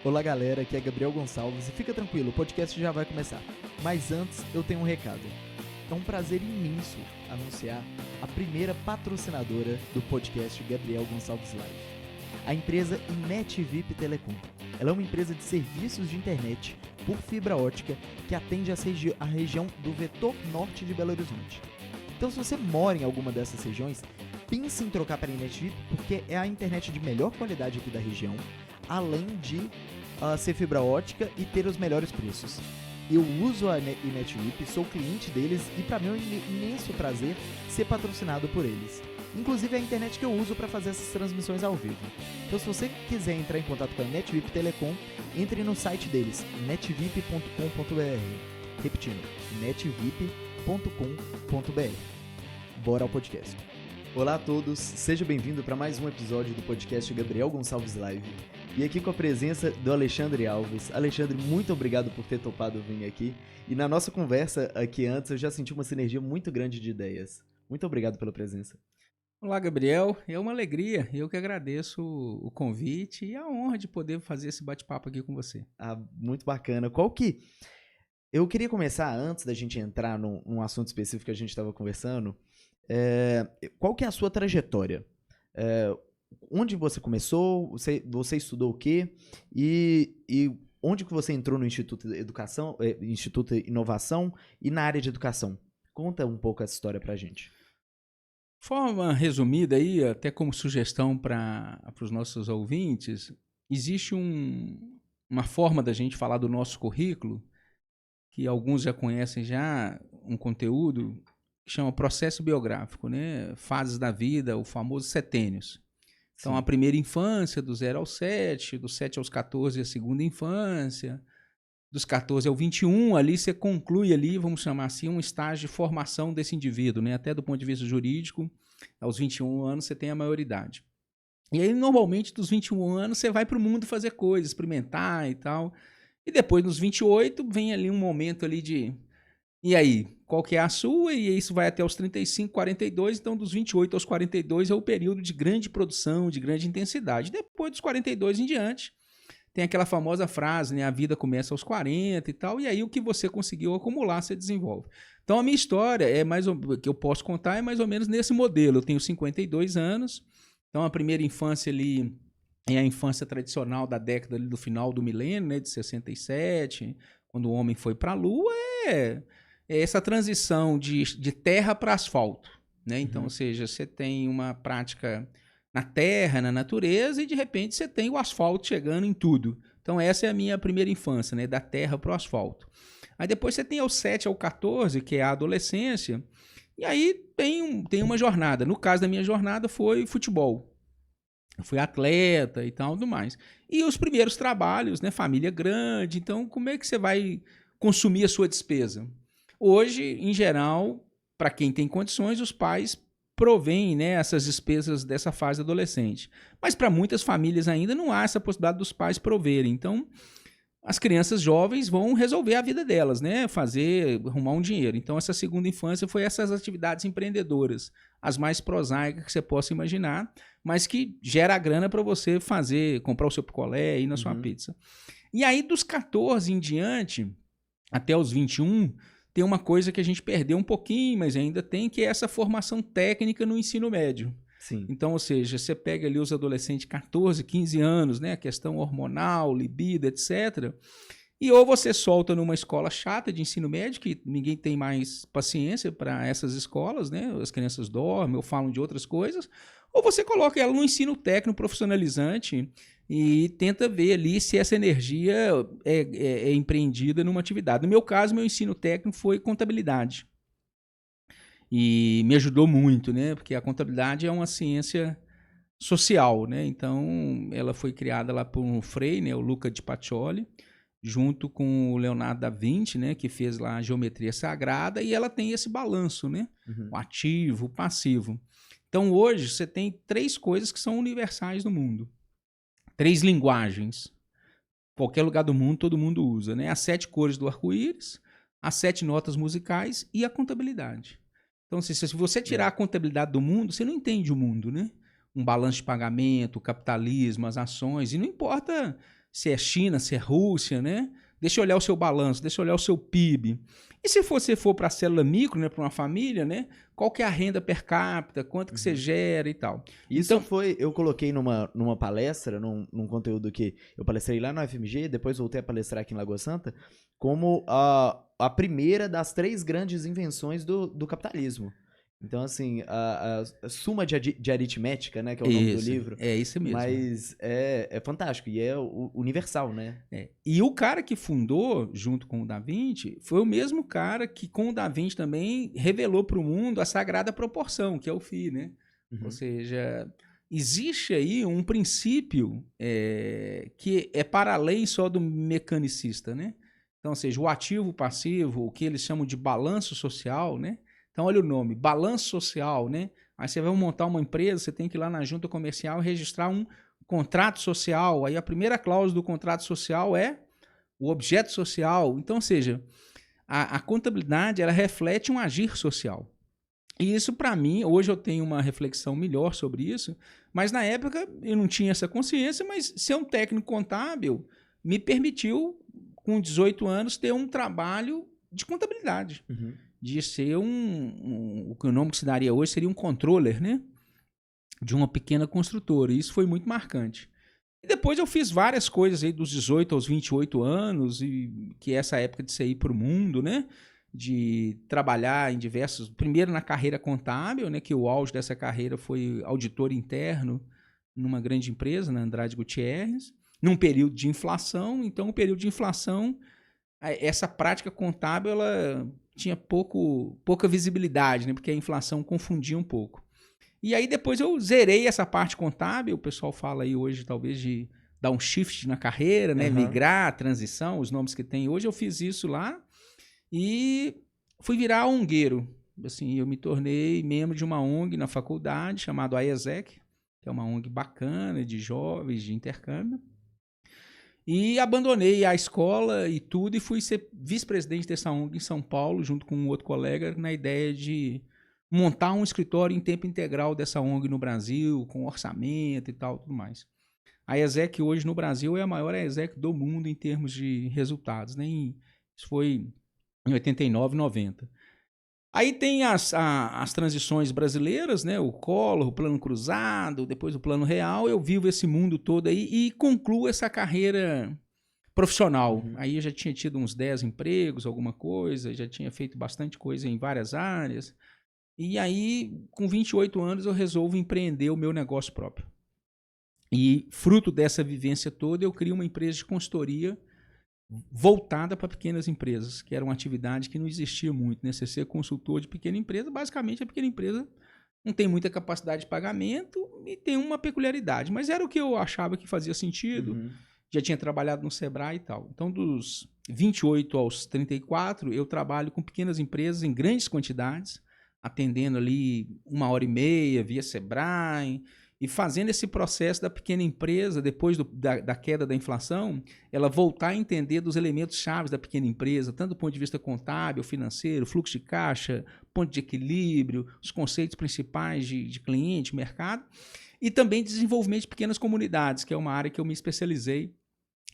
Olá galera, aqui é Gabriel Gonçalves e fica tranquilo, o podcast já vai começar. Mas antes eu tenho um recado. É um prazer imenso anunciar a primeira patrocinadora do podcast Gabriel Gonçalves Live. A empresa NetVip Telecom. Ela é uma empresa de serviços de internet por fibra ótica que atende a região do vetor norte de Belo Horizonte. Então se você mora em alguma dessas regiões, pense em trocar para a NetVip porque é a internet de melhor qualidade aqui da região, além de ser fibra ótica e ter os melhores preços. Eu uso a NetVip, sou cliente deles e para mim é um imenso prazer ser patrocinado por eles. Inclusive é a internet que eu uso para fazer essas transmissões ao vivo. Então se você quiser entrar em contato com a NetVip Telecom, entre no site deles, netvip.com.br. Repetindo, netvip.com.br. Bora ao podcast. Olá a todos, seja bem-vindo para mais um episódio do podcast Gabriel Gonçalves Live. E aqui com a presença do Alexandre Alves. Alexandre, muito obrigado por ter topado vir aqui. E na nossa conversa aqui antes, eu já senti uma sinergia muito grande de ideias. Muito obrigado pela presença. Olá, Gabriel. É uma alegria. Eu que agradeço o convite e a honra de poder fazer esse bate-papo aqui com você. Muito bacana. Eu queria começar, antes da gente entrar num assunto específico que a gente estava conversando, qual que é a sua trajetória? Onde você começou? Você estudou o quê? E onde que você entrou no Instituto Inovação e na área de educação? Conta um pouco essa história pra gente. De forma resumida aí, até como sugestão para os nossos ouvintes, existe uma forma da gente falar do nosso currículo, que alguns já conhecem um conteúdo que chama processo biográfico, né? Fases da vida, o famoso setênios. Então, a primeira infância, do 0 ao 7, dos 7 aos 14, a segunda infância, dos 14 ao 21, ali você conclui ali, vamos chamar assim, um estágio de formação desse indivíduo, né? Até do ponto de vista jurídico, aos 21 anos você tem a maioridade. E aí, normalmente, dos 21 anos, você vai para o mundo fazer coisas, experimentar e tal. E depois, nos 28, vem ali um momento ali de... E aí, qual que é a sua? E isso vai até os 35, 42. Então, dos 28 aos 42 é o período de grande produção, de grande intensidade. Depois dos 42 em diante, tem aquela famosa frase, né? A vida começa aos 40 e tal. E aí, o que você conseguiu acumular, você desenvolve. Então, a minha história, que eu posso contar, é mais ou menos nesse modelo. Eu tenho 52 anos. Então, a primeira infância ali é a infância tradicional da década ali do final do milênio, né? De 67, quando o homem foi para a Lua, é essa transição de terra para asfalto, né? Então, ou seja, você tem uma prática na terra, na natureza, e de repente você tem o asfalto chegando em tudo. Então, essa é a minha primeira infância, né? Da terra para o asfalto. Aí depois você tem aos 7 ao 14, que é a adolescência, e aí tem uma jornada. No caso da minha jornada foi futebol. Eu fui atleta e tal, tudo mais. E os primeiros trabalhos, né? Família grande, então como é que você vai consumir a sua despesa? Hoje, em geral, para quem tem condições, os pais provêm, né, essas despesas dessa fase adolescente. Mas para muitas famílias ainda não há essa possibilidade dos pais proverem. Então, as crianças jovens vão resolver a vida delas, né, arrumar um dinheiro. Então, essa segunda infância foi essas atividades empreendedoras, as mais prosaicas que você possa imaginar, mas que gera a grana para você comprar o seu picolé e ir na sua pizza. E aí, dos 14 em diante, até os 21, tem uma coisa que a gente perdeu um pouquinho, mas ainda tem, que é essa formação técnica no ensino médio. Sim. Então, ou seja, você pega ali os adolescentes de 14, 15 anos, né, a questão hormonal, libido, etc. E ou você solta numa escola chata de ensino médio, que ninguém tem mais paciência para essas escolas, né, as crianças dormem ou falam de outras coisas, ou você coloca ela no ensino técnico profissionalizante e tenta ver ali se essa energia é empreendida numa atividade. No meu caso, meu ensino técnico foi contabilidade. E me ajudou muito, né? Porque a contabilidade é uma ciência social, né? Então, ela foi criada lá por um Frei, né? O Luca di Pacioli, junto com o Leonardo da Vinci, né? Que fez lá a geometria sagrada, e ela tem esse balanço, né? O ativo, o passivo. Então, hoje, você tem 3 coisas que são universais no mundo. 3 linguagens. Qualquer lugar do mundo, todo mundo usa, né? As 7 cores do arco-íris, as 7 notas musicais e a contabilidade. Então, se você tirar a contabilidade do mundo, você não entende o mundo, né? Um balanço de pagamento, o capitalismo, as ações, e não importa se é China, se é Rússia, né? Deixa eu olhar o seu balanço, deixa eu olhar o seu PIB. E se você for para a célula micro, né, para uma família, né, qual que é a renda per capita, quanto que você gera e tal. Isso eu coloquei numa palestra, num conteúdo que eu palestrei lá na UFMG, depois voltei a palestrar aqui em Lagoa Santa, como a primeira das 3 grandes invenções do capitalismo. Então, assim, a suma de aritmética, né, que é o nome do livro. É isso mesmo. Mas é fantástico e é universal, né? E o cara que fundou, junto com o Da Vinci, foi o mesmo cara que, com o Da Vinci também, revelou para o mundo a sagrada proporção, que é o φ, né? Ou seja, existe aí um princípio que é para além só do mecanicista, né? Então, ou seja, o ativo, o passivo, o que eles chamam de balanço social, né? Então, olha o nome, balanço social, né? Aí você vai montar uma empresa, você tem que ir lá na junta comercial e registrar um contrato social. Aí a primeira cláusula do contrato social é o objeto social. Então, ou seja, a contabilidade, ela reflete um agir social. E isso, para mim, hoje eu tenho uma reflexão melhor sobre isso, mas na época eu não tinha essa consciência, mas ser um técnico contábil me permitiu, com 18 anos, ter um trabalho de contabilidade. De ser o que o nome que se daria hoje seria um controller, né? De uma pequena construtora. E isso foi muito marcante. E depois eu fiz várias coisas aí dos 18 aos 28 anos, e que é essa época de sair para o mundo, né? De trabalhar em diversos... Primeiro na carreira contábil, né? Que o auge dessa carreira foi auditor interno numa grande empresa, na Andrade Gutierrez, num período de inflação. Então, o período de inflação, essa prática contábil, ela tinha pouca visibilidade, né? Porque a inflação confundia um pouco. E aí depois eu zerei essa parte contábil, o pessoal fala aí hoje talvez de dar um shift na carreira, né? Migrar, transição, os nomes que tem hoje. Eu fiz isso lá e fui virar ongueiro. Assim, eu me tornei membro de uma ONG na faculdade chamada AESEC, que é uma ONG bacana de jovens, de intercâmbio. E abandonei a escola e tudo e fui ser vice-presidente dessa ONG em São Paulo, junto com um outro colega, na ideia de montar um escritório em tempo integral dessa ONG no Brasil, com orçamento e tal, tudo mais. A ESEC hoje no Brasil é a maior ESEC do mundo em termos de resultados, né? Isso foi em 89, 90. Aí tem as transições brasileiras, né? O Collor, o Plano Cruzado, depois o Plano Real. Eu vivo esse mundo todo aí e concluo essa carreira profissional. Aí eu já tinha tido uns 10 empregos, alguma coisa, já tinha feito bastante coisa em várias áreas. E aí, com 28 anos, eu resolvo empreender o meu negócio próprio. E fruto dessa vivência toda, eu crio uma empresa de consultoria voltada para pequenas empresas, que era uma atividade que não existia muito, né? Você ser consultor de pequena empresa, basicamente a pequena empresa não tem muita capacidade de pagamento e tem uma peculiaridade, mas era o que eu achava que fazia sentido, já tinha trabalhado no Sebrae e tal. Então, dos 28 aos 34, eu trabalho com pequenas empresas em grandes quantidades, atendendo ali 1h30 via Sebrae, e fazendo esse processo da pequena empresa, depois da queda da inflação, ela voltar a entender dos elementos chaves da pequena empresa, tanto do ponto de vista contábil, financeiro, fluxo de caixa, ponto de equilíbrio, os conceitos principais de cliente, mercado, e também desenvolvimento de pequenas comunidades, que é uma área que eu me especializei,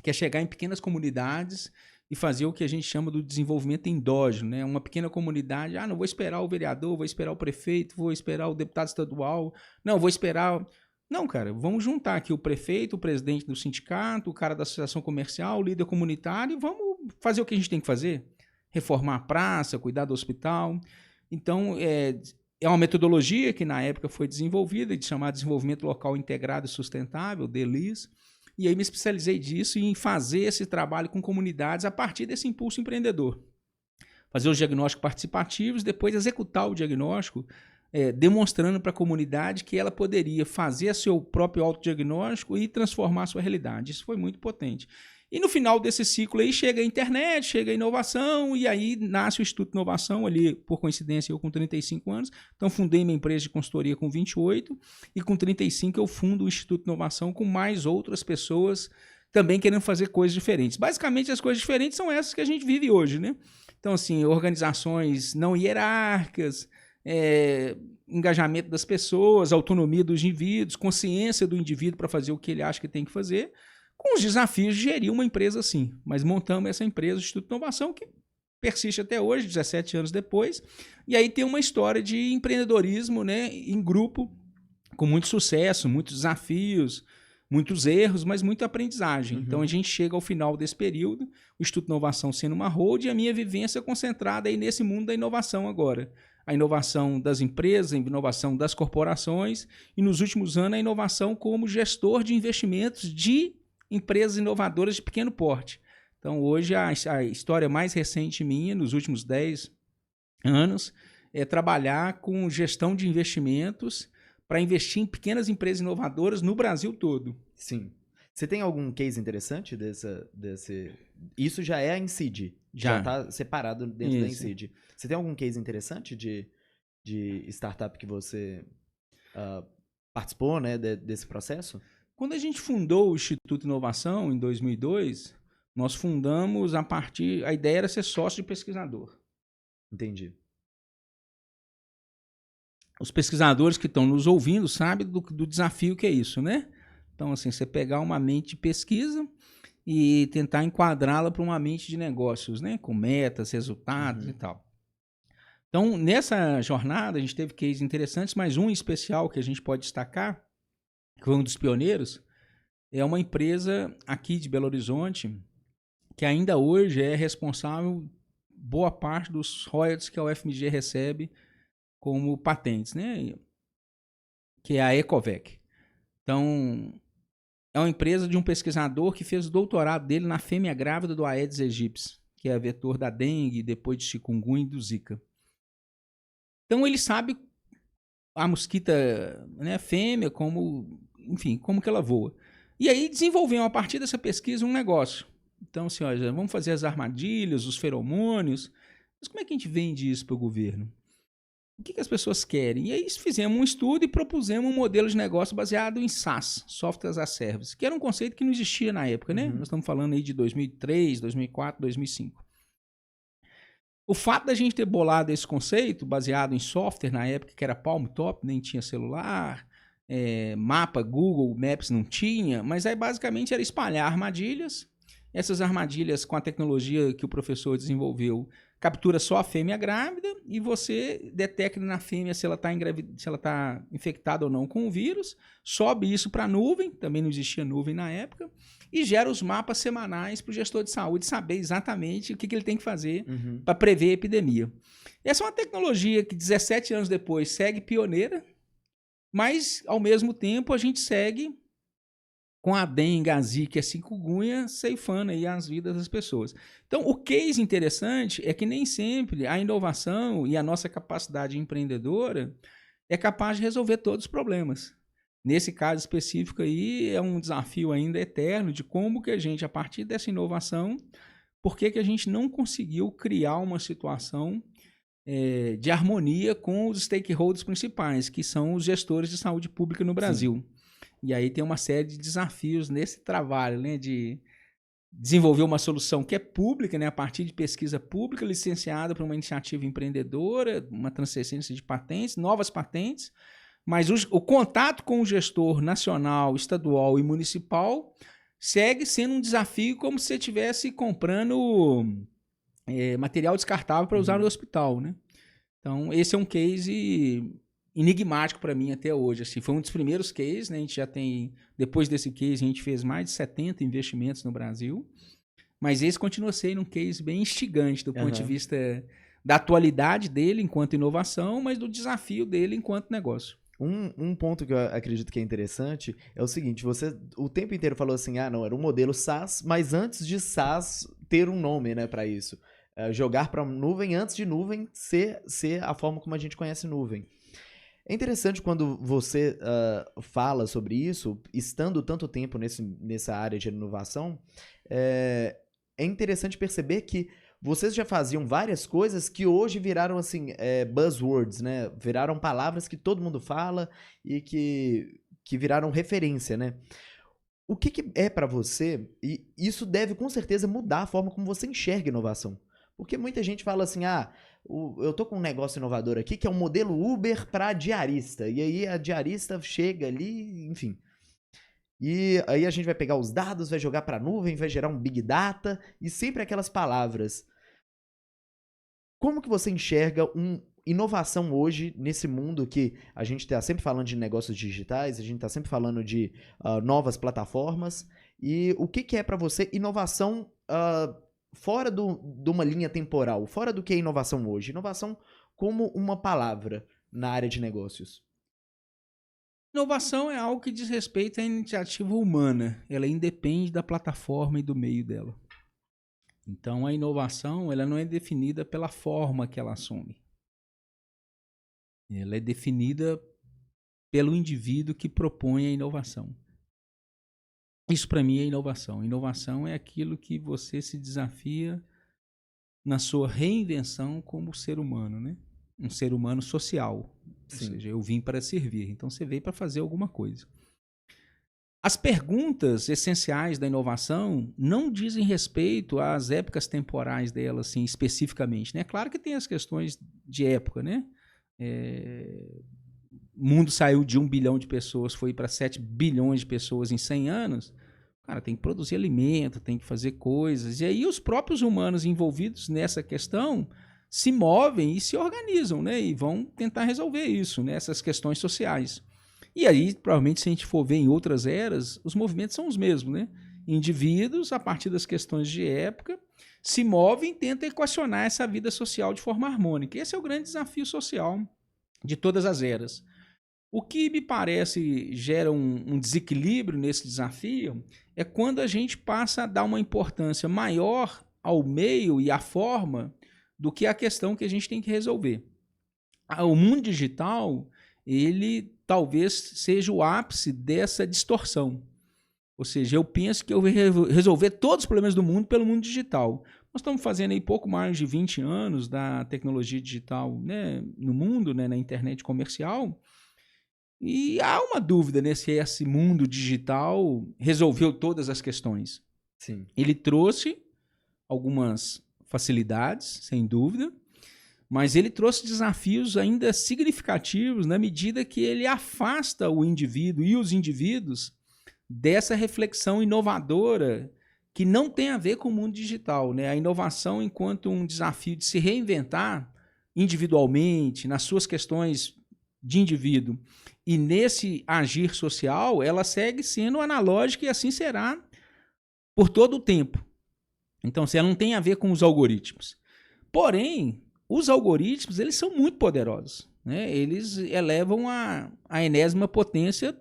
que é chegar em pequenas comunidades e fazer o que a gente chama do desenvolvimento endógeno, né? Uma pequena comunidade, não vou esperar o vereador, vou esperar o prefeito, vou esperar o deputado estadual, não, vou esperar... Não, cara, vamos juntar aqui o prefeito, o presidente do sindicato, o cara da associação comercial, o líder comunitário, e vamos fazer o que a gente tem que fazer. Reformar a praça, cuidar do hospital. Então, é uma metodologia que na época foi desenvolvida, de chamar Desenvolvimento Local Integrado e Sustentável, DELIS. E aí me especializei disso em fazer esse trabalho com comunidades a partir desse impulso empreendedor. Fazer os diagnósticos participativos, depois executar o diagnóstico, demonstrando para a comunidade que ela poderia fazer seu próprio autodiagnóstico e transformar a sua realidade. Isso foi muito potente. E no final desse ciclo aí chega a internet, chega a inovação, e aí nasce o Instituto de Inovação, ali, por coincidência, eu com 35 anos. Então, fundei minha empresa de consultoria com 28, e com 35 eu fundo o Instituto de Inovação com mais outras pessoas também querendo fazer coisas diferentes. Basicamente, as coisas diferentes são essas que a gente vive hoje, né? Então, assim, organizações não hierárquicas, engajamento das pessoas, autonomia dos indivíduos, consciência do indivíduo para fazer o que ele acha que tem que fazer, com os desafios de gerir uma empresa assim. Mas montamos essa empresa, o Instituto de Inovação, que persiste até hoje, 17 anos depois. E aí tem uma história de empreendedorismo, né, em grupo, com muito sucesso, muitos desafios, muitos erros, mas muita aprendizagem. Uhum. Então a gente chega ao final desse período, o Instituto de Inovação sendo uma hold, e a minha vivência concentrada aí nesse mundo da inovação agora. A inovação das empresas, a inovação das corporações, e nos últimos anos a inovação como gestor de investimentos de empresas inovadoras de pequeno porte. Então hoje a história mais recente minha, nos últimos 10 anos, é trabalhar com gestão de investimentos para investir em pequenas empresas inovadoras no Brasil todo. Sim. Você tem algum case interessante desse... Isso já é a Incid. Já está separado dentro da Incid. Você tem algum case interessante de startup que você participou, né, desse processo? Quando a gente fundou o Instituto de Inovação, em 2002, nós fundamos a ideia era ser sócio de pesquisador. Entendi. Os pesquisadores que estão nos ouvindo sabem do desafio que é isso, né? Então, assim, você pegar uma mente de pesquisa e tentar enquadrá-la para uma mente de negócios, né? Com metas, resultados e tal. Então, nessa jornada, a gente teve cases interessantes, mas um em especial que a gente pode destacar, que foi um dos pioneiros, é uma empresa aqui de Belo Horizonte, que ainda hoje é responsável boa parte dos royalties que a UFMG recebe como patentes, né? Que é a Ecovec. Então, é uma empresa de um pesquisador que fez o doutorado dele na fêmea grávida do Aedes aegypti, que é vetor da dengue, depois de chikungunya e do Zika. Então, ele sabe a mosquita, né, fêmea, como que ela voa. E aí desenvolveu, a partir dessa pesquisa, um negócio. Então, assim, olha, vamos fazer as armadilhas, os feromônios, mas como é que a gente vende isso para o governo? O que as pessoas querem? E aí fizemos um estudo e propusemos um modelo de negócio baseado em SaaS, Software as a Service, que era um conceito que não existia na época, né? Nós estamos falando aí de 2003, 2004, 2005. O fato da gente ter bolado esse conceito, baseado em software na época, que era Palm Top, nem tinha celular, mapa, Google Maps não tinha, mas aí basicamente era espalhar armadilhas. Essas armadilhas, com a tecnologia que o professor desenvolveu, captura só a fêmea grávida e você detecta na fêmea se ela está infectada ou não com o vírus, sobe isso para a nuvem, também não existia nuvem na época, e gera os mapas semanais para o gestor de saúde saber exatamente o que ele tem que fazer para prever a epidemia. Essa é uma tecnologia que 17 anos depois segue pioneira, mas ao mesmo tempo a gente segue com a dengue, a zika e a chikungunya, ceifando aí as vidas das pessoas. Então, o case interessante é que nem sempre a inovação e a nossa capacidade empreendedora é capaz de resolver todos os problemas. Nesse caso específico aí, é um desafio ainda eterno de como que a gente, a partir dessa inovação, por que a gente não conseguiu criar uma situação de harmonia com os stakeholders principais, que são os gestores de saúde pública no Brasil. Sim. E aí tem uma série de desafios nesse trabalho, né, de desenvolver uma solução que é pública, né, a partir de pesquisa pública, licenciada para uma iniciativa empreendedora, uma transferência de patentes, novas patentes, mas o contato com o gestor nacional, estadual e municipal segue sendo um desafio como se você estivesse comprando material descartável para usar no hospital, né? Então, esse é um case enigmático para mim até hoje. Assim, foi um dos primeiros cases, né? A gente já tem, depois desse case, a gente fez mais de 70 investimentos no Brasil, mas esse continua sendo um case bem instigante do ponto de vista da atualidade dele enquanto inovação, mas do desafio dele enquanto negócio. Um ponto que eu acredito que é interessante é o seguinte, você o tempo inteiro falou assim, não, era um modelo SaaS, mas antes de SaaS ter um nome, né, para isso. Jogar para nuvem antes de nuvem ser a forma como a gente conhece nuvem. É interessante quando você fala sobre isso, estando tanto tempo nessa área de inovação, é interessante perceber que vocês já faziam várias coisas que hoje viraram assim, buzzwords, né? Viraram palavras que todo mundo fala e que viraram referência, né? O que é para você, e isso deve com certeza mudar a forma como você enxerga inovação. Porque muita gente fala assim, eu tô com um negócio inovador aqui que é um modelo Uber para diarista. E aí a diarista chega ali, enfim. E aí a gente vai pegar os dados, vai jogar para a nuvem, vai gerar um Big Data e sempre aquelas palavras. Como que você enxerga inovação hoje nesse mundo que a gente está sempre falando de negócios digitais, a gente está sempre falando de novas plataformas, e o que é para você inovação fora de uma linha temporal, fora do que é inovação hoje? Inovação como uma palavra na área de negócios. Inovação é algo que diz respeito à iniciativa humana, ela independe da plataforma e do meio dela. Então, a inovação ela não é definida pela forma que ela assume. Ela é definida pelo indivíduo que propõe a inovação. Isso, para mim, é inovação. Inovação é aquilo que você se desafia na sua reinvenção como ser humano, né? Um ser humano social. Sim. Ou seja, eu vim para servir. Então, você veio para fazer alguma coisa. As perguntas essenciais da inovação não dizem respeito às épocas temporais dela, assim, especificamente, né? Claro que tem as questões de época, né? O mundo saiu de 1 bilhão de pessoas, foi para 7 bilhões de pessoas em 100 anos. Cara, tem que produzir alimento, tem que fazer coisas. E aí os próprios humanos envolvidos nessa questão se movem e se organizam, né? E vão tentar resolver isso, né? Essas questões sociais. E aí, provavelmente, se a gente for ver em outras eras, os movimentos são os mesmos, né? Indivíduos, a partir das questões de época, se movem e tentam equacionar essa vida social de forma harmônica. Esse é o grande desafio social de todas as eras. O que me parece gera um desequilíbrio nesse desafio é quando a gente passa a dar uma importância maior ao meio e à forma do que a questão que a gente tem que resolver. O mundo digital, ele talvez seja o ápice dessa distorção. Ou seja, eu penso que eu vou resolver todos os problemas do mundo pelo mundo digital. Nós estamos fazendo aí pouco mais de 20 anos da tecnologia digital, né, no mundo, né, na internet comercial, e há uma dúvida, né, se esse mundo digital resolveu todas as questões. Sim. Ele trouxe algumas facilidades, sem dúvida, mas ele trouxe desafios ainda significativos na medida que ele afasta o indivíduo e os indivíduos dessa reflexão inovadora que não tem a ver com o mundo digital, né? A inovação enquanto um desafio de se reinventar individualmente, nas suas questões de indivíduo e nesse agir social, ela segue sendo analógica e assim será por todo o tempo. Então, ela não tem a ver com os algoritmos. Porém, os algoritmos, eles são muito poderosos, né? Eles elevam a enésima potência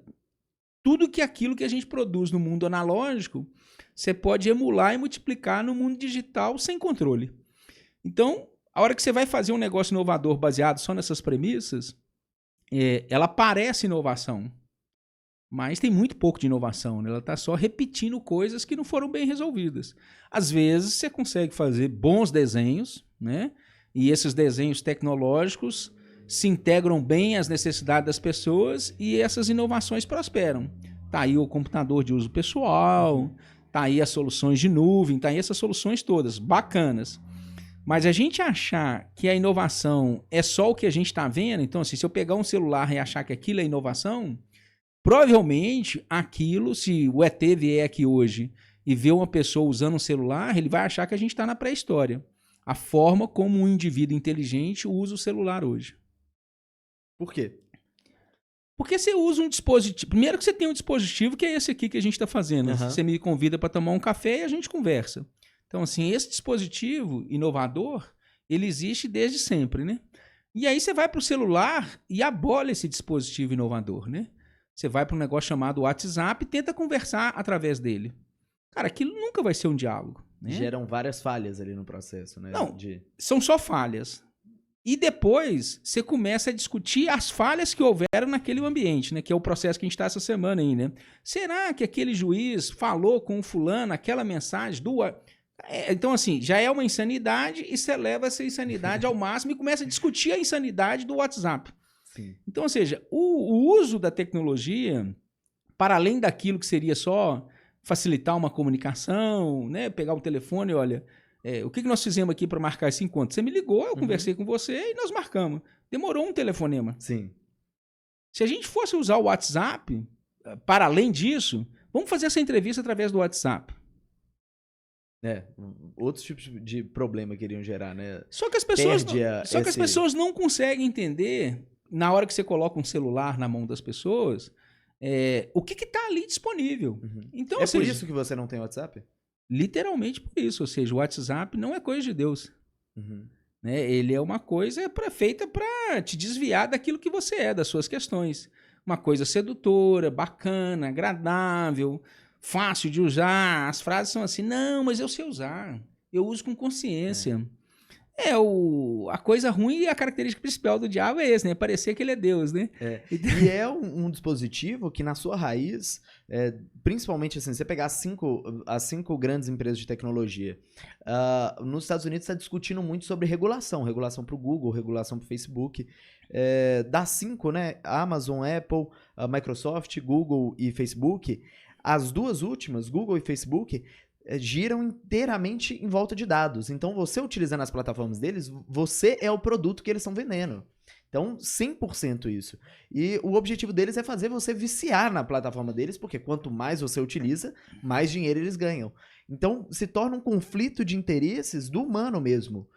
tudo aquilo que a gente produz no mundo analógico, você pode emular e multiplicar no mundo digital sem controle. Então, a hora que você vai fazer um negócio inovador baseado só nessas premissas, ela parece inovação, mas tem muito pouco de inovação, né? Ela está só repetindo coisas que não foram bem resolvidas. Às vezes, você consegue fazer bons desenhos, né? E esses desenhos tecnológicos se integram bem às necessidades das pessoas e essas inovações prosperam. Está aí o computador de uso pessoal, está aí as soluções de nuvem, está aí essas soluções todas, bacanas. Mas a gente achar que a inovação é só o que a gente está vendo, então assim, se eu pegar um celular e achar que aquilo é inovação, provavelmente aquilo, se o ET vier aqui hoje e ver uma pessoa usando um celular, ele vai achar que a gente está na pré-história. A forma como um indivíduo inteligente usa o celular hoje. Por quê? Porque você usa um dispositivo. Primeiro que você tem um dispositivo que é esse aqui que a gente está fazendo. Uhum. Você me convida para tomar um café e a gente conversa. Então, assim, esse dispositivo inovador, ele existe desde sempre, né? E aí você vai para o celular e abola esse dispositivo inovador, né? Você vai para um negócio chamado WhatsApp e tenta conversar através dele. Cara, aquilo nunca vai ser um diálogo. Né? Geram várias falhas ali no processo, né? Não, são só falhas. E depois você começa a discutir as falhas que houveram naquele ambiente, né? Que é o processo que a gente está essa semana aí, né? Será que aquele juiz falou com o fulano aquela mensagem do... Então, assim, já é uma insanidade e você leva essa insanidade ao máximo e começa a discutir a insanidade do WhatsApp. Sim. Então, ou seja, o uso da tecnologia, para além daquilo que seria só facilitar uma comunicação, né? Pegar o telefone e olha... o que nós fizemos aqui para marcar esse encontro? Você me ligou, eu conversei com você e nós marcamos. Demorou um telefonema. Sim. Se a gente fosse usar o WhatsApp, para além disso, Vamos fazer essa entrevista através do WhatsApp. Outros tipos de problema que iriam gerar, né? Só que as pessoas não conseguem entender, na hora que você coloca um celular na mão das pessoas, o que está ali disponível. Então, por isso que você não tem WhatsApp? Literalmente por isso. Ou seja, o WhatsApp não é coisa de Deus. Né? Ele é uma coisa feita para te desviar daquilo que você é, das suas questões. Uma coisa sedutora, bacana, agradável, fácil de usar. As frases são assim, não, mas eu sei usar. Eu uso com consciência. A coisa ruim e a característica principal do diabo é esse, né? Parecer que ele é Deus, né? E é um dispositivo que na sua raiz, principalmente assim, você pegar as cinco grandes empresas de tecnologia, nos Estados Unidos está discutindo muito sobre regulação para o Google, regulação para o Facebook. Das 5, né? Amazon, Apple, Microsoft, Google e Facebook, as duas últimas, Google e Facebook, giram inteiramente em volta de dados. Então, você utilizando as plataformas deles, você é o produto que eles estão vendendo. Então, 100% isso. E o objetivo deles é fazer você viciar na plataforma deles, porque quanto mais você utiliza, mais dinheiro eles ganham. Então, se torna um conflito de interesses do humano mesmo.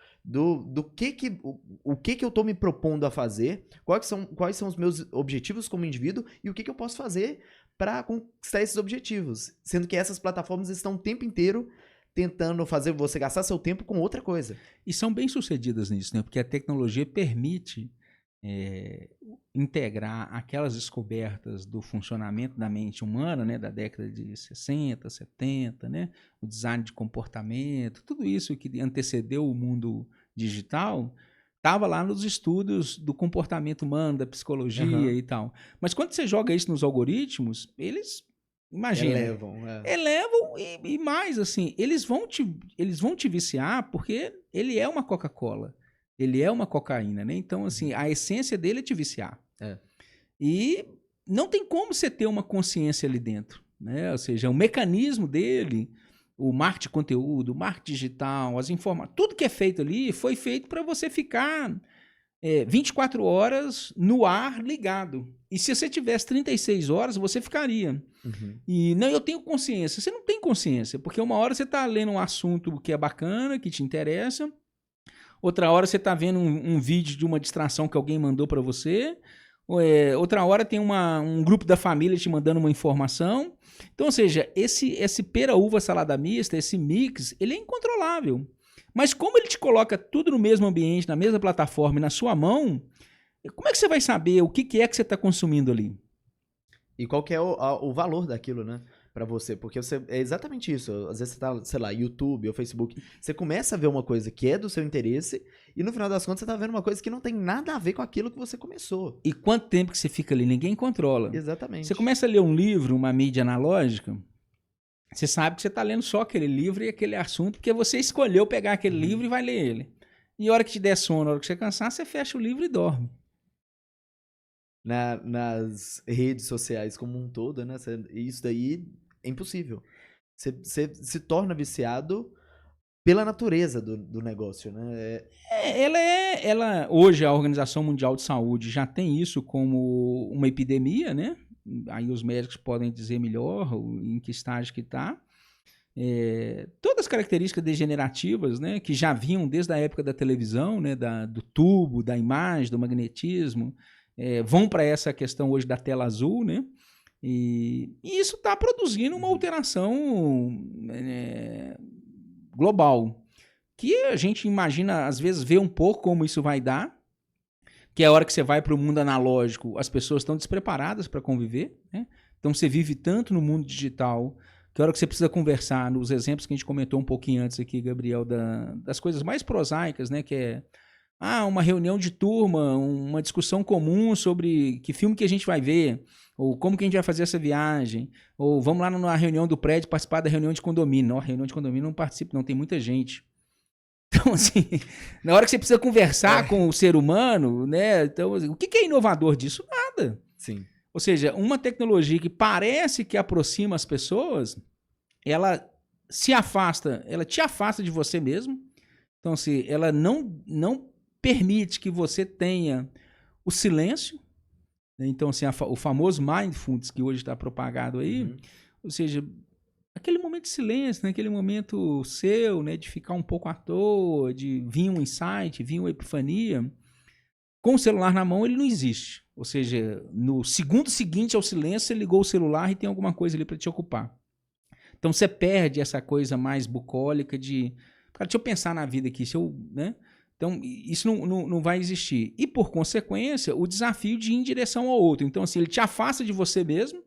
O que eu estou me propondo a fazer, quais são os meus objetivos como indivíduo e o que eu posso fazer para conquistar esses objetivos. Sendo que essas plataformas estão o tempo inteiro tentando fazer você gastar seu tempo com outra coisa. E são bem sucedidas nisso, né? Porque a tecnologia permite integrar aquelas descobertas do funcionamento da mente humana, né, da década de 60, 70, né, o design de comportamento, tudo isso que antecedeu o mundo digital, estava lá nos estudos do comportamento humano, da psicologia e tal. Mas quando você joga isso nos algoritmos, eles, imagina, elevam e mais, assim, eles vão te viciar porque ele é uma Coca-Cola. Ele é uma cocaína, né? Então, assim, a essência dele é te viciar. E não tem como você ter uma consciência ali dentro, né? Ou seja, o mecanismo dele, o marketing de conteúdo, o marketing digital, as informações, tudo que é feito ali foi feito para você ficar 24 horas no ar ligado. E se você tivesse 36 horas, você ficaria. E não, eu tenho consciência. Você não tem consciência, porque uma hora você está lendo um assunto que é bacana, que te interessa. Outra hora você está vendo um vídeo de uma distração que alguém mandou para você. Outra hora tem um grupo da família te mandando uma informação. Então, ou seja, esse pera, uva, salada mista, esse mix, ele é incontrolável. Mas como ele te coloca tudo no mesmo ambiente, na mesma plataforma e na sua mão, como é que você vai saber o que é que você está consumindo ali? E qual que é o valor daquilo, né? Pra você, porque é exatamente isso. Às vezes você tá, sei lá, YouTube ou Facebook, você começa a ver uma coisa que é do seu interesse e no final das contas você tá vendo uma coisa que não tem nada a ver com aquilo que você começou. E quanto tempo que você fica ali? Ninguém controla. Exatamente. Você começa a ler um livro, uma mídia analógica, você sabe que você tá lendo só aquele livro e aquele assunto, porque você escolheu pegar aquele livro e vai ler ele. E a hora que te der sono, a hora que você cansar, você fecha o livro e dorme. Nas redes sociais como um todo, né? Isso daí é impossível. Você se torna viciado pela natureza do negócio, né? Hoje a Organização Mundial de Saúde já tem isso como uma epidemia, né? Aí os médicos podem dizer melhor em que estágio que está. Todas as características degenerativas, né, que já vinham desde a época da televisão, né, do tubo, da imagem, do magnetismo, vão para essa questão hoje da tela azul, né? E isso está produzindo uma alteração global, que a gente imagina, às vezes, ver um pouco como isso vai dar, que é a hora que você vai para o mundo analógico, as pessoas estão despreparadas para conviver, né? Então você vive tanto no mundo digital, que a hora que você precisa conversar, nos exemplos que a gente comentou um pouquinho antes aqui, Gabriel, das coisas mais prosaicas, né, que é uma reunião de turma, uma discussão comum sobre que filme que a gente vai ver, ou como que a gente vai fazer essa viagem, ou vamos lá na reunião do prédio participar da reunião de condomínio. Não, a reunião de condomínio não participa, não, tem muita gente. Então, assim, na hora que você precisa conversar com o ser humano, né? Então, assim, o que é inovador disso? Nada. Sim. Ou seja, uma tecnologia que parece que aproxima as pessoas, ela se afasta, ela te afasta de você mesmo. Então, assim, ela não permite que você tenha o silêncio. Então, assim, o famoso mindfulness que hoje está propagado aí, Ou seja, aquele momento de silêncio, né? Aquele momento seu, né? De ficar um pouco à toa, de vir um insight, vir uma epifania. Com o celular na mão, ele não existe. Ou seja, no segundo seguinte ao silêncio, você ligou o celular e tem alguma coisa ali para te ocupar. Então, você perde essa coisa mais bucólica de... Cara, deixa eu pensar na vida aqui. Né? Então, isso não vai existir. E, por consequência, o desafio de ir em direção ao outro. Então, assim, ele te afasta de você mesmo,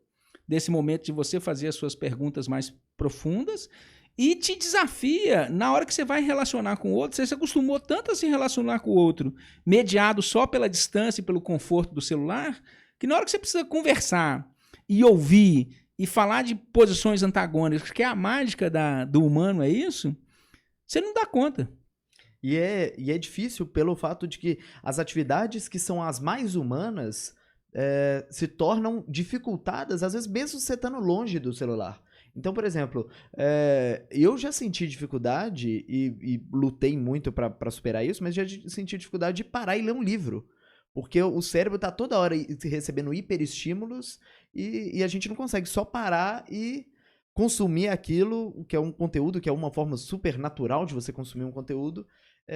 desse momento de você fazer as suas perguntas mais profundas, e te desafia na hora que você vai relacionar com o outro. Você se acostumou tanto a se relacionar com o outro, mediado só pela distância e pelo conforto do celular, que na hora que você precisa conversar e ouvir e falar de posições antagônicas, que é a mágica do humano, é isso, você não dá conta. E é difícil pelo fato de que as atividades que são as mais humanas se tornam dificultadas, às vezes mesmo você estando longe do celular. Então, por exemplo, eu já senti dificuldade e lutei muito para superar isso, mas já senti dificuldade de parar e ler um livro. Porque o cérebro está toda hora recebendo hiperestímulos e a gente não consegue só parar e consumir aquilo, que é um conteúdo, que é uma forma super natural de você consumir um conteúdo,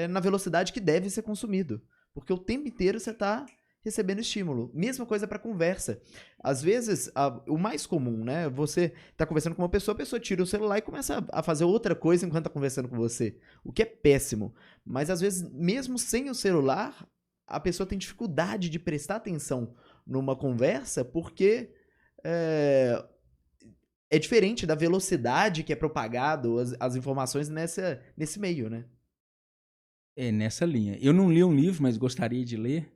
na velocidade que deve ser consumido. Porque o tempo inteiro você está recebendo estímulo. Mesma coisa para conversa. Às vezes, o mais comum, né? Você tá conversando com uma pessoa, a pessoa tira o celular e começa a fazer outra coisa enquanto tá conversando com você. O que é péssimo. Mas às vezes, mesmo sem o celular, a pessoa tem dificuldade de prestar atenção numa conversa porque é diferente da velocidade que é propagado as informações nesse meio, né? É nessa linha. Eu não li um livro, mas gostaria de ler,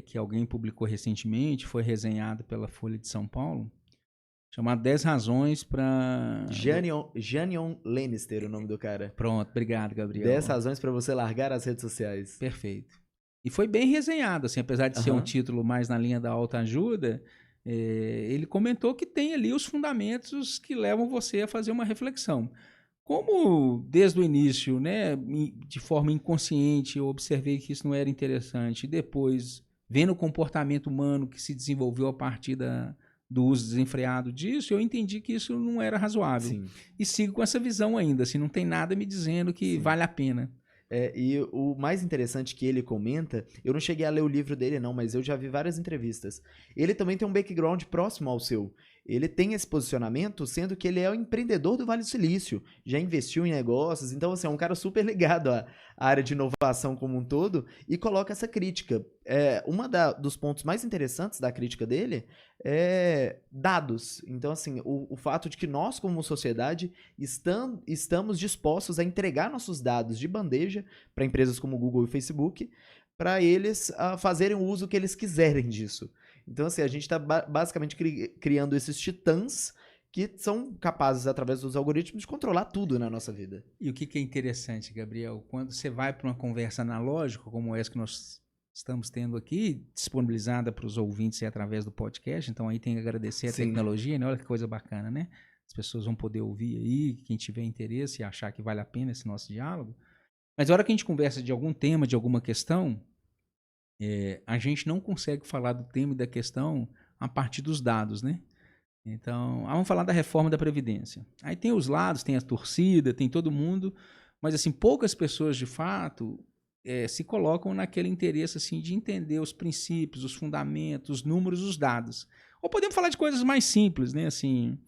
que alguém publicou recentemente, foi resenhado pela Folha de São Paulo, chamado 10 razões para... Janion Lannister, o nome do cara. Pronto, obrigado, Gabriel. 10 razões para você largar as redes sociais. Perfeito. E foi bem resenhado, assim, apesar de ser um título mais na linha da autoajuda, ele comentou que tem ali os fundamentos que levam você a fazer uma reflexão. Como desde o início, né, de forma inconsciente, eu observei que isso não era interessante, e depois, vendo o comportamento humano que se desenvolveu a partir do uso desenfreado disso, eu entendi que isso não era razoável. Sim. E sigo com essa visão ainda, assim, não tem nada me dizendo que vale a pena. E o mais interessante que ele comenta, eu não cheguei a ler o livro dele não, mas eu já vi várias entrevistas. Ele também tem um background próximo ao seu. Ele tem esse posicionamento, sendo que ele é o empreendedor do Vale do Silício, já investiu em negócios, então assim, é um cara super ligado à área de inovação como um todo, e coloca essa crítica. Dos pontos mais interessantes da crítica dele é dados. Então assim, o fato de que nós como sociedade estamos dispostos a entregar nossos dados de bandeja para empresas como Google e Facebook, para eles fazerem o uso que eles quiserem disso. Então, assim, a gente está basicamente criando esses titãs que são capazes, através dos algoritmos, de controlar tudo na nossa vida. E o que é interessante, Gabriel, quando você vai para uma conversa analógica, como essa que nós estamos tendo aqui, disponibilizada para os ouvintes através do podcast, então aí tem que agradecer a tecnologia, né? Olha que coisa bacana, né? As pessoas vão poder ouvir aí, quem tiver interesse e achar que vale a pena esse nosso diálogo. Mas na hora que a gente conversa de algum tema, de alguma questão, a gente não consegue falar do tema e da questão a partir dos dados, né? Então, vamos falar da reforma da Previdência. Aí tem os lados, tem a torcida, tem todo mundo, mas assim, poucas pessoas de fato se colocam naquele interesse assim, de entender os princípios, os fundamentos, os números, os dados. Ou podemos falar de coisas mais simples, né? Assim,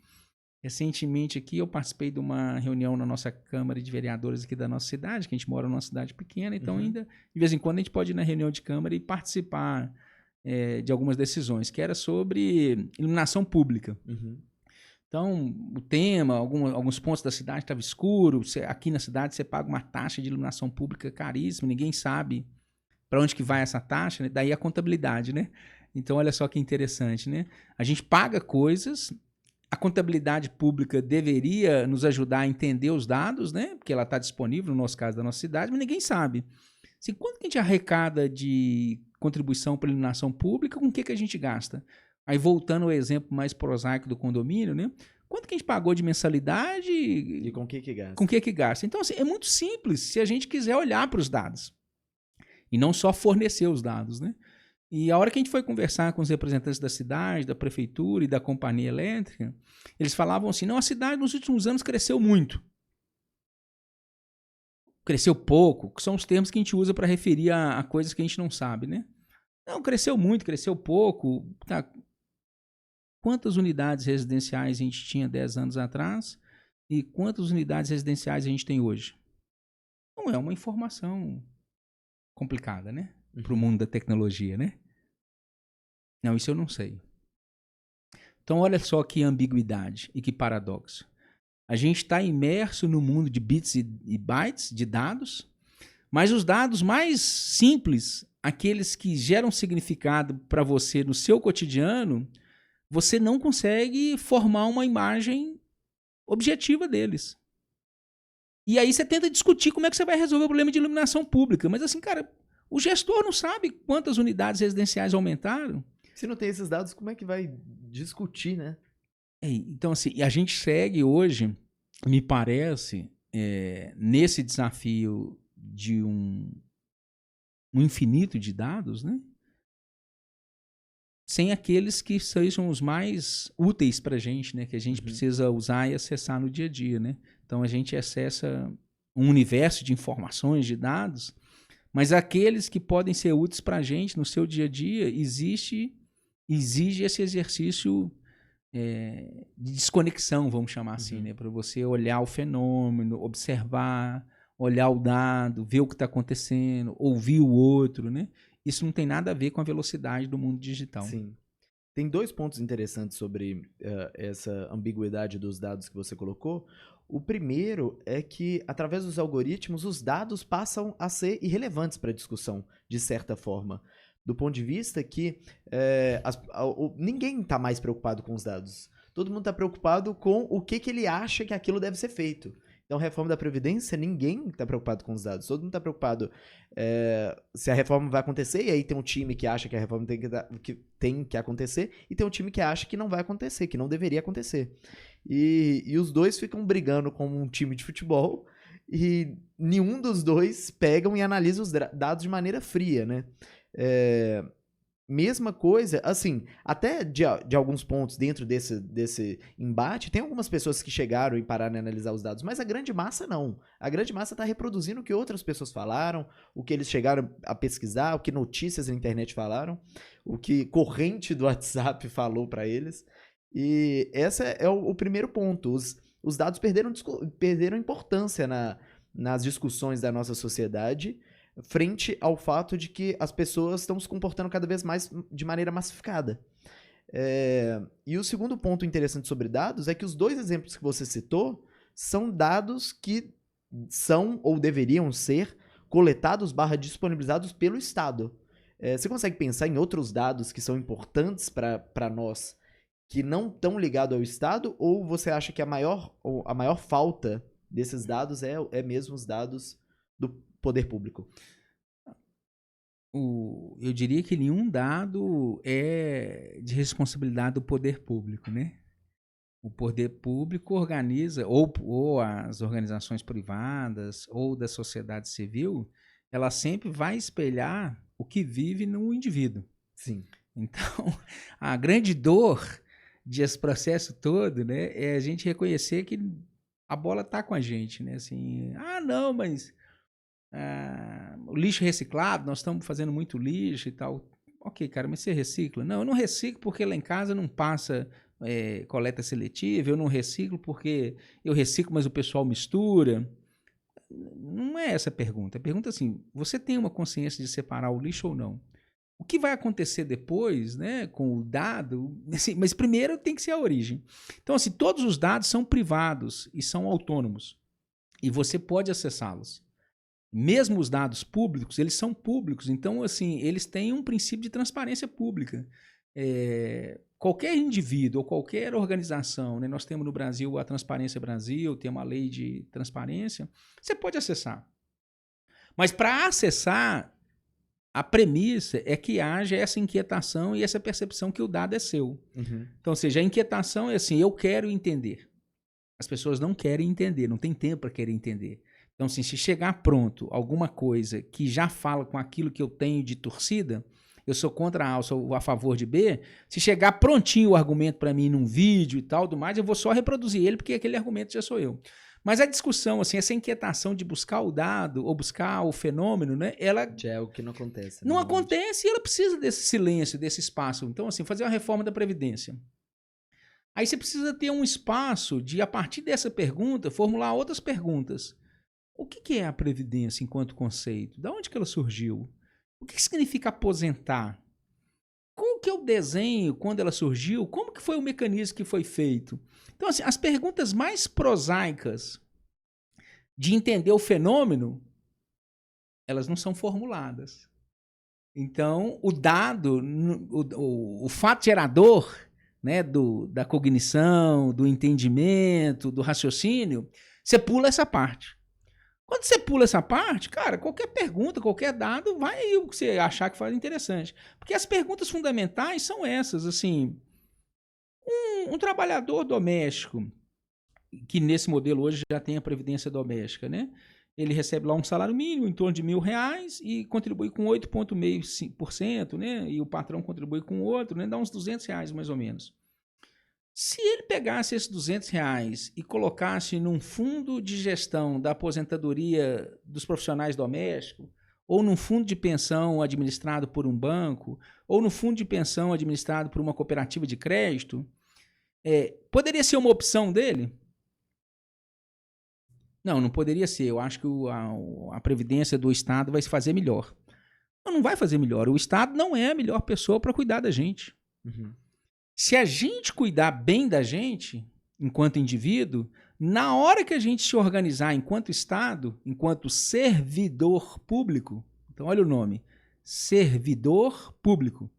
recentemente aqui eu participei de uma reunião na nossa Câmara de Vereadores aqui da nossa cidade, que a gente mora numa cidade pequena, então ainda de vez em quando a gente pode ir na reunião de Câmara e participar de algumas decisões, que era sobre iluminação pública. Então, o tema, alguns pontos da cidade estavam escuros, aqui na cidade você paga uma taxa de iluminação pública caríssima, ninguém sabe para onde que vai essa taxa, né? Daí a contabilidade, né? Então, olha só que interessante, né? A gente paga coisas, a contabilidade pública deveria nos ajudar a entender os dados, né? Porque ela está disponível, no nosso caso, da nossa cidade, mas ninguém sabe. Assim, quanto que a gente arrecada de contribuição para iluminação pública, com o que a gente gasta? Aí, voltando ao exemplo mais prosaico do condomínio, né? Quanto que a gente pagou de mensalidade? E com o que gasta? Com o que gasta? Então, assim, é muito simples se a gente quiser olhar para os dados. E não só fornecer os dados, né? E a hora que a gente foi conversar com os representantes da cidade, da prefeitura e da companhia elétrica, eles falavam assim, não, a cidade nos últimos anos cresceu muito. Cresceu pouco, que são os termos que a gente usa para referir a coisas que a gente não sabe, né? Não, cresceu muito, cresceu pouco. Tá. Quantas unidades residenciais a gente tinha 10 anos atrás e quantas unidades residenciais a gente tem hoje? Não é uma informação complicada, né? Para o mundo da tecnologia, né? Não, isso eu não sei. Então, olha só que ambiguidade e que paradoxo. A gente está imerso no mundo de bits e bytes, de dados, mas os dados mais simples, aqueles que geram significado para você no seu cotidiano, você não consegue formar uma imagem objetiva deles. E aí você tenta discutir como é que você vai resolver o problema de iluminação pública. Mas assim, cara, o gestor não sabe quantas unidades residenciais aumentaram. Se não tem esses dados, como é que vai discutir, né? Então, assim, a gente segue hoje, me parece, nesse desafio de um infinito de dados, né? Sem aqueles que sejam os mais úteis para a gente, né? Que a gente precisa usar e acessar no dia a dia, né? Então, a gente acessa um universo de informações, de dados, mas aqueles que podem ser úteis para a gente no seu dia a dia, exige esse exercício de desconexão, vamos chamar assim, né? Para você olhar o fenômeno, observar, olhar o dado, ver o que está acontecendo, ouvir o outro, né? Isso não tem nada a ver com a velocidade do mundo digital. Sim. Tem 2 pontos interessantes sobre essa ambiguidade dos dados que você colocou. O primeiro é que, através dos algoritmos, os dados passam a ser irrelevantes para a discussão, de certa forma. Do ponto de vista que ninguém está mais preocupado com os dados. Todo mundo está preocupado com o que ele acha que aquilo deve ser feito. Então, reforma da Previdência, ninguém está preocupado com os dados. Todo mundo está preocupado se a reforma vai acontecer, e aí tem um time que acha que a reforma tem que acontecer, e tem um time que acha que não vai acontecer, que não deveria acontecer. E os dois ficam brigando como um time de futebol, e nenhum dos dois pegam e analisa os dados de maneira fria, né? Mesma coisa, assim, até de alguns pontos dentro desse embate, tem algumas pessoas que chegaram e pararam de analisar os dados, mas a grande massa não. A grande massa está reproduzindo o que outras pessoas falaram, o que eles chegaram a pesquisar, o que notícias na internet falaram, o que corrente do WhatsApp falou para eles. E esse é o primeiro ponto. Os dados perderam importância nas discussões da nossa sociedade, frente ao fato de que as pessoas estão se comportando cada vez mais de maneira massificada. E o segundo ponto interessante sobre dados é que os 2 exemplos que você citou são dados que são ou deveriam ser coletados / disponibilizados pelo Estado. Você consegue pensar em outros dados que são importantes para nós que não estão ligados ao Estado, ou você acha que a maior falta desses dados é mesmo os dados do poder público? Eu diria que nenhum dado é de responsabilidade do poder público, né? O poder público organiza, ou as organizações privadas, ou da sociedade civil, ela sempre vai espelhar o que vive no indivíduo. Sim. Então, a grande dor desse processo todo, né, é a gente reconhecer que a bola está com a gente, né? Assim, não, mas o lixo reciclado, nós estamos fazendo muito lixo e tal. Ok, cara, mas você recicla? Não, eu não reciclo porque lá em casa não passa coleta seletiva, eu não reciclo porque eu reciclo, mas o pessoal mistura. Não é essa a pergunta. A pergunta é assim, você tem uma consciência de separar o lixo ou não? O que vai acontecer depois, né, com o dado, assim, mas primeiro tem que ser a origem. Então, assim, todos os dados são privados e são autônomos. E você pode acessá-los. Mesmo os dados públicos, eles são públicos. Então, assim, eles têm um princípio de transparência pública. Qualquer indivíduo ou qualquer organização, né, nós temos no Brasil a Transparência Brasil, temos a lei de transparência, você pode acessar. Mas para acessar, a premissa é que haja essa inquietação e essa percepção que o dado é seu. Então, ou seja, a inquietação é assim, eu quero entender. As pessoas não querem entender, não tem tempo para querer entender. Então, assim, se chegar pronto alguma coisa que já fala com aquilo que eu tenho de torcida, eu sou contra A, eu sou a favor de B, se chegar prontinho o argumento para mim num vídeo e tal, do mais, eu vou só reproduzir ele, porque aquele argumento já sou eu. Mas a discussão, assim, essa inquietação de buscar o dado ou buscar o fenômeno, né, ela... Já é o que não acontece. Não acontece e ela precisa desse silêncio, desse espaço. Então, assim, fazer uma reforma da Previdência. Aí você precisa ter um espaço de, a partir dessa pergunta, formular outras perguntas. O que é a Previdência enquanto conceito? De onde que ela surgiu? O que significa aposentar? Como que é o desenho quando ela surgiu? Como que foi o mecanismo que foi feito? Então, assim, as perguntas mais prosaicas de entender o fenômeno, elas não são formuladas. Então, o dado, o fato gerador, né, da cognição, do entendimento, do raciocínio, você pula essa parte. Quando você pula essa parte, cara, qualquer pergunta, qualquer dado, vai o que você achar que faz interessante. Porque as perguntas fundamentais são essas, assim, um trabalhador doméstico, que nesse modelo hoje já tem a previdência doméstica, né? Ele recebe lá um salário mínimo em torno de R$1.000 e contribui com 8,5%, né? E o patrão contribui com outro, né? Dá uns R$200 mais ou menos. Se ele pegasse esses R$200 e colocasse num fundo de gestão da aposentadoria dos profissionais domésticos, ou num fundo de pensão administrado por um banco, ou no fundo de pensão administrado por uma cooperativa de crédito, poderia ser uma opção dele? Não poderia ser. Eu acho que a Previdência do Estado vai se fazer melhor. Não vai fazer melhor. O Estado não é a melhor pessoa para cuidar da gente. Uhum. Se a gente cuidar bem da gente, enquanto indivíduo, na hora que a gente se organizar enquanto Estado, enquanto servidor público, então olha o nome, servidor público,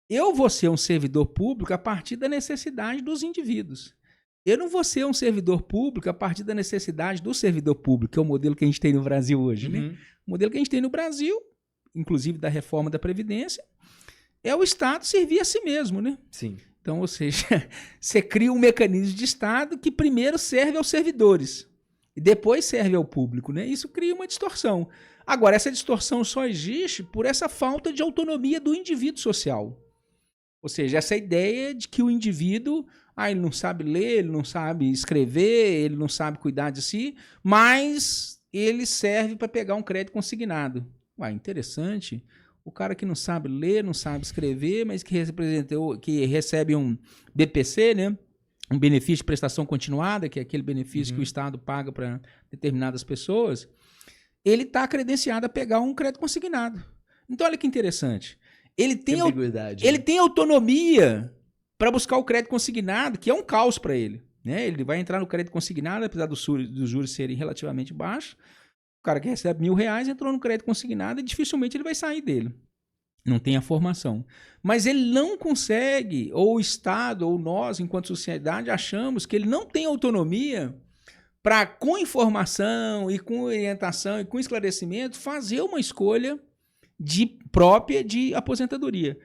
eu vou ser um servidor público a partir da necessidade dos indivíduos. Eu não vou ser um servidor público a partir da necessidade do servidor público, que é o modelo que a gente tem no Brasil hoje. Né? O modelo que a gente tem no Brasil, inclusive da reforma da Previdência, é o Estado servir a si mesmo, né? Sim. Então, ou seja, você cria um mecanismo de Estado que primeiro serve aos servidores e depois serve ao público, né? Isso cria uma distorção. Agora, essa distorção só existe por essa falta de autonomia do indivíduo social. Ou seja, essa ideia de que o indivíduo, ele não sabe ler, ele não sabe escrever, ele não sabe cuidar de si, mas ele serve para pegar um crédito consignado. Interessante. O cara que não sabe ler, não sabe escrever, mas que recebe um BPC, né? Um benefício de prestação continuada, que é aquele benefício que o Estado paga para determinadas pessoas, ele está credenciado a pegar um crédito consignado. Então, olha que interessante. Ele tem autonomia para buscar o crédito consignado, que é um caos para ele. Né? Ele vai entrar no crédito consignado, apesar dos juros serem relativamente baixos. O cara que recebe R$1.000 entrou no crédito consignado e dificilmente ele vai sair dele. Não tem a formação. Mas ele não consegue, ou o Estado, ou nós, enquanto sociedade, achamos que ele não tem autonomia para, com informação e com orientação e com esclarecimento, fazer uma escolha própria de aposentadoria.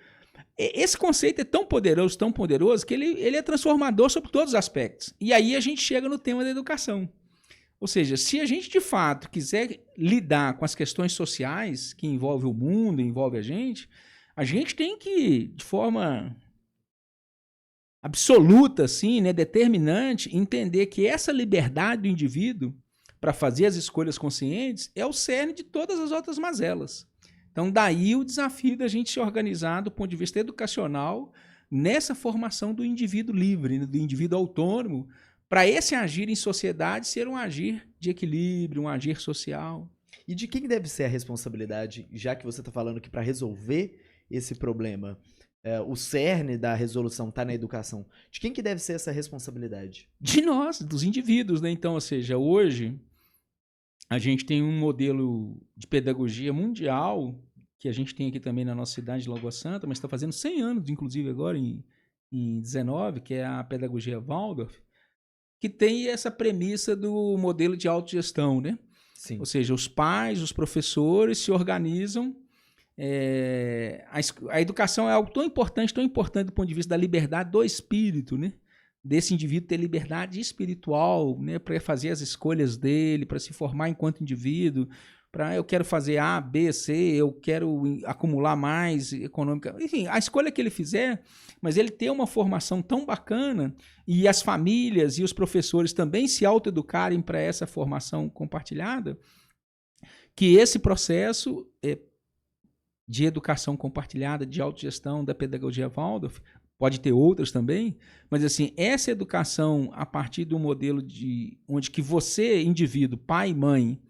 Esse conceito é tão poderoso, que ele é transformador sobre todos os aspectos. E aí a gente chega no tema da educação. Ou seja, se a gente de fato quiser lidar com as questões sociais que envolvem o mundo, envolvem a gente tem que, de forma absoluta, assim, né, determinante, entender que essa liberdade do indivíduo para fazer as escolhas conscientes é o cerne de todas as outras mazelas. Então, daí o desafio da gente se organizar do ponto de vista educacional nessa formação do indivíduo livre, né, do indivíduo autônomo, para esse agir em sociedade ser um agir de equilíbrio, um agir social. E de quem deve ser a responsabilidade, já que você está falando que para resolver esse problema, o cerne da resolução está na educação, de quem que deve ser essa responsabilidade? De nós, dos indivíduos, né? Então, ou seja, hoje a gente tem um modelo de pedagogia mundial, que a gente tem aqui também na nossa cidade de Lagoa Santa, mas está fazendo 100 anos, inclusive agora em 19, que é a pedagogia Waldorf, que tem essa premissa do modelo de autogestão, né? Sim. Ou seja, os pais, os professores se organizam. A educação é algo tão importante do ponto de vista da liberdade do espírito, né? Desse indivíduo ter liberdade espiritual, né? Para fazer as escolhas dele, para se formar enquanto indivíduo, eu quero fazer A, B, C, eu quero acumular mais econômica. Enfim, a escolha que ele fizer, mas ele ter uma formação tão bacana e as famílias e os professores também se autoeducarem para essa formação compartilhada, que esse processo de educação compartilhada, de autogestão da pedagogia Waldorf, pode ter outras também, mas assim, essa educação a partir do modelo onde que você, indivíduo, pai, mãe,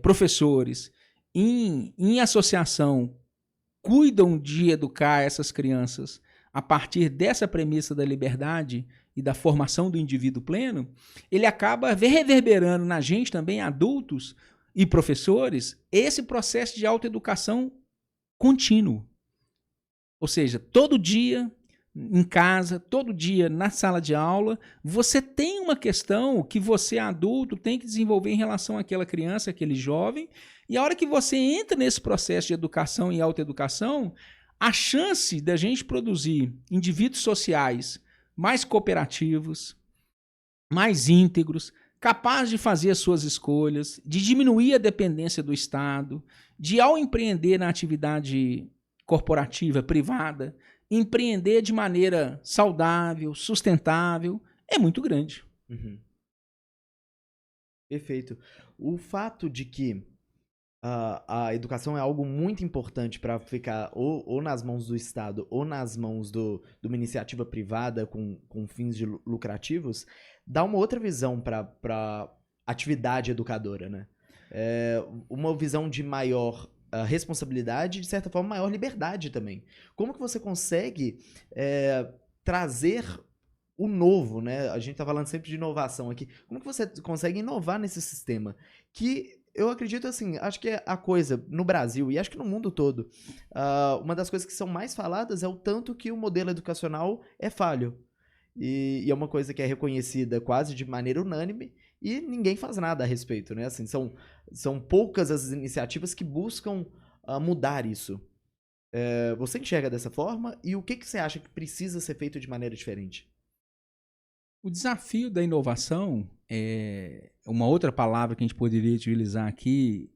professores, em associação, cuidam de educar essas crianças a partir dessa premissa da liberdade e da formação do indivíduo pleno, ele acaba reverberando na gente também, adultos e professores, esse processo de autoeducação contínuo. Ou seja, todo dia em casa, todo dia na sala de aula, você tem uma questão que você, adulto, tem que desenvolver em relação àquela criança, aquele jovem, e a hora que você entra nesse processo de educação e autoeducação, a chance da gente produzir indivíduos sociais mais cooperativos, mais íntegros, capazes de fazer as suas escolhas, de diminuir a dependência do Estado, de, ao empreender na atividade corporativa, privada, empreender de maneira saudável, sustentável, é muito grande. Uhum. Perfeito. O fato de que a educação é algo muito importante para ficar ou nas mãos do Estado ou nas mãos de uma iniciativa privada com fins lucrativos, dá uma outra visão para atividade educadora, né? Uma visão de maior responsabilidade e, de certa forma, maior liberdade também. Como que você consegue trazer o novo, né? A gente tá falando sempre de inovação aqui. Como que você consegue inovar nesse sistema? Que eu acredito, assim, acho que a coisa no Brasil e acho que no mundo todo, uma das coisas que são mais faladas é o tanto que o modelo educacional é falho. E é uma coisa que é reconhecida quase de maneira unânime e ninguém faz nada a respeito, né? Assim, são poucas as iniciativas que buscam mudar isso. Você enxerga dessa forma? E o que você acha que precisa ser feito de maneira diferente? O desafio da inovação é uma outra palavra que a gente poderia utilizar aqui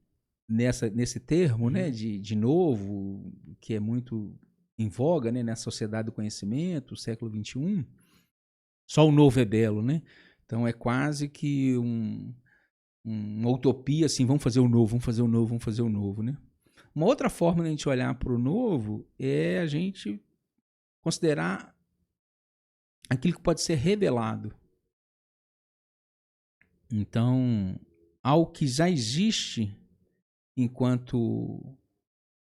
nesse termo, né, de novo, que é muito em voga, né, na sociedade do conhecimento, século XXI. Só o novo é belo, né? Então é quase que uma utopia, assim, vamos fazer o novo, vamos fazer o novo, vamos fazer o novo, né? Uma outra forma de a gente olhar para o novo é a gente considerar aquilo que pode ser revelado. Então, algo que já existe enquanto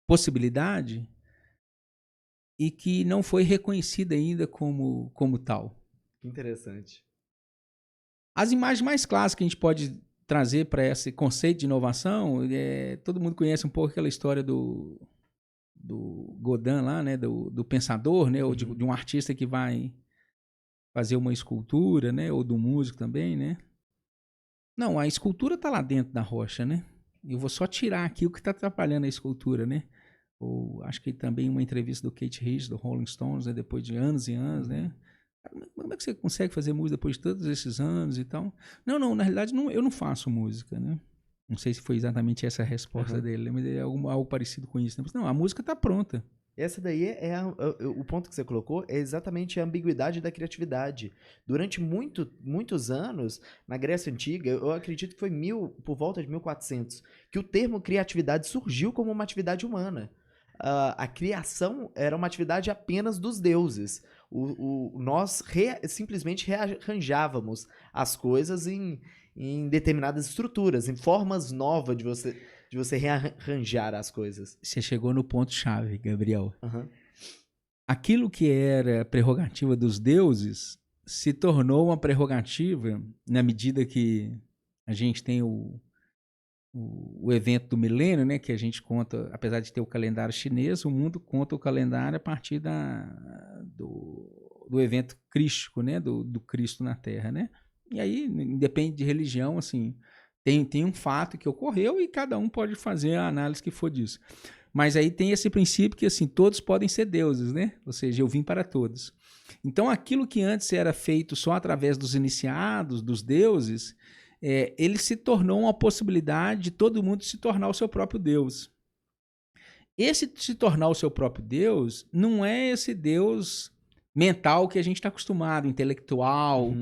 possibilidade e que não foi reconhecido ainda como tal. Interessante. As imagens mais clássicas que a gente pode trazer para esse conceito de inovação, todo mundo conhece um pouco aquela história do Godin lá, né, do pensador, né, ou de um artista que vai fazer uma escultura, né, ou do músico também, né? Não, a escultura está lá dentro da rocha, né? Eu vou só tirar aqui o que está atrapalhando a escultura, né? Ou acho que também uma entrevista do Kate Richards, do Rolling Stones, né, depois de anos e anos, né? Como é que você consegue fazer música depois de todos esses anos e tal? Não, na realidade eu não faço música, né? Não sei se foi exatamente essa a resposta dele, mas é algo parecido com isso. Não, a música está pronta. Essa daí o ponto que você colocou é exatamente a ambiguidade da criatividade. Durante muitos anos, na Grécia Antiga, eu acredito que foi por volta de 1400, que o termo criatividade surgiu como uma atividade humana. A criação era uma atividade apenas dos deuses. Nós simplesmente rearranjávamos as coisas em determinadas estruturas, em formas novas de você rearranjar as coisas. Você chegou no ponto-chave, Gabriel. Aquilo que era prerrogativa dos deuses se tornou uma prerrogativa na medida que a gente tem o evento do milênio, né, que a gente conta, apesar de ter o calendário chinês, o mundo conta o calendário a partir do evento crístico, né, do Cristo na Terra, né? E aí, independe de religião, assim, tem um fato que ocorreu e cada um pode fazer a análise que for disso. Mas aí tem esse princípio que, assim, todos podem ser deuses, né? Ou seja, eu vim para todos. Então, aquilo que antes era feito só através dos iniciados, dos deuses, ele se tornou uma possibilidade de todo mundo se tornar o seu próprio Deus. Esse se tornar o seu próprio Deus não é esse Deus mental que a gente está acostumado, intelectual,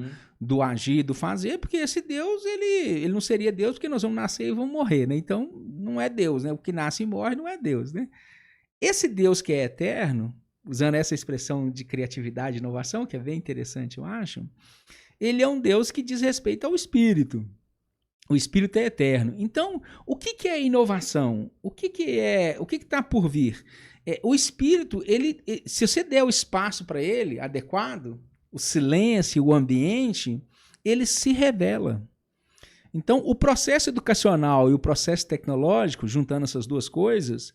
do agir, do fazer, porque esse Deus, ele não seria Deus porque nós vamos nascer e vamos morrer, né? Então, não é Deus, né? O que nasce e morre não é Deus, né? Esse Deus que é eterno, usando essa expressão de criatividade e inovação, que é bem interessante, eu acho, ele é um Deus que diz respeito ao Espírito. O Espírito é eterno. Então, o que é inovação? O que está por vir? O Espírito, se você der o espaço para ele adequado, o silêncio, o ambiente, ele se revela. Então, o processo educacional e o processo tecnológico, juntando essas duas coisas,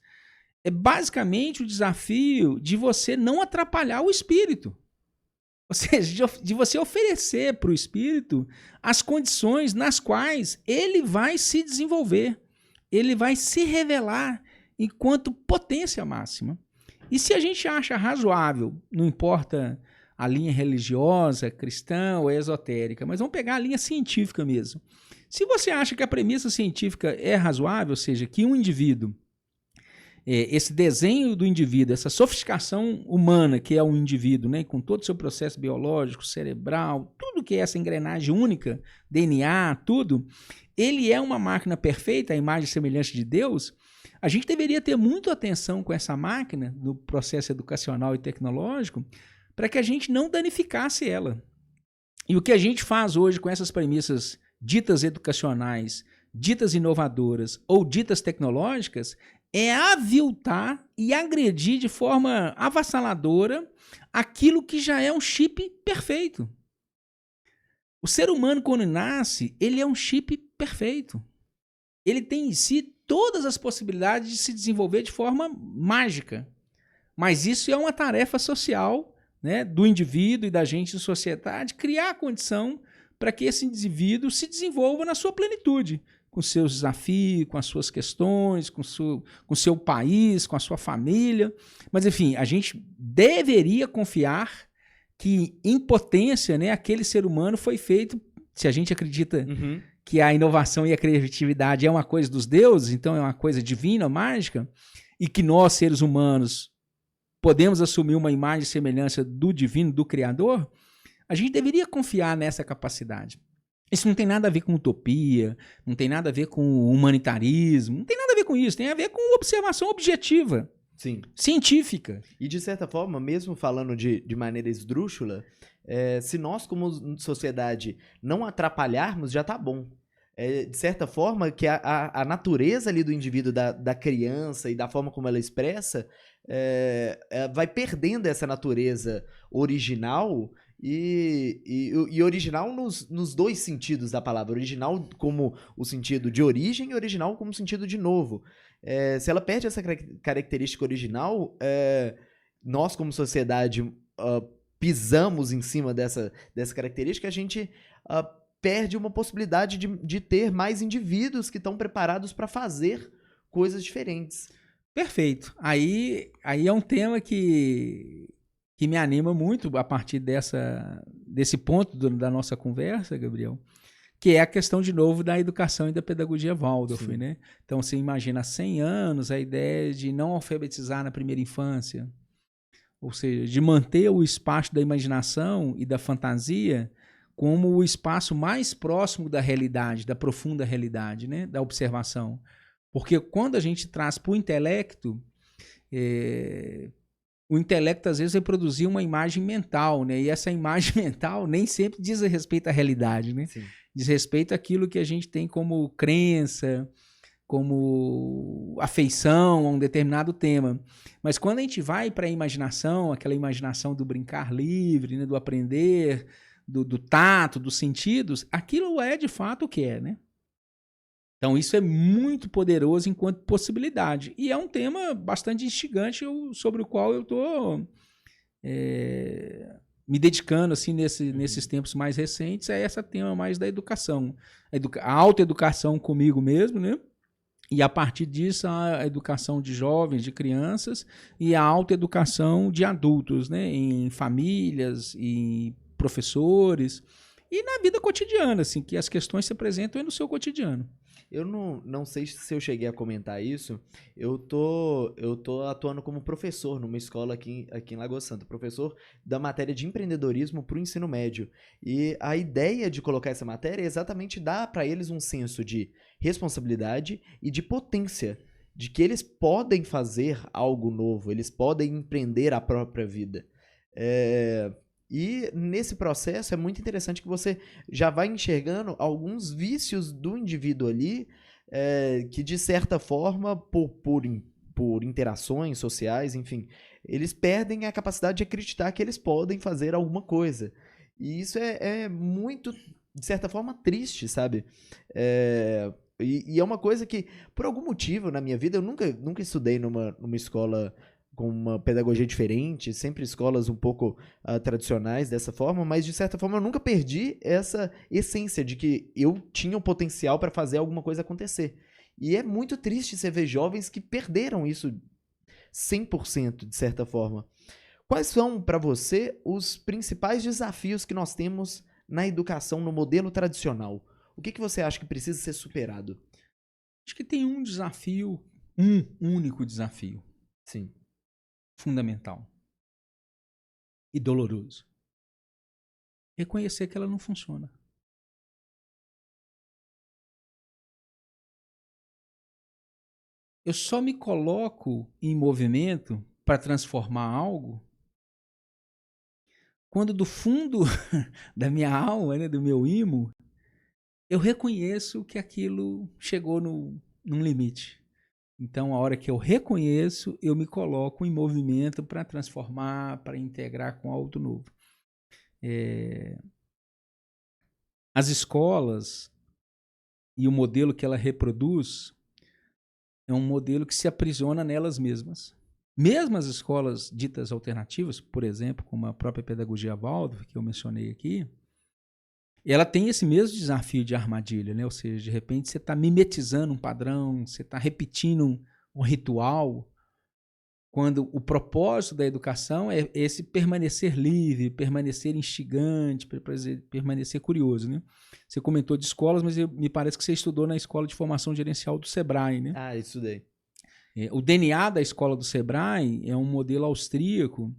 é basicamente o desafio de você não atrapalhar o Espírito. Ou seja, de você oferecer para o Espírito as condições nas quais ele vai se desenvolver, ele vai se revelar enquanto potência máxima. E se a gente acha razoável, não importa a linha religiosa, cristã ou esotérica, mas vamos pegar a linha científica mesmo. Se você acha que a premissa científica é razoável, ou seja, que um indivíduo, esse desenho do indivíduo, essa sofisticação humana que é um indivíduo, né, com todo o seu processo biológico, cerebral, tudo que é essa engrenagem única, DNA, tudo, ele é uma máquina perfeita, a imagem e semelhança de Deus. A gente deveria ter muita atenção com essa máquina no processo educacional e tecnológico para que a gente não danificasse ela. E o que a gente faz hoje com essas premissas ditas educacionais, ditas inovadoras ou ditas tecnológicas é aviltar e agredir de forma avassaladora aquilo que já é um chip perfeito. O ser humano, quando nasce, ele é um chip perfeito. Ele tem em si todas as possibilidades de se desenvolver de forma mágica. Mas isso é uma tarefa social, né, do indivíduo e da gente em sociedade, criar a condição para que esse indivíduo se desenvolva na sua plenitude, com seus desafios, com as suas questões, com o seu país, com a sua família. Mas, enfim, a gente deveria confiar que, em potência, né, aquele ser humano foi feito, se a gente acredita que a inovação e a criatividade é uma coisa dos deuses, então é uma coisa divina, mágica, e que nós, seres humanos, podemos assumir uma imagem e semelhança do divino, do Criador, a gente deveria confiar nessa capacidade. Isso não tem nada a ver com utopia, não tem nada a ver com humanitarismo, não tem nada a ver com isso, tem a ver com observação objetiva, sim, científica. E de certa forma, mesmo falando de maneira esdrúxula, se nós como sociedade não atrapalharmos, já tá bom. De certa forma, que a natureza ali do indivíduo, da criança e da forma como ela expressa, vai perdendo essa natureza original. E original nos dois sentidos da palavra. Original como o sentido de origem e original como o sentido de novo. Se ela perde essa característica original, nós como sociedade pisamos em cima dessa característica, a gente perde uma possibilidade de ter mais indivíduos que estão preparados para fazer coisas diferentes. Perfeito. Aí é um tema que me anima muito a partir desse ponto da nossa conversa, Gabriel, que é a questão, de novo, da educação e da pedagogia Waldorf, né? Então, você imagina há 100 anos a ideia de não alfabetizar na primeira infância, ou seja, de manter o espaço da imaginação e da fantasia como o espaço mais próximo da realidade, da profunda realidade, né? Da observação. Porque quando a gente traz para o intelecto às vezes vai produzir uma imagem mental, né? E essa imagem mental nem sempre diz respeito à realidade, né? Sim. Diz respeito àquilo que a gente tem como crença, como afeição a um determinado tema. Mas quando a gente vai para a imaginação, aquela imaginação do brincar livre, né? Do aprender, do tato, dos sentidos, aquilo é de fato o que é, né? Então, isso é muito poderoso enquanto possibilidade. E é um tema bastante instigante sobre o qual eu estou me dedicando assim, nesses tempos mais recentes, é esse tema mais da educação. A autoeducação comigo mesmo, né? E a partir disso, a educação de jovens, de crianças, e a autoeducação de adultos, né? Em famílias, em professores. E na vida cotidiana, assim, que as questões se apresentam no seu cotidiano. Eu não sei se eu cheguei a comentar isso. Eu tô atuando como professor numa escola aqui em Lagoa Santa, professor da matéria de empreendedorismo para o ensino médio. E a ideia de colocar essa matéria é exatamente dar para eles um senso de responsabilidade e de potência, de que eles podem fazer algo novo, eles podem empreender a própria vida. E nesse processo é muito interessante que você já vai enxergando alguns vícios do indivíduo ali, que de certa forma, por interações sociais, enfim, eles perdem a capacidade de acreditar que eles podem fazer alguma coisa. E isso é muito, de certa forma, triste, sabe? E é uma coisa que, por algum motivo na minha vida, eu nunca estudei numa escola com uma pedagogia diferente, sempre escolas um pouco tradicionais dessa forma, mas de certa forma eu nunca perdi essa essência de que eu tinha o potencial para fazer alguma coisa acontecer. E é muito triste você ver jovens que perderam isso 100%, de certa forma. Quais são, para você, os principais desafios que nós temos na educação no modelo tradicional? O que você acha que precisa ser superado? Acho que tem um desafio, um único desafio. Sim. Fundamental e doloroso. Reconhecer que ela não funciona. Eu só me coloco em movimento para transformar algo quando do fundo da minha alma, né, do meu imo, eu reconheço que aquilo chegou num limite. Então, a hora que eu reconheço, eu me coloco em movimento para transformar, para integrar com algo novo. As escolas e o modelo que ela reproduz é um modelo que se aprisiona nelas mesmas. Mesmo as escolas ditas alternativas, por exemplo, como a própria pedagogia Waldorf, que eu mencionei aqui, ela tem esse mesmo desafio de armadilha, né? Ou seja, de repente você está mimetizando um padrão, você está repetindo um ritual, quando o propósito da educação é esse permanecer livre, permanecer instigante, permanecer curioso, né? Você comentou de escolas, mas me parece que você estudou na Escola de Formação Gerencial do Sebrae, né? Ah, estudei. O DNA da Escola do Sebrae é um modelo austríaco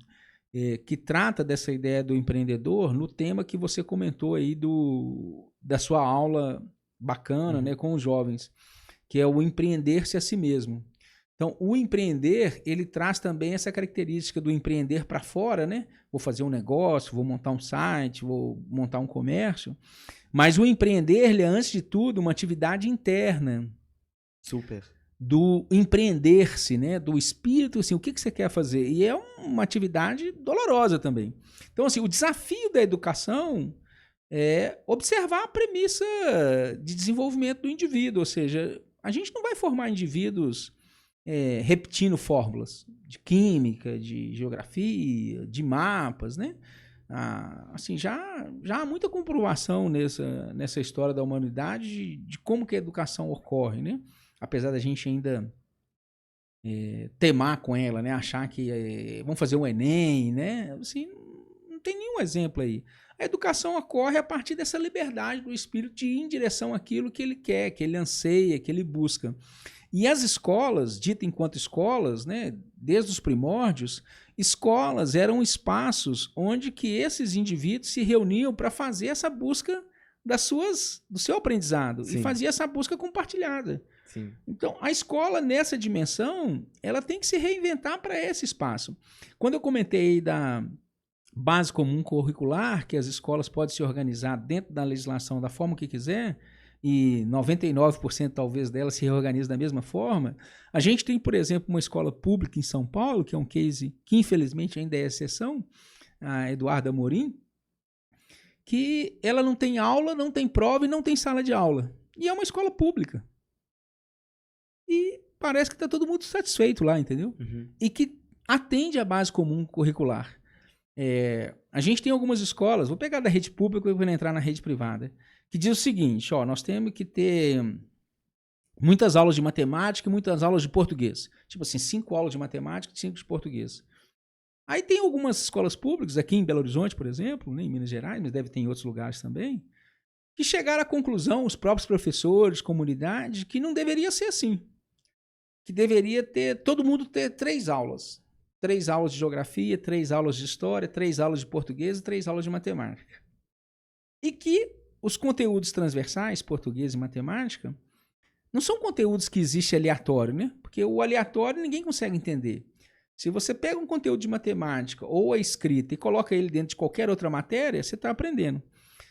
que trata dessa ideia do empreendedor no tema que você comentou aí da sua aula bacana, né, com os jovens, que é o empreender-se a si mesmo. Então, o empreender, ele traz também essa característica do empreender para fora, né? Vou fazer um negócio, vou montar um site, vou montar um comércio. Mas o empreender, ele é, antes de tudo, uma atividade interna. Super. Do empreender-se, né? Do espírito, assim, o que você quer fazer? E é uma atividade dolorosa também. Então, assim, o desafio da educação é observar a premissa de desenvolvimento do indivíduo, ou seja, a gente não vai formar indivíduos repetindo fórmulas de química, de geografia, de mapas, né? Assim, já há muita comprovação nessa história da humanidade de como que a educação ocorre, né? Apesar da gente ainda temar com ela, né? Achar que vamos fazer um Enem, né? Assim, não tem nenhum exemplo aí. A educação ocorre a partir dessa liberdade do espírito de ir em direção àquilo que ele quer, que ele anseia, que ele busca. E as escolas, dita enquanto escolas, né, desde os primórdios, escolas eram espaços onde que esses indivíduos se reuniam para fazer essa busca do seu aprendizado. Sim. E fazia essa busca compartilhada. Sim. Então, a escola, nessa dimensão, ela tem que se reinventar para esse espaço. Quando eu comentei da base comum curricular, que as escolas podem se organizar dentro da legislação da forma que quiser, e 99% talvez delas se reorganizam da mesma forma, a gente tem, por exemplo, uma escola pública em São Paulo, que é um case que infelizmente ainda é exceção, a Eduardo Amorim, que ela não tem aula, não tem prova e não tem sala de aula. E é uma escola pública. E parece que está todo mundo satisfeito lá, entendeu? Uhum. E que atende à base comum curricular. A gente tem algumas escolas, vou pegar da rede pública e vou entrar na rede privada, que diz o seguinte, nós temos que ter muitas aulas de matemática e muitas aulas de português. Tipo assim, 5 aulas de matemática e 5 de português. Aí tem algumas escolas públicas, aqui em Belo Horizonte, por exemplo, né, em Minas Gerais, mas deve ter em outros lugares também, que chegaram à conclusão, os próprios professores, comunidade, que não deveria ser assim. Que deveria ter, todo mundo ter 3 aulas. 3 aulas de geografia, 3 aulas de história, 3 aulas de português e 3 aulas de matemática. E que os conteúdos transversais, português e matemática, não são conteúdos que existe aleatório, né? Porque o aleatório ninguém consegue entender. Se você pega um conteúdo de matemática ou a escrita e coloca ele dentro de qualquer outra matéria, você está aprendendo.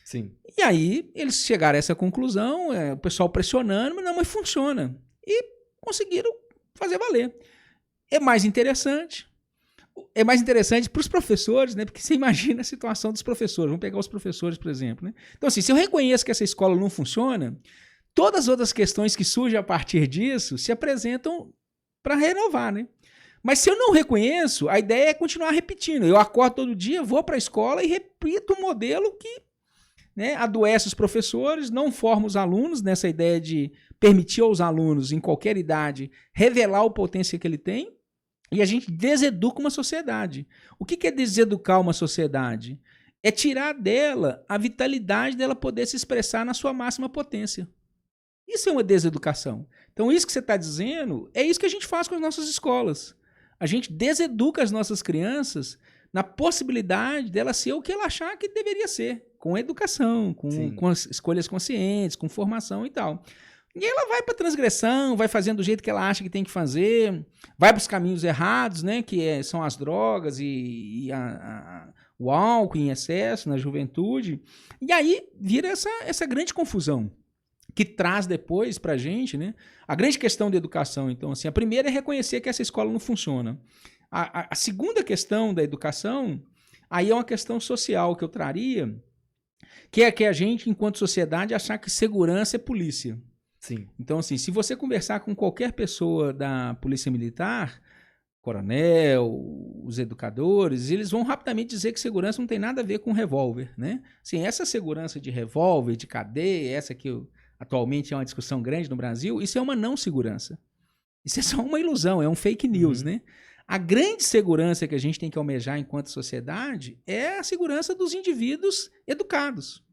Sim. E aí eles chegaram a essa conclusão, o pessoal pressionando, mas funciona. E conseguiram fazer valer. É mais interessante para os professores, né? Porque você imagina a situação dos professores. Vamos pegar os professores, por exemplo, né? Então, assim, se eu reconheço que essa escola não funciona, todas as outras questões que surgem a partir disso se apresentam para renovar, né? Mas se eu não reconheço, a ideia é continuar repetindo. Eu acordo todo dia, vou para a escola e repito um modelo que, né, adoece os professores, não forma os alunos nessa ideia de permitir aos alunos, em qualquer idade, revelar o potência que ele tem, e a gente deseduca uma sociedade. O que é deseducar uma sociedade? É tirar dela a vitalidade dela poder se expressar na sua máxima potência. Isso é uma deseducação. Então, isso que você está dizendo, é isso que a gente faz com as nossas escolas. A gente deseduca as nossas crianças na possibilidade dela ser o que ela achar que deveria ser, com educação, com escolhas conscientes, com formação e tal. E ela vai para transgressão, vai fazendo do jeito que ela acha que tem que fazer, vai para os caminhos errados, né, que são as drogas e o álcool em excesso na juventude. E aí vira essa grande confusão que traz depois para a gente, né, a grande questão da educação. Então, assim, a primeira é reconhecer que essa escola não funciona. A segunda questão da educação, aí é uma questão social que eu traria, que é que a gente, enquanto sociedade, achar que segurança é polícia. Sim. Então, assim, se você conversar com qualquer pessoa da polícia militar, coronel, os educadores, eles vão rapidamente dizer que segurança não tem nada a ver com revólver, né? Assim, essa segurança de revólver, de cadeia, essa que atualmente é uma discussão grande no Brasil, isso é uma não segurança. Isso é só uma ilusão, é um fake news, né? A grande segurança que a gente tem que almejar enquanto sociedade é a segurança dos indivíduos educados.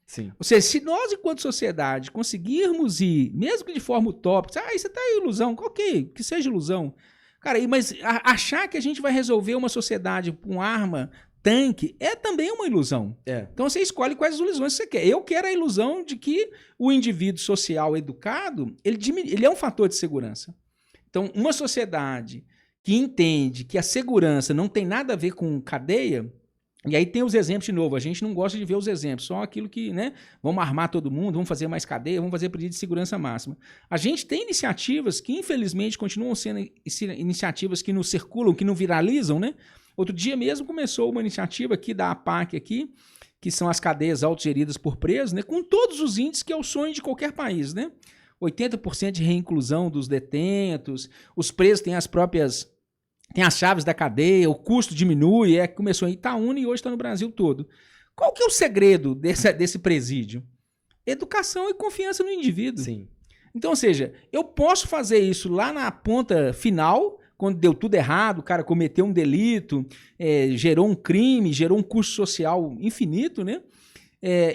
Sim. Ou seja, se nós, enquanto sociedade, conseguirmos ir, mesmo que de forma utópica, isso está aí ilusão, ok, que seja ilusão. Cara, mas achar que a gente vai resolver uma sociedade com arma, tanque, é também uma ilusão. Então você escolhe quais ilusões você quer. Eu quero a ilusão de que o indivíduo social educado, ele é um fator de segurança. Então, uma sociedade que entende que a segurança não tem nada a ver com cadeia. E aí tem os exemplos de novo, a gente não gosta de ver os exemplos, só aquilo que, né, vamos armar todo mundo, vamos fazer mais cadeia, vamos fazer pedido de segurança máxima. A gente tem iniciativas que, infelizmente, continuam sendo iniciativas que não circulam, que não viralizam, né? Outro dia mesmo começou uma iniciativa aqui da APAC, aqui, que são as cadeias autogeridas por presos, né, com todos os índices que é o sonho de qualquer país, né? 80% de reinclusão dos detentos, os presos têm tem as chaves da cadeia, o custo diminui, começou em Itaúna e hoje está no Brasil todo. Qual que é o segredo desse presídio? Educação e confiança no indivíduo. Sim. Então, ou seja, eu posso fazer isso lá na ponta final, quando deu tudo errado, o cara cometeu um delito, gerou um crime, gerou um custo social infinito, né?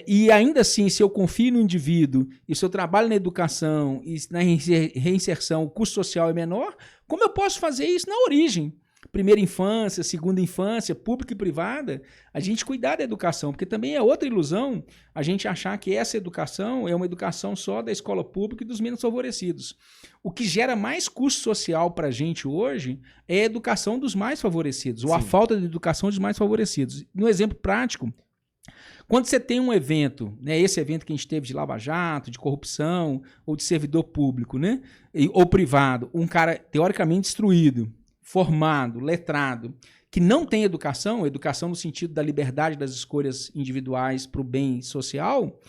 E ainda assim, se eu confio no indivíduo e se eu trabalho na educação e na reinserção, o custo social é menor, como eu posso fazer isso na origem? Primeira infância, segunda infância, pública e privada, a gente cuidar da educação, porque também é outra ilusão a gente achar que essa educação é uma educação só da escola pública e dos menos favorecidos. O que gera mais custo social para a gente hoje é a educação dos mais favorecidos, ou a falta de educação dos mais favorecidos. No exemplo prático, quando você tem um evento, né, esse evento que a gente teve de Lava Jato, de corrupção, ou de servidor público, né, ou privado, um cara teoricamente instruído, formado, letrado, que não tem educação no sentido da liberdade das escolhas individuais para o bem social,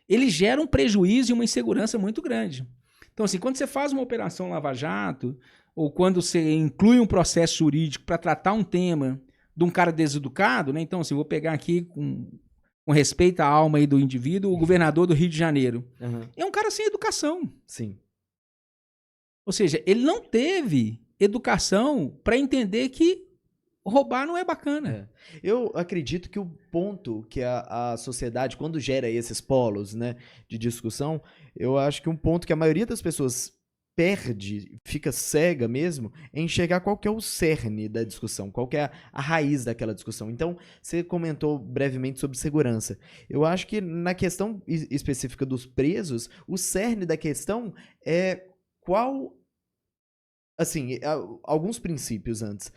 ele gera um prejuízo e uma insegurança muito grande. Então, assim, quando você faz uma operação Lava Jato, ou quando você inclui um processo jurídico para tratar um tema de um cara deseducado, né, então, assim, vou pegar aqui com respeito à alma aí do indivíduo, o governador do Rio de Janeiro. É um cara sem educação. Sim. Ou seja, ele não teve educação para entender que roubar não é bacana. Eu acredito que o ponto que a sociedade, quando gera esses polos, né, de discussão, eu acho que um ponto que a maioria das pessoas perde, fica cega mesmo, é enxergar qual que é o cerne da discussão, qual que é a raiz daquela discussão. Então, você comentou brevemente sobre segurança. Eu acho que na questão específica dos presos, o cerne da questão é qual... Assim, alguns princípios antes.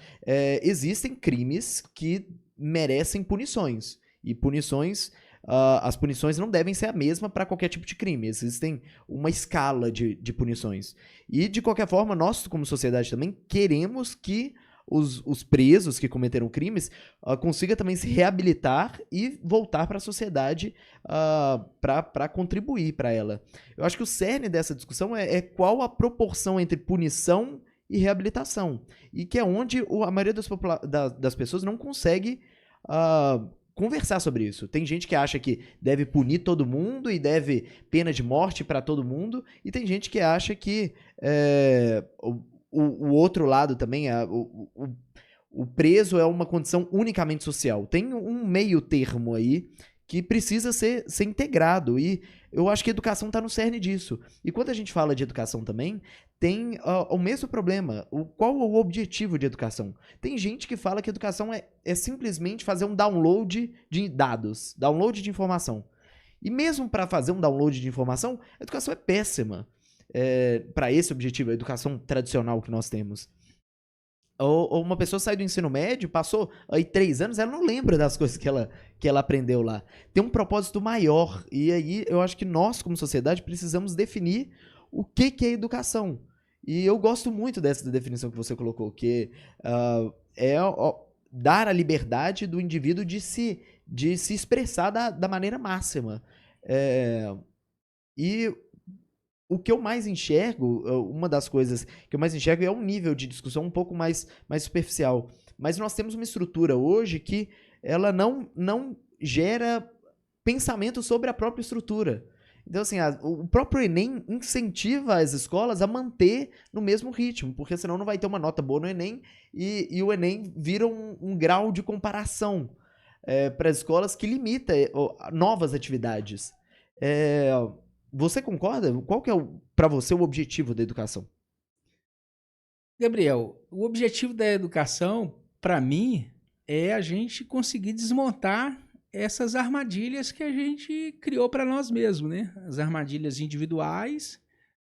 Existem crimes que merecem punições. E punições, as punições não devem ser a mesma para qualquer tipo de crime. Existem uma escala de punições. E, de qualquer forma, nós, como sociedade, também queremos que os presos que cometeram crimes consigam também se reabilitar e voltar para a sociedade para contribuir para ela. Eu acho que o cerne dessa discussão é qual a proporção entre punição e reabilitação. E que é onde a maioria das pessoas não consegue conversar sobre isso. Tem gente que acha que deve punir todo mundo e deve pena de morte para todo mundo, e tem gente que acha que o outro lado também, o preso é uma condição unicamente social. Tem um meio termo aí que precisa ser integrado, e eu acho que a educação está no cerne disso. E quando a gente fala de educação também, tem o mesmo problema. Qual é o objetivo de educação? Tem gente que fala que educação é simplesmente fazer um download de dados, download de informação. E mesmo para fazer um download de informação, a educação é péssima para esse objetivo, a educação tradicional que nós temos. Ou uma pessoa sai do ensino médio, passou aí 3 anos, ela não lembra das coisas que ela aprendeu lá. Tem um propósito maior, e aí eu acho que nós, como sociedade, precisamos definir o que é educação. E eu gosto muito dessa definição que você colocou, que dar a liberdade do indivíduo de se expressar da maneira máxima. E o que eu mais enxergo, uma das coisas que eu mais enxergo é um nível de discussão um pouco mais superficial. Mas nós temos uma estrutura hoje que ela não gera pensamento sobre a própria estrutura. Então, assim, o próprio Enem incentiva as escolas a manter no mesmo ritmo, porque senão não vai ter uma nota boa no Enem, e o Enem vira um grau de comparação para as escolas que limita novas atividades. Você concorda? Qual que é, para você, o objetivo da educação? Gabriel, o objetivo da educação, para mim, é a gente conseguir desmontar essas armadilhas que a gente criou para nós mesmos, né? As armadilhas individuais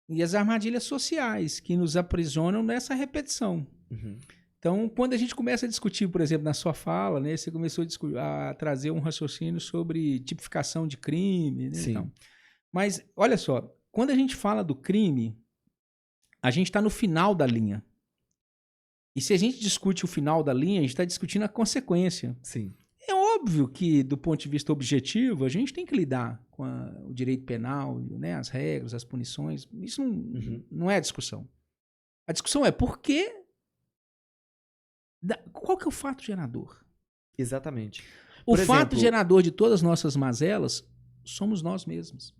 e as armadilhas sociais que nos aprisionam nessa repetição. Uhum. Então, quando a gente começa a discutir, por exemplo, na sua fala, né, você começou a trazer um raciocínio sobre tipificação de crime, né? Sim. Então, mas, olha só, quando a gente fala do crime, a gente está no final da linha. E se a gente discute o final da linha, a gente está discutindo a consequência. Sim. É óbvio que, do ponto de vista objetivo, a gente tem que lidar com o direito penal, né, as regras, as punições. Isso não é a discussão. A discussão é por quê? Qual que é o fato gerador? Exatamente. O fato gerador de todas as nossas mazelas somos nós mesmos.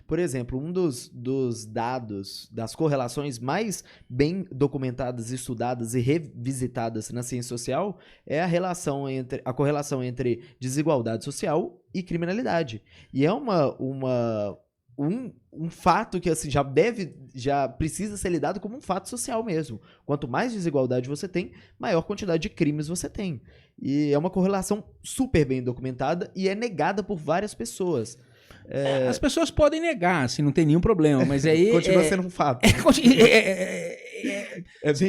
Por exemplo, um dos dados, das correlações mais bem documentadas, estudadas e revisitadas na ciência social é a correlação entre desigualdade social e criminalidade. E é um fato que assim, já precisa ser lidado como um fato social mesmo. Quanto mais desigualdade você tem, maior quantidade de crimes você tem. E é uma correlação super bem documentada e é negada por várias pessoas. As pessoas podem negar, assim, não tem nenhum problema, mas aí... Continua sendo um fato. Bem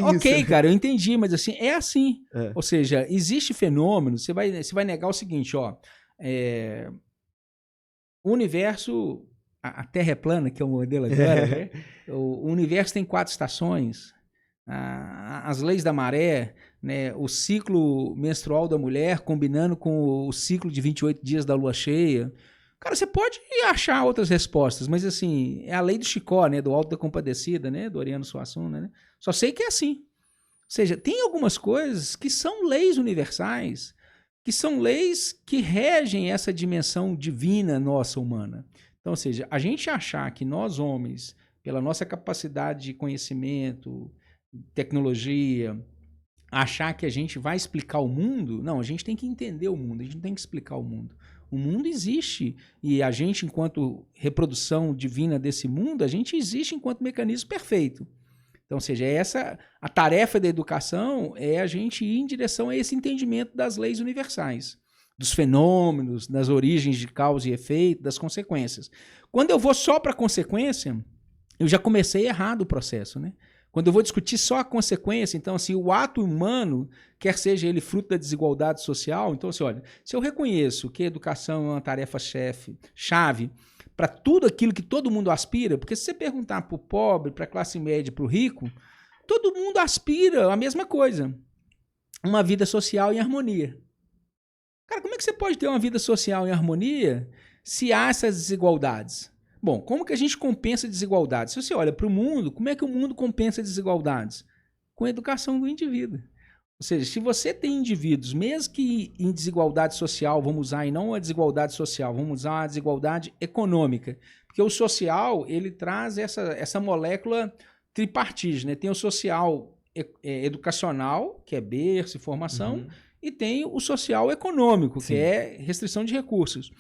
ok, isso. cara, eu entendi, mas assim, é assim. Ou seja, existe fenômeno, você vai negar o seguinte, ó, o universo, a Terra é plana, que é o modelo agora, né? O universo tem 4 estações, as leis da maré, né, o ciclo menstrual da mulher combinando com o ciclo de 28 dias da lua cheia. Cara, você pode achar outras respostas, mas assim, é a lei do Chicó, né, do Alto da Compadecida, né, do Ariano Suassuna, né? Só sei que é assim. Ou seja, tem algumas coisas que são leis universais, que são leis que regem essa dimensão divina nossa humana. Então, ou seja, a gente achar que nós homens, pela nossa capacidade de conhecimento, tecnologia, achar que a gente vai explicar o mundo. Não, a gente tem que entender o mundo, a gente não tem que explicar o mundo. O mundo existe e a gente, enquanto reprodução divina desse mundo, a gente existe enquanto mecanismo perfeito. Então, ou seja, a tarefa da educação é a gente ir em direção a esse entendimento das leis universais, dos fenômenos, das origens de causa e efeito, das consequências. Quando eu vou só para a consequência, eu já comecei errado o processo, né? Quando eu vou discutir só a consequência, então, assim, o ato humano, quer seja ele fruto da desigualdade social, então, assim, olha, se eu reconheço que a educação é uma tarefa-chave para tudo aquilo que todo mundo aspira, porque se você perguntar para o pobre, para a classe média, para o rico, todo mundo aspira a mesma coisa, uma vida social em harmonia. Cara, como é que você pode ter uma vida social em harmonia se há essas desigualdades? Bom, como que a gente compensa desigualdades? Se você olha para o mundo, como é que o mundo compensa desigualdades? Com a educação do indivíduo. Ou seja, se você tem indivíduos, mesmo que em desigualdade social, vamos usar, e não a desigualdade social, vamos usar a desigualdade econômica, porque o social, ele traz essa molécula tripartite, né? Tem o social educacional, que é berço e formação, e tem o social econômico, que é restrição de recursos.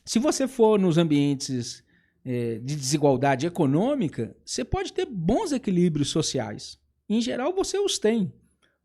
Se você for nos ambientes de desigualdade econômica, você pode ter bons equilíbrios sociais. Em geral, você os tem.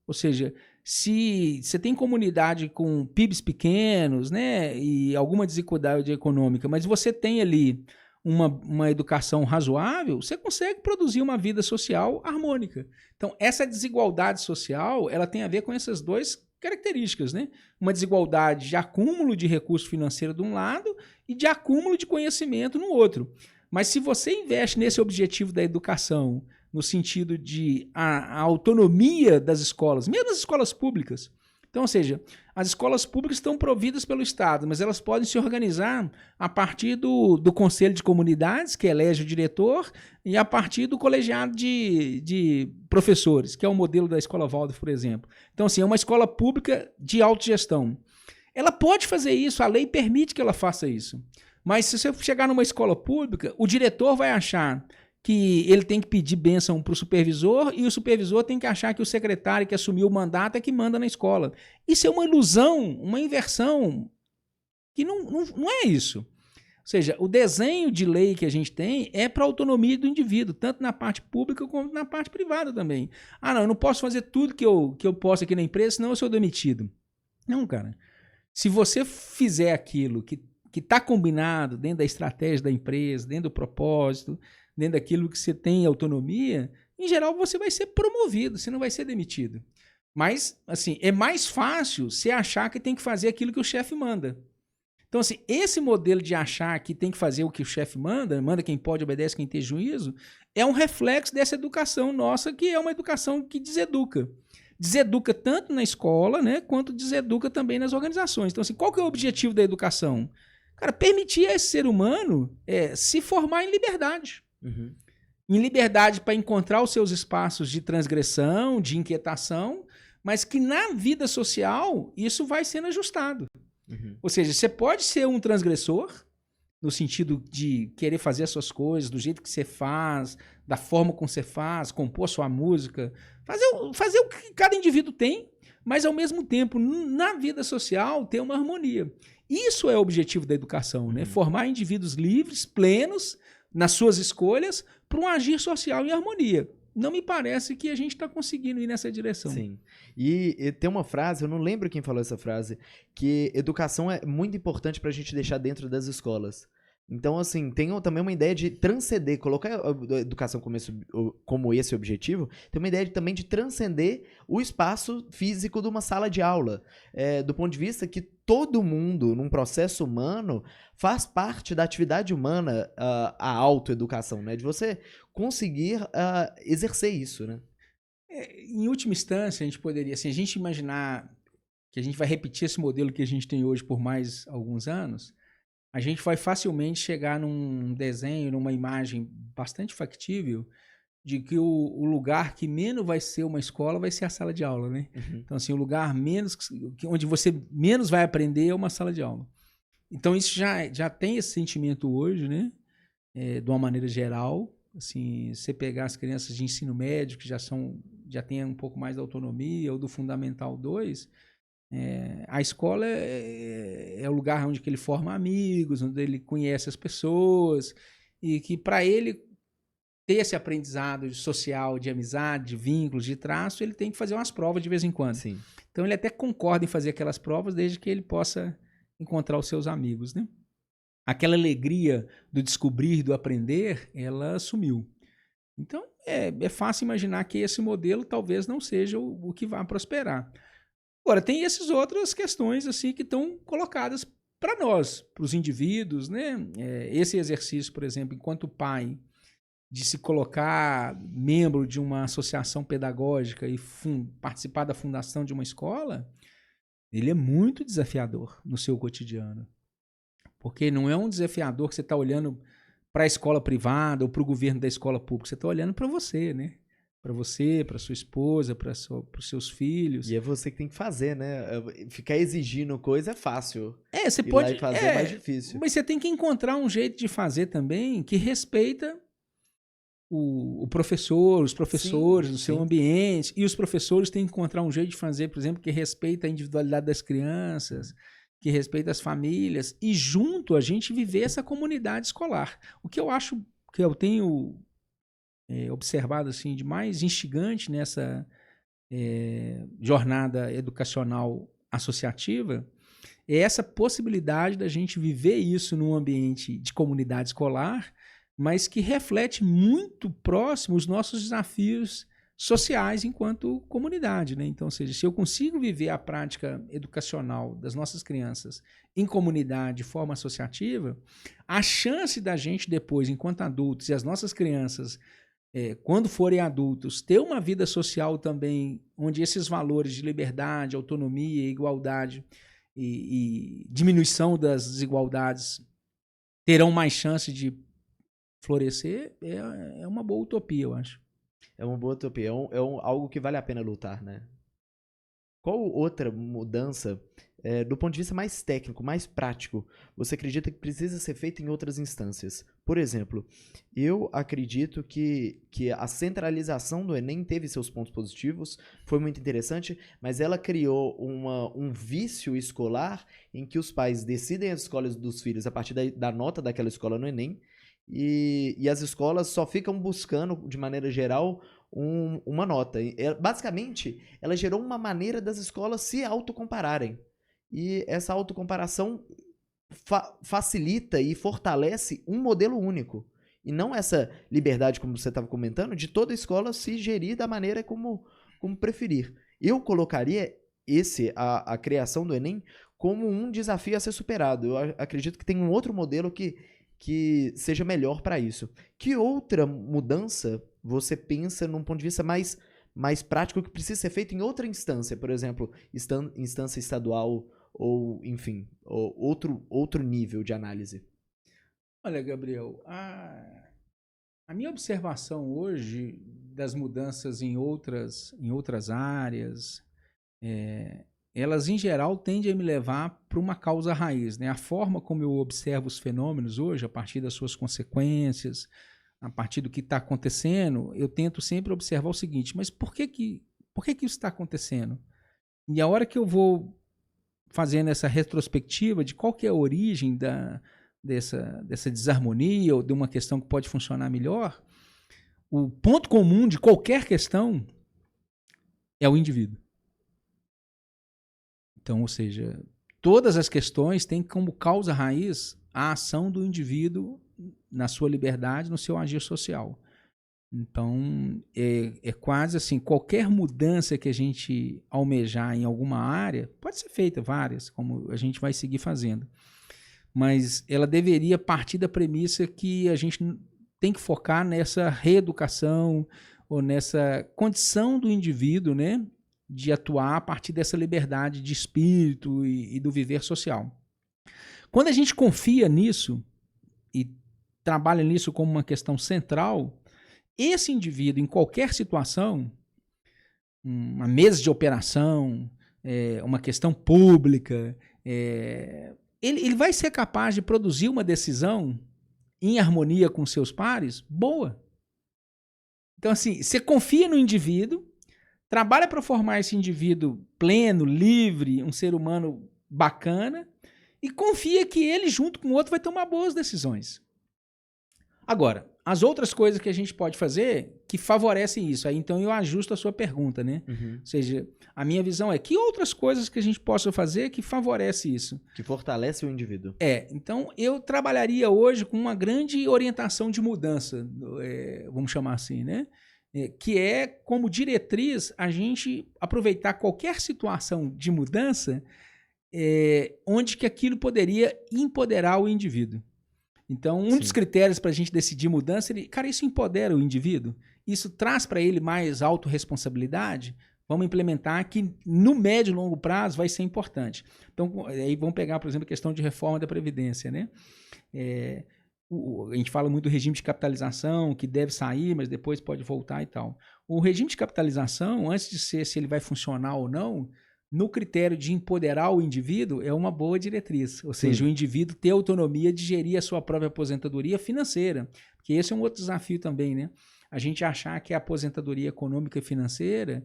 Ou seja, se você tem comunidade com PIBs pequenos, né, e alguma desigualdade econômica, mas você tem ali uma educação razoável, você consegue produzir uma vida social harmônica. Então, essa desigualdade social, ela tem a ver com essas duas características, né? Uma desigualdade de acúmulo de recurso financeiro de um lado e de acúmulo de conhecimento no outro. Mas se você investe nesse objetivo da educação, no sentido de a autonomia das escolas, mesmo as escolas públicas. Então, ou seja, as escolas públicas estão providas pelo Estado, mas elas podem se organizar a partir do Conselho de Comunidades, que elege o diretor, e a partir do colegiado de professores, que é o modelo da Escola Waldorf, por exemplo. Então, assim, é uma escola pública de autogestão. Ela pode fazer isso, a lei permite que ela faça isso. Mas se você chegar numa escola pública, o diretor vai achar que ele tem que pedir bênção para o supervisor e o supervisor tem que achar que o secretário que assumiu o mandato é que manda na escola. Isso é uma ilusão, uma inversão, que não é isso. Ou seja, o desenho de lei que a gente tem é para a autonomia do indivíduo, tanto na parte pública como na parte privada também. Ah, não, eu não posso fazer tudo que eu posso aqui na empresa, senão eu sou demitido. Não, cara. Se você fizer aquilo que está combinado dentro da estratégia da empresa, dentro do propósito, dentro daquilo que você tem autonomia, em geral você vai ser promovido, você não vai ser demitido. Mas, assim, é mais fácil você achar que tem que fazer aquilo que o chefe manda. Então, assim, esse modelo de achar que tem que fazer o que o chefe manda, manda quem pode, obedece quem tem juízo, é um reflexo dessa educação nossa, que é uma educação que deseduca. Deseduca tanto na escola, né, quanto deseduca também nas organizações. Então, assim, qual que é o objetivo da educação? Cara, permitir a esse ser humano se formar em liberdade. Em liberdade para encontrar os seus espaços de transgressão, de inquietação, mas que na vida social isso vai sendo ajustado. Ou seja, você pode ser um transgressor, no sentido de querer fazer as suas coisas do jeito que você faz, da forma como você faz, compor sua música, fazer o que cada indivíduo tem, mas ao mesmo tempo, na vida social, ter uma harmonia. Isso é o objetivo da educação, né? Formar indivíduos livres, plenos, nas suas escolhas, para um agir social em harmonia. Não me parece que a gente está conseguindo ir nessa direção. Sim. E tem uma frase, eu não lembro quem falou essa frase, que educação é muito importante para a gente deixar dentro das escolas. Então, assim, tem também uma ideia de transcender, colocar a educação como esse objetivo, tem uma ideia também de transcender o espaço físico de uma sala de aula. Do ponto de vista que todo mundo, num processo humano, faz parte da atividade humana a autoeducação, né? De você conseguir exercer isso, né? Em última instância, a gente poderia, assim, a gente imaginar que a gente vai repetir esse modelo que a gente tem hoje por mais alguns anos, a gente vai facilmente chegar num desenho, numa imagem bastante factível de que o lugar que menos vai ser uma escola vai ser a sala de aula, né? Então, assim, o lugar onde você menos vai aprender é uma sala de aula. Então, isso já tem esse sentimento hoje, né? De uma maneira geral. Assim, você pegar as crianças de ensino médio, que já são já tenha um pouco mais de autonomia, ou do Fundamental 2, a escola é o lugar onde que ele forma amigos, onde ele conhece as pessoas, e que para ele ter esse aprendizado social, de amizade, de vínculos, de traço, ele tem que fazer umas provas de vez em quando. Sim. Então ele até concorda em fazer aquelas provas, desde que ele possa encontrar os seus amigos, né? Aquela alegria do descobrir, do aprender, ela sumiu. Então, é fácil imaginar que esse modelo talvez não seja o que vai prosperar. Agora, tem essas outras questões assim que estão colocadas para nós, para os indivíduos, né? Esse exercício, por exemplo, enquanto pai, de se colocar membro de uma associação pedagógica e participar da fundação de uma escola, ele é muito desafiador no seu cotidiano. Porque não é um desafiador que você está olhando para a escola privada ou para o governo da escola pública. Você está olhando para você, né? Para você, para sua esposa, para os seus filhos. E é você que tem que fazer, né? Ficar exigindo coisa é fácil. Você Ir pode lá e fazer é mais difícil. Mas você tem que encontrar um jeito de fazer também que respeita o professor, os professores, o seu ambiente. E os professores têm que encontrar um jeito de fazer, por exemplo, que respeita a individualidade das crianças, que respeita as famílias, e junto a gente viver essa comunidade escolar. O que eu acho que eu tenho observado assim, de mais instigante nessa jornada educacional associativa é essa possibilidade da gente viver isso num ambiente de comunidade escolar, mas que reflete muito próximo os nossos desafios sociais enquanto comunidade, né? Então, ou seja, se eu consigo viver a prática educacional das nossas crianças em comunidade, de forma associativa, a chance da gente depois, enquanto adultos, e as nossas crianças, quando forem adultos, ter uma vida social também, onde esses valores de liberdade, autonomia, igualdade e diminuição das desigualdades terão mais chance de florescer, é uma boa utopia, eu acho. É uma boa utopia, algo que vale a pena lutar, né? Qual outra mudança, do ponto de vista mais técnico, mais prático, você acredita que precisa ser feita em outras instâncias? Por exemplo, eu acredito que a centralização do Enem teve seus pontos positivos, foi muito interessante, mas ela criou um vício escolar em que os pais decidem as escolas dos filhos a partir da nota daquela escola no Enem, e as escolas só ficam buscando, de maneira geral, uma nota. Basicamente, ela gerou uma maneira das escolas se autocompararem. E essa autocomparação facilita e fortalece um modelo único. E não essa liberdade, como você estava comentando, de toda escola se gerir da maneira como preferir. Eu colocaria a criação do Enem como um desafio a ser superado. Eu acredito que tem um outro modelo que seja melhor para isso. Que outra mudança você pensa num ponto de vista mais prático que precisa ser feito em outra instância? Por exemplo, instância estadual ou, enfim, outro nível de análise. Olha, Gabriel, a minha observação hoje das mudanças em outras áreas, elas em geral tendem a me levar para uma causa raiz, né? A forma como eu observo os fenômenos hoje, a partir das suas consequências, a partir do que está acontecendo, eu tento sempre observar o seguinte: mas por que isso está acontecendo? E a hora que eu vou fazendo essa retrospectiva de qual que é a origem dessa desarmonia ou de uma questão que pode funcionar melhor, o ponto comum de qualquer questão é o indivíduo. Então, ou seja, todas as questões têm como causa raiz a ação do indivíduo na sua liberdade, no seu agir social. Então, é quase assim, qualquer mudança que a gente almejar em alguma área, pode ser feita várias, como a gente vai seguir fazendo, mas ela deveria partir da premissa que a gente tem que focar nessa reeducação ou nessa condição do indivíduo, né, de atuar a partir dessa liberdade de espírito e do viver social. Quando a gente confia nisso e trabalha nisso como uma questão central, esse indivíduo, em qualquer situação, uma mesa de operação, uma questão pública, ele vai ser capaz de produzir uma decisão em harmonia com seus pares boa. Então, assim, você confia no indivíduo, trabalha para formar esse indivíduo pleno, livre, um ser humano bacana, e confia que ele, junto com o outro, vai tomar boas decisões. Agora, as outras coisas que a gente pode fazer que favorecem isso, aí então eu ajusto a sua pergunta, né? Ou seja, a minha visão é que outras coisas que a gente possa fazer que favorece isso? Que fortalece o indivíduo. Então eu trabalharia hoje com uma grande orientação de mudança, vamos chamar assim, né? Que é, como diretriz, a gente aproveitar qualquer situação de mudança onde que aquilo poderia empoderar o indivíduo. Então, um dos critérios para a gente decidir mudança, isso empodera o indivíduo? Isso traz para ele mais autorresponsabilidade? Vamos implementar que no médio e longo prazo vai ser importante. Então, aí vamos pegar, por exemplo, a questão de reforma da Previdência, né? A gente fala muito do regime de capitalização, que deve sair, mas depois pode voltar e tal. O regime de capitalização, antes de ser se ele vai funcionar ou não, no critério de empoderar o indivíduo, é uma boa diretriz. Ou seja, o indivíduo ter autonomia de gerir a sua própria aposentadoria financeira. Porque esse é um outro desafio também, né? A gente achar que a aposentadoria econômica e financeira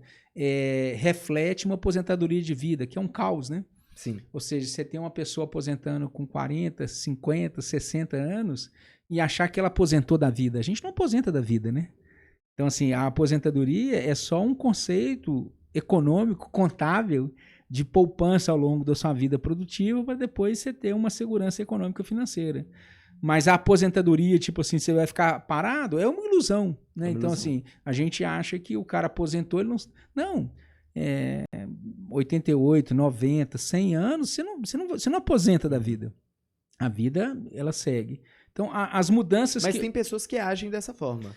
reflete uma aposentadoria de vida, que é um caos, né? Sim. Ou seja, você tem uma pessoa aposentando com 40, 50, 60 anos e achar que ela aposentou da vida. A gente não aposenta da vida, né? Então, assim, a aposentadoria é só um conceito econômico, contábil, de poupança ao longo da sua vida produtiva para depois você ter uma segurança econômica e financeira. Mas a aposentadoria, tipo assim, você vai ficar parado, é uma ilusão, né? Então, assim, a gente acha que o cara aposentou, ele não... Não, 88, 90, 100 anos, você não aposenta da vida. A vida, ela segue. Então, as mudanças... Mas tem pessoas que agem dessa forma.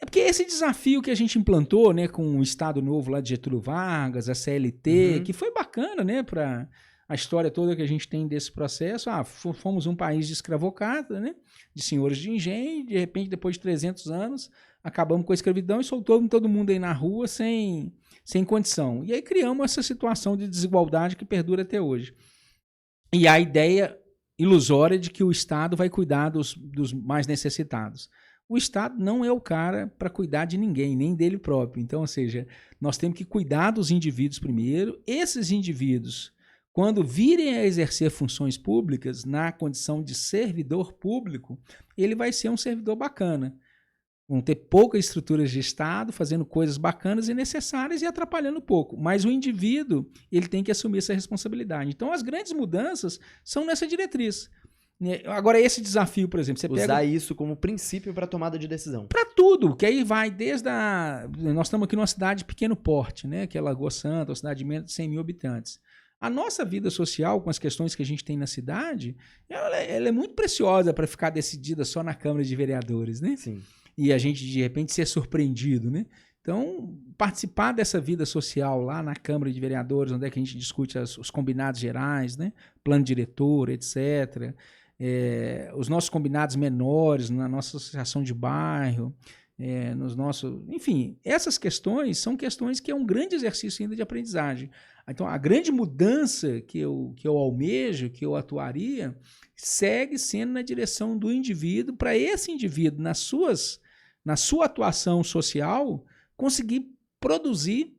É porque esse desafio que a gente implantou, né, com o Estado Novo lá de Getúlio Vargas, a CLT, que foi bacana, né, para a história toda que a gente tem desse processo. Fomos um país de escravocrata, né, de senhores de engenho, e de repente, depois de 300 anos, acabamos com a escravidão e soltamos todo mundo aí na rua sem condição. E aí criamos essa situação de desigualdade que perdura até hoje. E a ideia ilusória de que o Estado vai cuidar dos mais necessitados. O Estado não é o cara para cuidar de ninguém, nem dele próprio. Então, ou seja, nós temos que cuidar dos indivíduos primeiro. Esses indivíduos, quando virem a exercer funções públicas, na condição de servidor público, ele vai ser um servidor bacana. Vão ter poucas estruturas de Estado, fazendo coisas bacanas e necessárias e atrapalhando pouco. Mas o indivíduo, ele tem que assumir essa responsabilidade. Então, as grandes mudanças são nessa diretriz. Agora, esse desafio, por exemplo, você usar isso como princípio para tomada de decisão. Para tudo, que aí vai desde nós estamos aqui numa cidade de pequeno porte, né, que é Lagoa Santa, uma cidade de menos de 100 mil habitantes. A nossa vida social, com as questões que a gente tem na cidade, ela é muito preciosa para ficar decidida só na Câmara de Vereadores, né? Sim. E a gente, de repente, ser surpreendido, né? Então, participar dessa vida social lá na Câmara de Vereadores, onde é que a gente discute os combinados gerais, né? Plano diretor, etc., os nossos combinados menores, na nossa associação de bairro, nos nossos... Enfim, essas questões são questões que é um grande exercício ainda de aprendizagem. Então, a grande mudança que eu almejo, que eu atuaria, segue sendo na direção do indivíduo, para esse indivíduo, na sua atuação social, conseguir produzir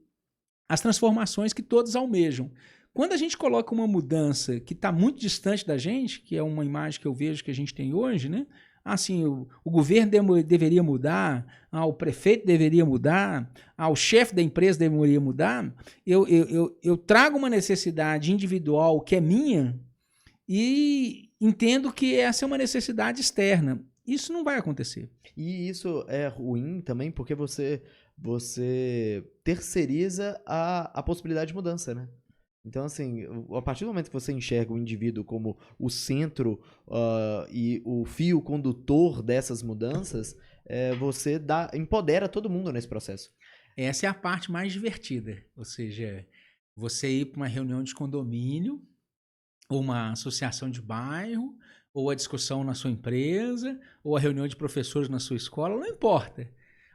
as transformações que todos almejam. Quando a gente coloca uma mudança que está muito distante da gente, que é uma imagem que eu vejo que a gente tem hoje, né? Assim, o governo deveria mudar, o prefeito deveria mudar, o chefe da empresa deveria mudar, eu trago uma necessidade individual que é minha e entendo que essa é uma necessidade externa. Isso não vai acontecer. E isso é ruim também porque você terceiriza a possibilidade de mudança, né? Então, assim, a partir do momento que você enxerga o indivíduo como o centro e o fio condutor dessas mudanças, você empodera todo mundo nesse processo. Essa é a parte mais divertida. Ou seja, você ir para uma reunião de condomínio, ou uma associação de bairro, ou a discussão na sua empresa, ou a reunião de professores na sua escola, não importa.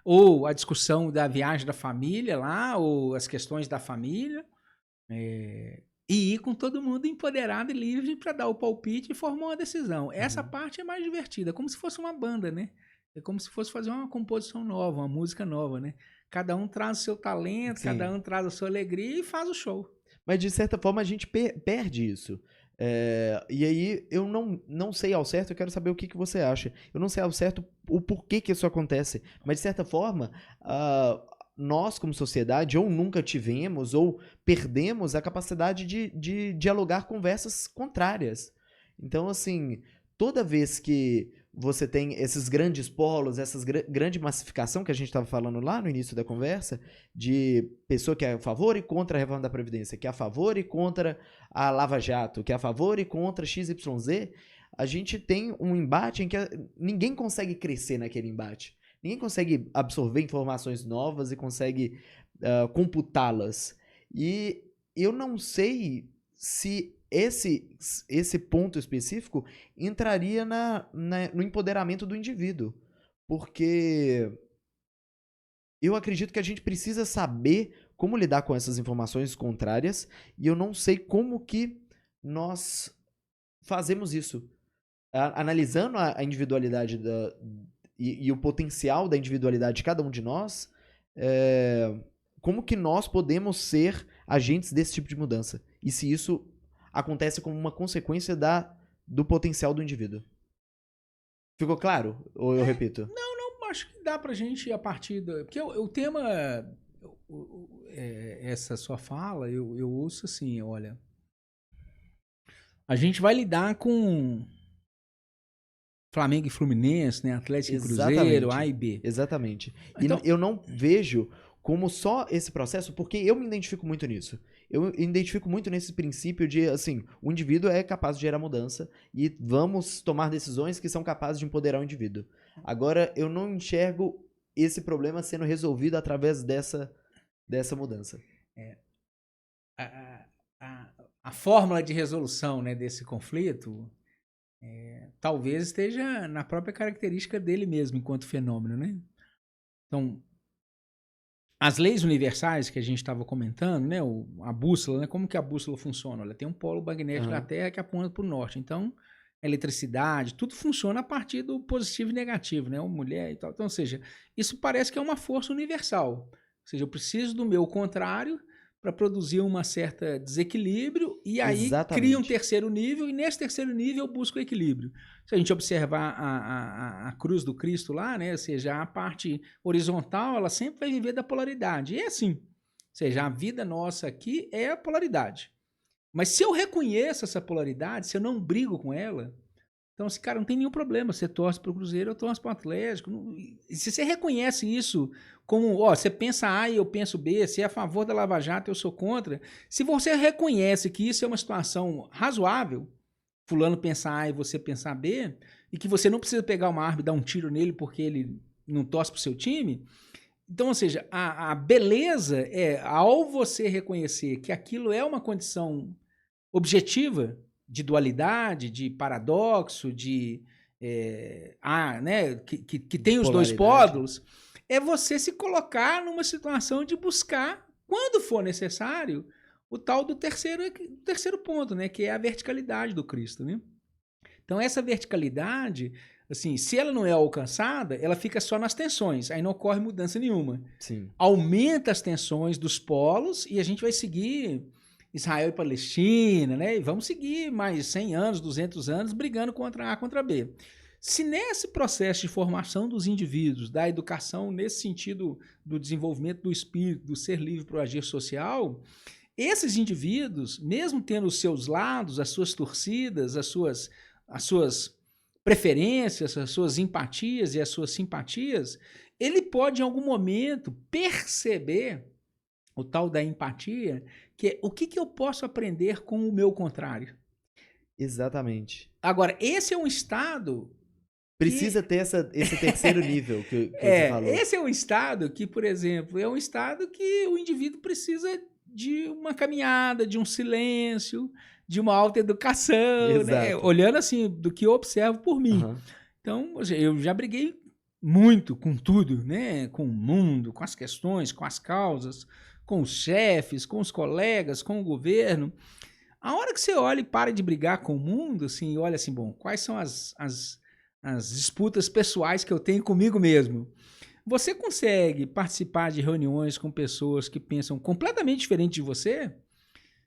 Ou a discussão da viagem da família lá, ou as questões da família. E ir com todo mundo empoderado e livre para dar o palpite e formar uma decisão. Essa parte é mais divertida, como se fosse uma banda, né? É como se fosse fazer uma composição nova, uma música nova, né? cada um traz o seu talento, Sim. cada um traz a sua alegria e faz o show. Mas, de certa forma, a gente perde isso. E aí, eu não sei ao certo, eu quero saber o que você acha. Eu não sei ao certo o porquê que isso acontece. Mas, de certa forma, nós, como sociedade, ou nunca tivemos, ou perdemos a capacidade de dialogar conversas contrárias. Então, assim, toda vez que você tem esses grandes polos, essa grande massificação que a gente estava falando lá no início da conversa, de pessoa que é a favor e contra a reforma da Previdência, que é a favor e contra a Lava Jato, que é a favor e contra XYZ, a gente tem um embate em que ninguém consegue crescer naquele embate. Ninguém consegue absorver informações novas e consegue computá-las. E eu não sei se esse ponto específico entraria no empoderamento do indivíduo. Porque eu acredito que a gente precisa saber como lidar com essas informações contrárias e eu não sei como que nós fazemos isso. Analisando a individualidade e o potencial da individualidade de cada um de nós, como que nós podemos ser agentes desse tipo de mudança? E se isso acontece como uma consequência do potencial do indivíduo. Ficou claro? Ou eu repito? Não, acho que dá pra gente, a partir do... Porque o tema, essa sua fala, eu ouço assim, olha, a gente vai lidar com Flamengo e Fluminense, né? Atlético e Cruzeiro, A e B. Exatamente. Então, E eu não vejo como só esse processo, porque eu me identifico muito nisso. Eu identifico muito nesse princípio de, assim, o indivíduo é capaz de gerar mudança e vamos tomar decisões que são capazes de empoderar o indivíduo. Agora, eu não enxergo esse problema sendo resolvido através dessa mudança. A fórmula de resolução, né, desse conflito talvez esteja na própria característica dele mesmo, enquanto fenômeno, né? Então, as leis universais que a gente estava comentando, né, a bússola, né, como que a bússola funciona? Ela tem um polo magnético da Terra que aponta para o norte. Então, a eletricidade, tudo funciona a partir do positivo e negativo, né? Uma mulher e tal. Então, ou seja, isso parece que é uma força universal. Ou seja, eu preciso do meu contrário para produzir um certo desequilíbrio e aí cria um terceiro nível e nesse terceiro nível eu busco o equilíbrio. Se a gente observar a cruz do Cristo lá, né, ou seja, a parte horizontal, ela sempre vai viver da polaridade. E é assim, ou seja, a vida nossa aqui é a polaridade. Mas se eu reconheço essa polaridade, se eu não brigo com ela, então, assim, cara, não tem nenhum problema. Você torce para o Cruzeiro, eu torço para o Atlético. E se você reconhece isso como, você pensa A e eu penso B, se é a favor da Lava Jato, eu sou contra. Se você reconhece que isso é uma situação razoável, fulano pensar A e você pensar B, e que você não precisa pegar uma arma e dar um tiro nele porque ele não torce para o seu time, então, ou seja, a beleza é, ao você reconhecer que aquilo é uma condição objetiva, de dualidade, de paradoxo, de né, que tem os dois polos, é você se colocar numa situação de buscar, quando for necessário, o tal do terceiro ponto, né, que é a verticalidade do Cristo, né? Então essa verticalidade, assim, se ela não é alcançada, ela fica só nas tensões, aí não ocorre mudança nenhuma. Sim. Aumenta as tensões dos polos e a gente vai seguir Israel e Palestina, né? E vamos seguir mais 100 anos, 200 anos brigando contra A, contra B. Se nesse processo de formação dos indivíduos, da educação, nesse sentido do desenvolvimento do espírito, do ser livre para o agir social, esses indivíduos, mesmo tendo os seus lados, as suas torcidas, as suas preferências, as suas empatias e as suas simpatias, ele pode em algum momento perceber o tal da empatia, que é o que eu posso aprender com o meu contrário. Exatamente. Agora, esse é um estado... Precisa ter esse terceiro nível que você falou. Esse é um estado que, por exemplo, é um estado que o indivíduo precisa de uma caminhada, de um silêncio, de uma autoeducação, né? Olhando assim, do que eu observo por mim. Então, eu já briguei muito com tudo, né? Com o mundo, com as questões, com as causas, com os chefes, com os colegas, com o governo. A hora que você olha e para de brigar com o mundo, assim, e olha assim, bom, quais são as disputas pessoais que eu tenho comigo mesmo? Você consegue participar de reuniões com pessoas que pensam completamente diferente de você,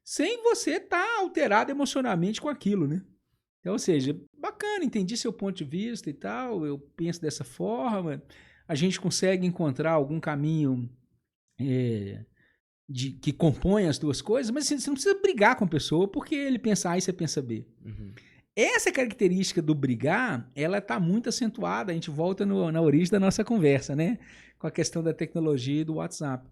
sem você estar alterado emocionalmente com aquilo, né? Então, ou seja, bacana, entendi seu ponto de vista e tal, eu penso dessa forma, a gente consegue encontrar algum caminho que compõe as duas coisas, mas assim, você não precisa brigar com a pessoa porque ele pensa A e você pensa B. Uhum. Essa característica do brigar, ela está muito acentuada, a gente volta na origem da nossa conversa, né? Com a questão da tecnologia e do WhatsApp.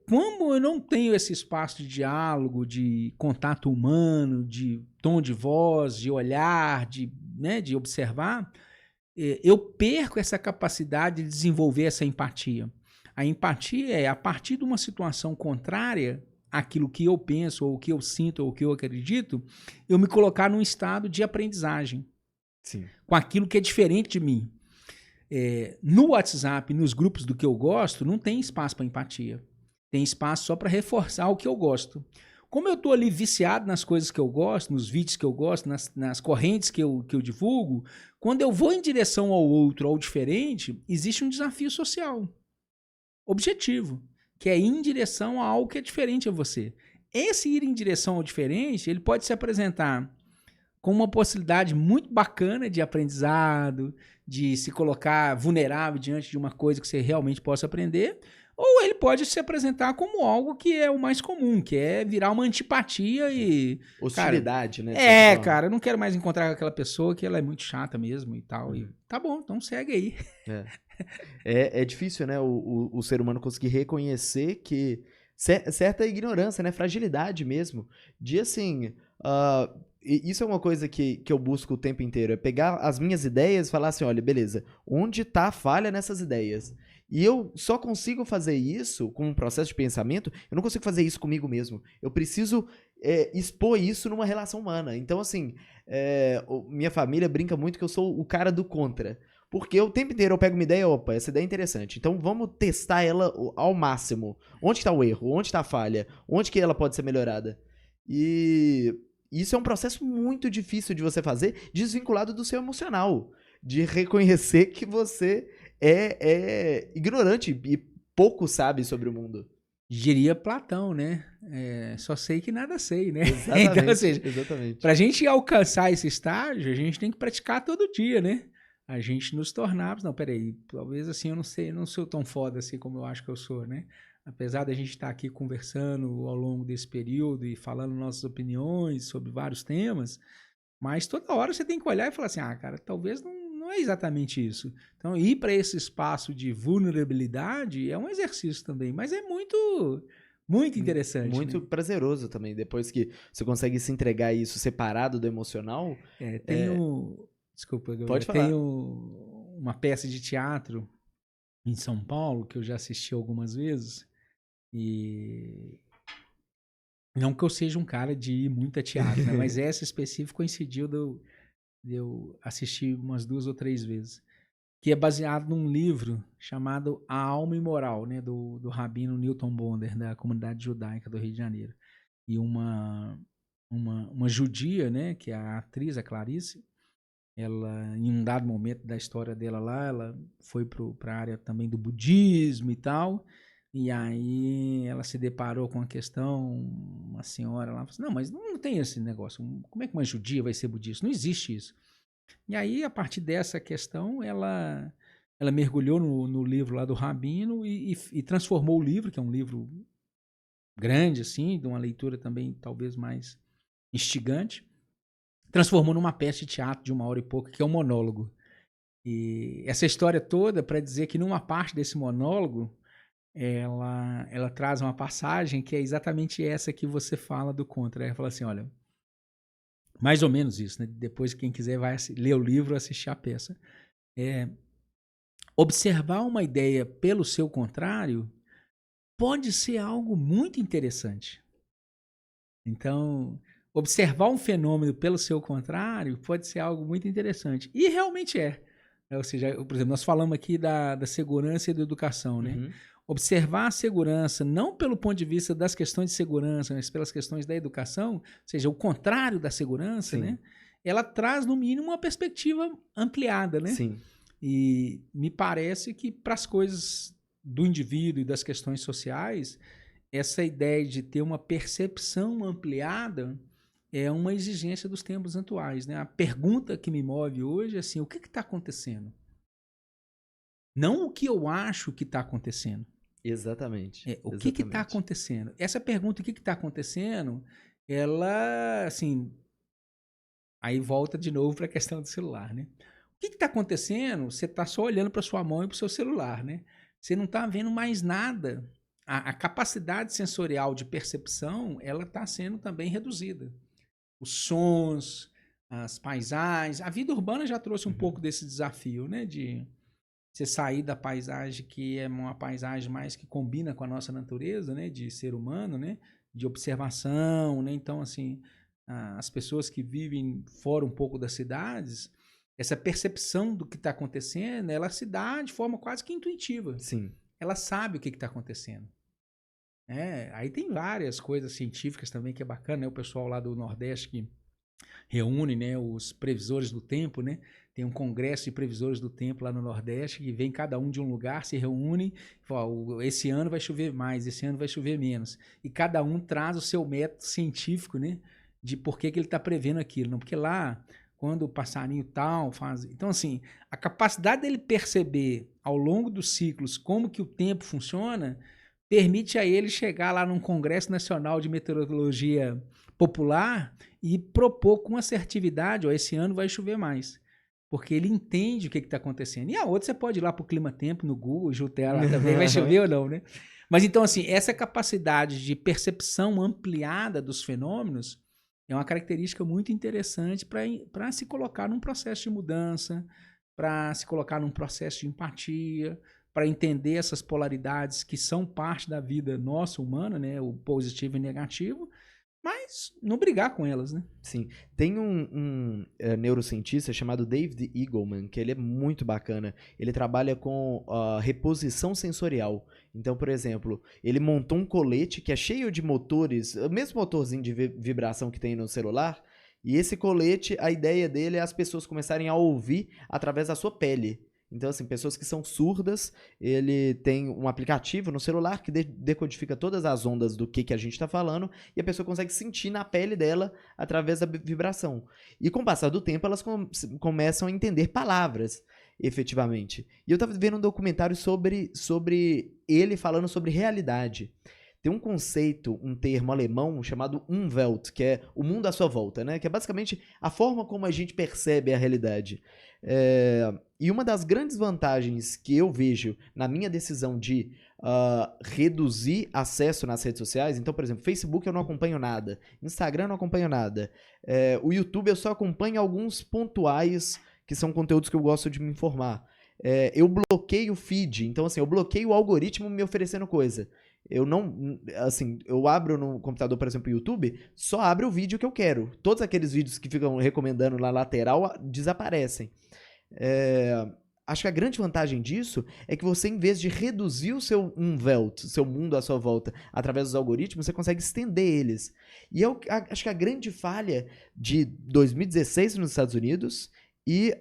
Como eu não tenho esse espaço de diálogo, de contato humano, de tom de voz, de olhar, de observar, eu perco essa capacidade de desenvolver essa empatia. A empatia é, a partir de uma situação contrária àquilo que eu penso, ou o que eu sinto, ou o que eu acredito, eu me colocar num estado de aprendizagem. Sim. Com aquilo que é diferente de mim. No WhatsApp, nos grupos do que eu gosto, não tem espaço para empatia. Tem espaço só para reforçar o que eu gosto. Como eu estou ali viciado nas coisas que eu gosto, nos vídeos que eu gosto, nas correntes que eu divulgo, quando eu vou em direção ao outro, ao diferente, existe um desafio social, objetivo, que é ir em direção a algo que é diferente a você. Esse ir em direção ao diferente, ele pode se apresentar com uma possibilidade muito bacana de aprendizado, de se colocar vulnerável diante de uma coisa que você realmente possa aprender, ou ele pode se apresentar como algo que é o mais comum, que é virar uma antipatia e... Hostilidade, cara, né? Cara, eu não quero mais encontrar com aquela pessoa que ela é muito chata mesmo e tal. E tá bom, então segue aí. É difícil, né, o ser humano conseguir reconhecer que certa ignorância, né, fragilidade mesmo, de assim, isso é uma coisa que eu busco o tempo inteiro, é pegar as minhas ideias e falar assim, olha, beleza, onde tá a falha nessas ideias? E eu só consigo fazer isso com um processo de pensamento, eu não consigo fazer isso comigo mesmo, eu preciso expor isso numa relação humana. Então, assim, minha família brinca muito que eu sou o cara do contra. Porque o tempo inteiro eu pego uma ideia, opa, essa ideia é interessante. Então vamos testar ela ao máximo. Onde está o erro? Onde está a falha? Onde que ela pode ser melhorada? E isso é um processo muito difícil de você fazer, desvinculado do seu emocional. De reconhecer que você é ignorante e pouco sabe sobre o mundo. Diria Platão, né? Só sei que nada sei, né? Exatamente, então, ou seja, exatamente. Pra gente alcançar esse estágio, a gente tem que praticar todo dia, né? A gente nos tornar... Não, peraí, talvez assim eu não sou tão foda assim como eu acho que eu sou, né? Apesar da gente estar aqui conversando ao longo desse período e falando nossas opiniões sobre vários temas, mas toda hora você tem que olhar e falar assim, cara, talvez não é exatamente isso. Então, ir para esse espaço de vulnerabilidade é um exercício também, mas é muito interessante. Muito né? prazeroso também, depois que você consegue se entregar isso separado do emocional. Desculpa, Gabriel. Pode falar. Tem uma peça de teatro em São Paulo que eu já assisti algumas vezes e não que eu seja um cara de ir muito a teatro, né? Mas essa específica coincidiu de eu assistir umas 2 ou 3 vezes, que é baseado num livro chamado A Alma Imoral, né? do rabino Newton Bonder, da comunidade judaica do Rio de Janeiro. E uma judia, né? Que é a atriz, a Clarice, ela, em um dado momento da história dela lá, ela foi para a área também do budismo e tal, e aí ela se deparou com a questão, uma senhora lá falou assim, não, mas não tem esse negócio, como é que uma judia vai ser budista? Não existe isso. E aí, a partir dessa questão, ela mergulhou no livro lá do rabino e transformou o livro, que é um livro grande, assim, de uma leitura também talvez mais instigante, transformou numa peça de teatro de 1 hora e pouco, que é um monólogo. E essa história toda para dizer que numa parte desse monólogo, ela traz uma passagem que é exatamente essa que você fala do contra. Ela fala assim, olha, mais ou menos isso, né? Depois quem quiser vai ler o livro ou assistir a peça. Observar uma ideia pelo seu contrário pode ser algo muito interessante. Então, observar um fenômeno pelo seu contrário pode ser algo muito interessante. E realmente é. Ou seja, por exemplo, nós falamos aqui da segurança e da educação, né? Uhum. Observar a segurança não pelo ponto de vista das questões de segurança, mas pelas questões da educação, ou seja, o contrário da segurança, Sim. né? Ela traz, no mínimo, uma perspectiva ampliada, né? Sim. E me parece que para as coisas do indivíduo e das questões sociais, essa ideia de ter uma percepção ampliada é uma exigência dos tempos atuais, né? A pergunta que me move hoje é assim, o que está acontecendo? Não o que eu acho que está acontecendo. Exatamente. O que está acontecendo? Essa pergunta, o que está acontecendo, ela, assim, aí volta de novo para a questão do celular, né? O que está acontecendo? Você está só olhando para sua mão e para o seu celular, né? Você não está vendo mais nada. A capacidade sensorial de percepção, ela está sendo também reduzida. Os sons, as paisagens. A vida urbana já trouxe um pouco desse desafio, né? De você sair da paisagem que é uma paisagem mais que combina com a nossa natureza, né? De ser humano, né? De observação, né? Então, assim, as pessoas que vivem fora um pouco das cidades, essa percepção do que está acontecendo, ela se dá de forma quase que intuitiva. Sim. Ela sabe o que está acontecendo. Aí tem várias coisas científicas também que é bacana, né? O pessoal lá do Nordeste que reúne, né, os previsores do tempo, né? Tem um congresso de previsores do tempo lá no Nordeste que vem cada um de um lugar, se reúne, fala, esse ano vai chover mais, esse ano vai chover menos. E cada um traz o seu método científico, né? De por que ele está prevendo aquilo. Não, porque lá, quando o passarinho tal faz... Então, assim, a capacidade dele perceber ao longo dos ciclos como que o tempo funciona permite a ele chegar lá num Congresso Nacional de Meteorologia Popular e propor com assertividade, ó, esse ano vai chover mais. Porque ele entende o que está acontecendo. E a outra você pode ir lá para o Clima Tempo no Google, Jutear lá também, vai chover ou não, né? Mas então, assim, essa capacidade de percepção ampliada dos fenômenos é uma característica muito interessante para se colocar num processo de mudança, para se colocar num processo de empatia, para entender essas polaridades que são parte da vida nossa humana, né? O positivo e negativo, mas não brigar com elas, né? Sim. Tem um neurocientista chamado David Eagleman, que ele é muito bacana. Ele trabalha com reposição sensorial. Então, por exemplo, ele montou um colete que é cheio de motores, o mesmo motorzinho de vibração que tem no celular, e esse colete, a ideia dele é as pessoas começarem a ouvir através da sua pele. Então, assim, pessoas que são surdas, ele tem um aplicativo no celular que decodifica todas as ondas do que a gente está falando e a pessoa consegue sentir na pele dela através da vibração. E com o passar do tempo, elas começam a entender palavras, efetivamente. E eu estava vendo um documentário sobre ele falando sobre realidade. Tem um conceito, um termo alemão chamado Umwelt, que é o mundo à sua volta, né? Que é basicamente a forma como a gente percebe a realidade. E uma das grandes vantagens que eu vejo na minha decisão de reduzir acesso nas redes sociais, então, por exemplo, Facebook eu não acompanho nada, Instagram eu não acompanho nada, o YouTube eu só acompanho alguns pontuais que são conteúdos que eu gosto de me informar. Eu bloqueio o feed, então assim, eu bloqueio o algoritmo me oferecendo coisa. Eu não, assim, eu abro no computador, por exemplo, o YouTube, só abre o vídeo que eu quero. Todos aqueles vídeos que ficam recomendando na lateral desaparecem. Acho que a grande vantagem disso é que você, em vez de reduzir o seu Umwelt, o seu mundo à sua volta, através dos algoritmos, você consegue estender eles. E eu acho que a grande falha de 2016 nos Estados Unidos e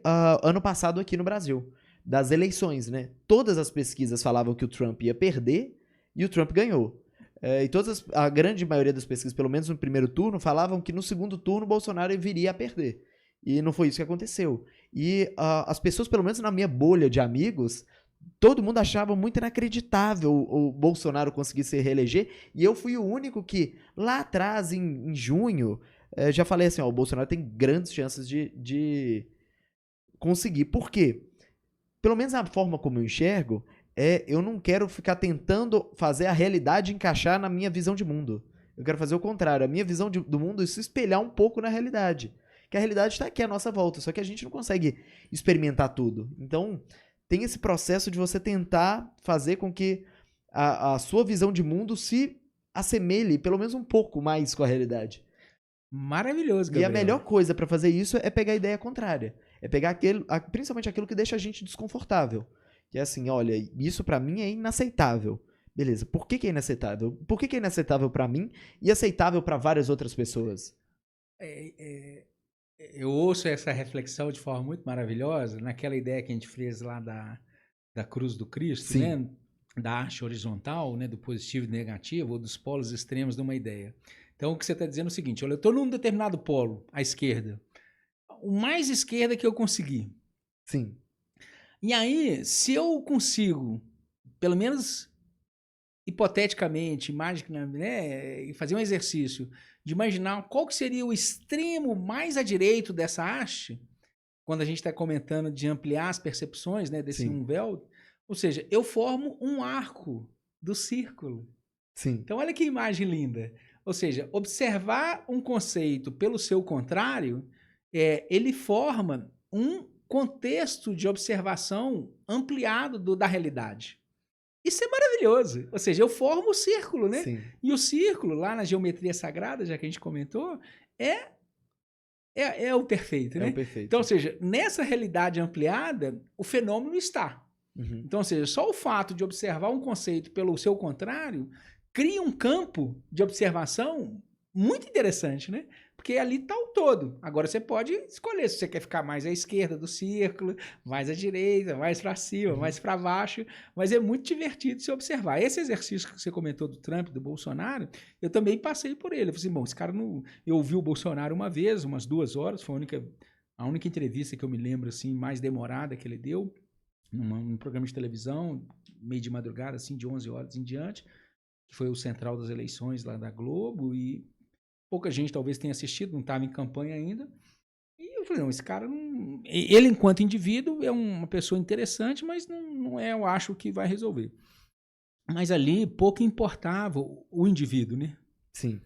ano passado aqui no Brasil, das eleições, né? Todas as pesquisas falavam que o Trump ia perder, e o Trump ganhou. E a grande maioria das pesquisas, pelo menos no primeiro turno, falavam que no segundo turno o Bolsonaro viria a perder. E não foi isso que aconteceu. E as pessoas, pelo menos na minha bolha de amigos, todo mundo achava muito inacreditável o Bolsonaro conseguir se reeleger. E eu fui o único que, lá atrás, em junho, já falei assim, o Bolsonaro tem grandes chances de conseguir. Por quê? Pelo menos a forma como eu enxergo, eu não quero ficar tentando fazer a realidade encaixar na minha visão de mundo. Eu quero fazer o contrário. A minha visão do mundo é se espelhar um pouco na realidade. Que a realidade está aqui à nossa volta, só que a gente não consegue experimentar tudo. Então, tem esse processo de você tentar fazer com que a sua visão de mundo se assemelhe pelo menos um pouco mais com a realidade. Maravilhoso, Gabriel. E a melhor coisa para fazer isso é pegar a ideia contrária. É pegar principalmente aquilo que deixa a gente desconfortável. Que é assim, olha, isso pra mim é inaceitável. Beleza, por que é inaceitável? Por que é inaceitável pra mim e aceitável pra várias outras pessoas? eu ouço essa reflexão de forma muito maravilhosa, naquela ideia que a gente fez lá da cruz do Cristo, Sim. né? Da haste horizontal, né? Do positivo e negativo, ou dos polos extremos de uma ideia. Então, o que você está dizendo é o seguinte, olha, eu estou num determinado polo, à esquerda, o mais esquerda que eu conseguir. Sim. E aí, se eu consigo, pelo menos hipoteticamente, né, fazer um exercício de imaginar qual que seria o extremo mais à direita dessa haste, quando a gente está comentando de ampliar as percepções, né, desse Sim. umvéu, ou seja, eu formo um arco do círculo. Sim. Então, olha que imagem linda. Ou seja, observar um conceito pelo seu contrário, ele forma um contexto de observação ampliado da realidade. Isso é maravilhoso. Ou seja, eu formo o círculo, né? Sim. E o círculo, lá na geometria sagrada, já que a gente comentou, é o perfeito, É né? o perfeito. Então, ou seja, nessa realidade ampliada, o fenômeno está. Uhum. Então, ou seja, só o fato de observar um conceito pelo seu contrário cria um campo de observação muito interessante, né? Porque ali está o todo. Agora você pode escolher se você quer ficar mais à esquerda do círculo, mais à direita, mais para cima, mais para baixo, mas é muito divertido se observar. Esse exercício que você comentou do Trump, do Bolsonaro, eu também passei por ele. Eu falei assim, bom, esse cara não... Eu ouvi o Bolsonaro uma vez, umas 2 horas, foi a única entrevista que eu me lembro assim mais demorada que ele deu, num programa de televisão, meio de madrugada, assim, de 11 horas em diante, que foi o central das eleições lá da Globo, e pouca gente talvez tenha assistido, não estava em campanha ainda. E eu falei, não, esse cara não... Ele, enquanto indivíduo, é uma pessoa interessante, mas não é, eu acho, que vai resolver. Mas ali pouco importava o indivíduo, né? Sim.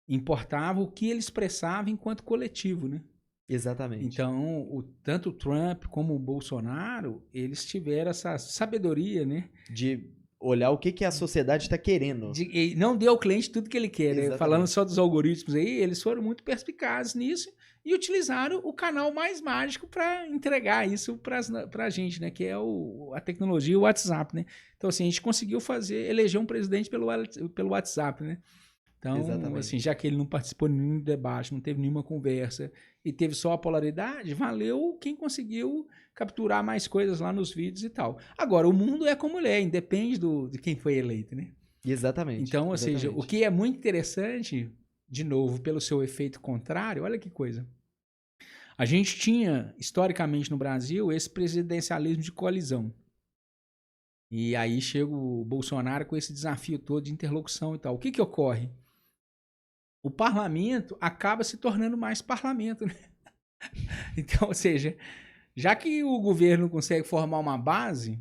Importava o que ele expressava enquanto coletivo, né? Exatamente. Então, tanto o Trump como o Bolsonaro, eles tiveram essa sabedoria, né? De olhar o que a sociedade está querendo. E não deu ao cliente tudo que ele quer, né? Exatamente. Falando só dos algoritmos aí, eles foram muito perspicazes nisso e utilizaram o canal mais mágico para entregar isso para a gente, né? Que é a tecnologia, o WhatsApp, né? Então, assim, a gente conseguiu eleger um presidente pelo WhatsApp, né? Então, Exatamente. assim, já que ele não participou de nenhum debate, não teve nenhuma conversa e teve só a polaridade, valeu quem conseguiu capturar mais coisas lá nos vídeos e tal. Agora, o mundo é como ele é, independe de quem foi eleito, né? Exatamente. Então, ou Exatamente. seja, o que é muito interessante, de novo, pelo seu efeito contrário, olha que coisa. A gente tinha, historicamente no Brasil, esse presidencialismo de coalizão. E aí chega o Bolsonaro com esse desafio todo de interlocução e tal. O que ocorre? O parlamento acaba se tornando mais parlamento, né? Então, ou seja, já que o governo consegue formar uma base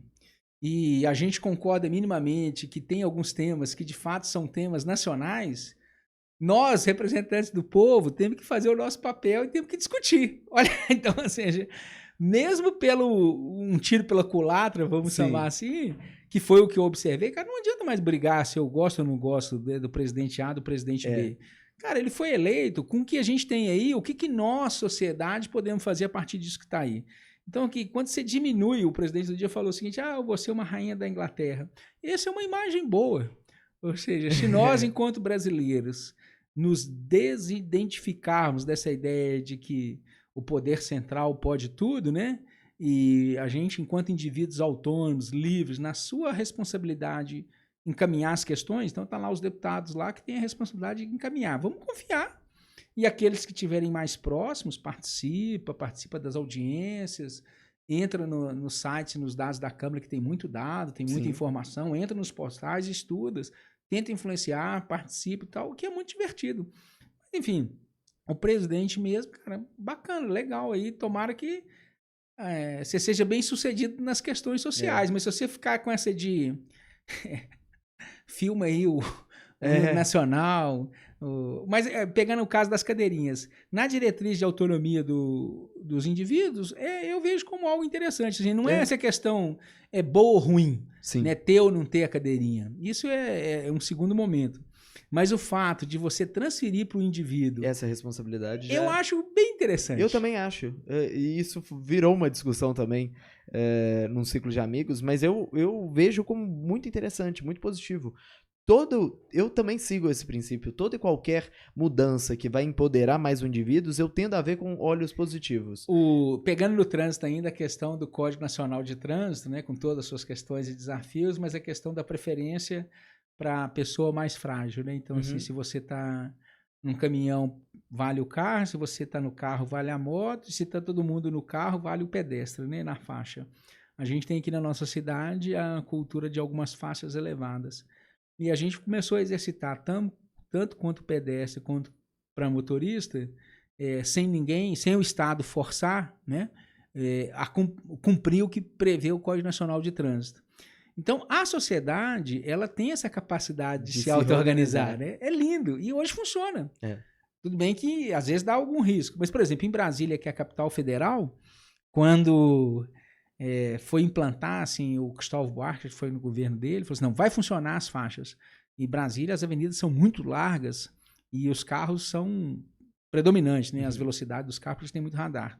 e a gente concorda minimamente que tem alguns temas que de fato são temas nacionais, nós, representantes do povo, temos que fazer o nosso papel e temos que discutir. Olha, então, ou seja, mesmo um tiro pela culatra, vamos chamar assim, que foi o que eu observei, cara, não adianta mais brigar se eu gosto ou não gosto do presidente A, do presidente B. Cara, ele foi eleito com o que a gente tem aí, o que nós, sociedade, podemos fazer a partir disso que está aí. Então, aqui, quando você diminui, o presidente do dia falou o seguinte, eu vou ser uma rainha da Inglaterra. Essa é uma imagem boa. Ou seja, se nós, enquanto brasileiros, nos desidentificarmos dessa ideia de que o poder central pode tudo, né? E a gente, enquanto indivíduos autônomos, livres, na sua responsabilidade encaminhar as questões, então tá lá os deputados lá que têm a responsabilidade de encaminhar. Vamos confiar. E aqueles que estiverem mais próximos, participa das audiências, entra no site, nos dados da Câmara, que tem muito dado, tem muita informação, entra nos postais, estuda, tenta influenciar, participa e tal, o que é muito divertido. Enfim, o presidente mesmo, cara, bacana, legal aí, tomara que você seja bem sucedido nas questões sociais, mas se você ficar com essa de filma aí o hino nacional, mas pegando o caso das cadeirinhas, na diretriz de autonomia dos indivíduos, eu vejo como algo interessante, assim, não é essa questão boa ou ruim, né, ter ou não ter a cadeirinha, isso é um segundo momento, mas o fato de você transferir para o indivíduo essa responsabilidade eu acho bem interessante. Eu também acho, e isso virou uma discussão também num ciclo de amigos, mas eu vejo como muito interessante, muito positivo. eu também sigo esse princípio. Toda e qualquer mudança que vai empoderar mais os indivíduos, eu tendo a ver com olhos positivos. Pegando no trânsito ainda a questão do Código Nacional de Trânsito, né, com todas as suas questões e desafios, mas a questão da preferência para a pessoa mais frágil, né? Então, assim, se você está num caminhão, vale o carro, se você está no carro, vale a moto, se está todo mundo no carro, vale o pedestre, né, na faixa. A gente tem aqui na nossa cidade a cultura de algumas faixas elevadas. E a gente começou a exercitar tanto quanto pedestre quanto para motorista, sem o Estado forçar, né, a cumprir o que prevê o Código Nacional de Trânsito. Então, a sociedade, ela tem essa capacidade de se auto-organizar, né? É lindo. E hoje funciona. Tudo bem que, às vezes, dá algum risco. Mas, por exemplo, em Brasília, que é a capital federal, quando foi implantar, assim, o Cristóvão Buarque, que foi no governo dele, falou assim, não, vai funcionar as faixas. Em Brasília, as avenidas são muito largas e os carros são predominantes, né? As velocidades dos carros, eles têm muito radar.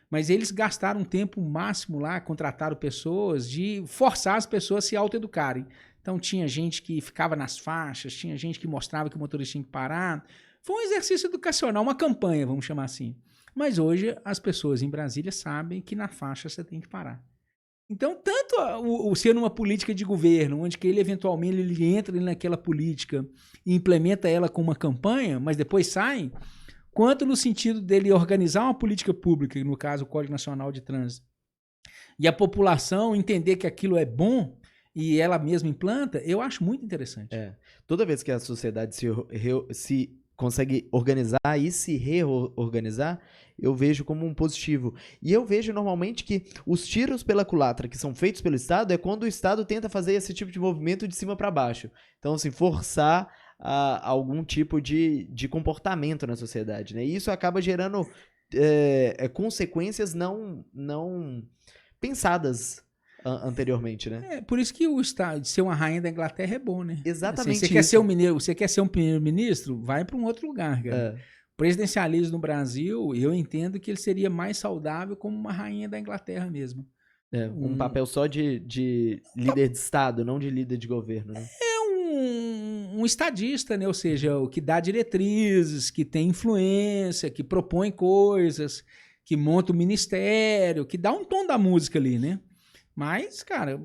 Mas eles gastaram um tempo máximo lá, contrataram pessoas, de forçar as pessoas a se autoeducarem. Então, tinha gente que ficava nas faixas, tinha gente que mostrava que o motorista tinha que parar. Foi um exercício educacional, uma campanha, vamos chamar assim. Mas hoje, as pessoas em Brasília sabem que na faixa você tem que parar. Então, tanto o ser numa política de governo, onde que ele eventualmente ele entra naquela política e implementa ela com uma campanha, mas depois sai, quanto no sentido dele organizar uma política pública, no caso o Código Nacional de Trânsito, e a população entender que aquilo é bom e ela mesma implanta, eu acho muito interessante. Toda vez que a sociedade se consegue organizar e se reorganizar, eu vejo como um positivo. E eu vejo normalmente que os tiros pela culatra que são feitos pelo Estado é quando o Estado tenta fazer esse tipo de movimento de cima para baixo. Então, assim, forçar algum tipo de comportamento na sociedade, né? E isso acaba gerando consequências não pensadas anteriormente, né? Por isso que o Estado de ser uma rainha da Inglaterra é bom, né? Exatamente. Assim, você quer ser um primeiro-ministro? Vai para um outro lugar, cara. Presidencialismo no Brasil, eu entendo que ele seria mais saudável como uma rainha da Inglaterra mesmo. Um papel só de líder de Estado, não de líder de governo, né? Um estadista, né? Ou seja, o que dá diretrizes, que tem influência, que propõe coisas, que monta o ministério, que dá um tom da música ali, né? Mas, cara,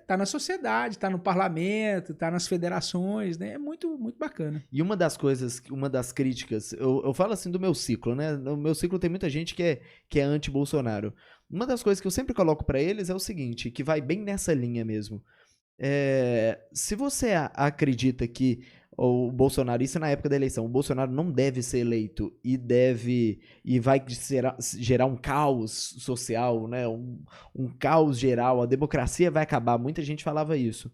tá na sociedade, tá no parlamento, tá nas federações, né? É muito, muito bacana. E uma das críticas, eu falo assim do meu ciclo, né? No meu ciclo tem muita gente que é anti-Bolsonaro. Uma das coisas que eu sempre coloco pra eles é o seguinte, que vai bem nessa linha mesmo. Se você acredita que o Bolsonaro, isso na época da eleição, o Bolsonaro não deve ser eleito e vai gerar um caos social, né? um caos geral, a democracia vai acabar, muita gente falava isso.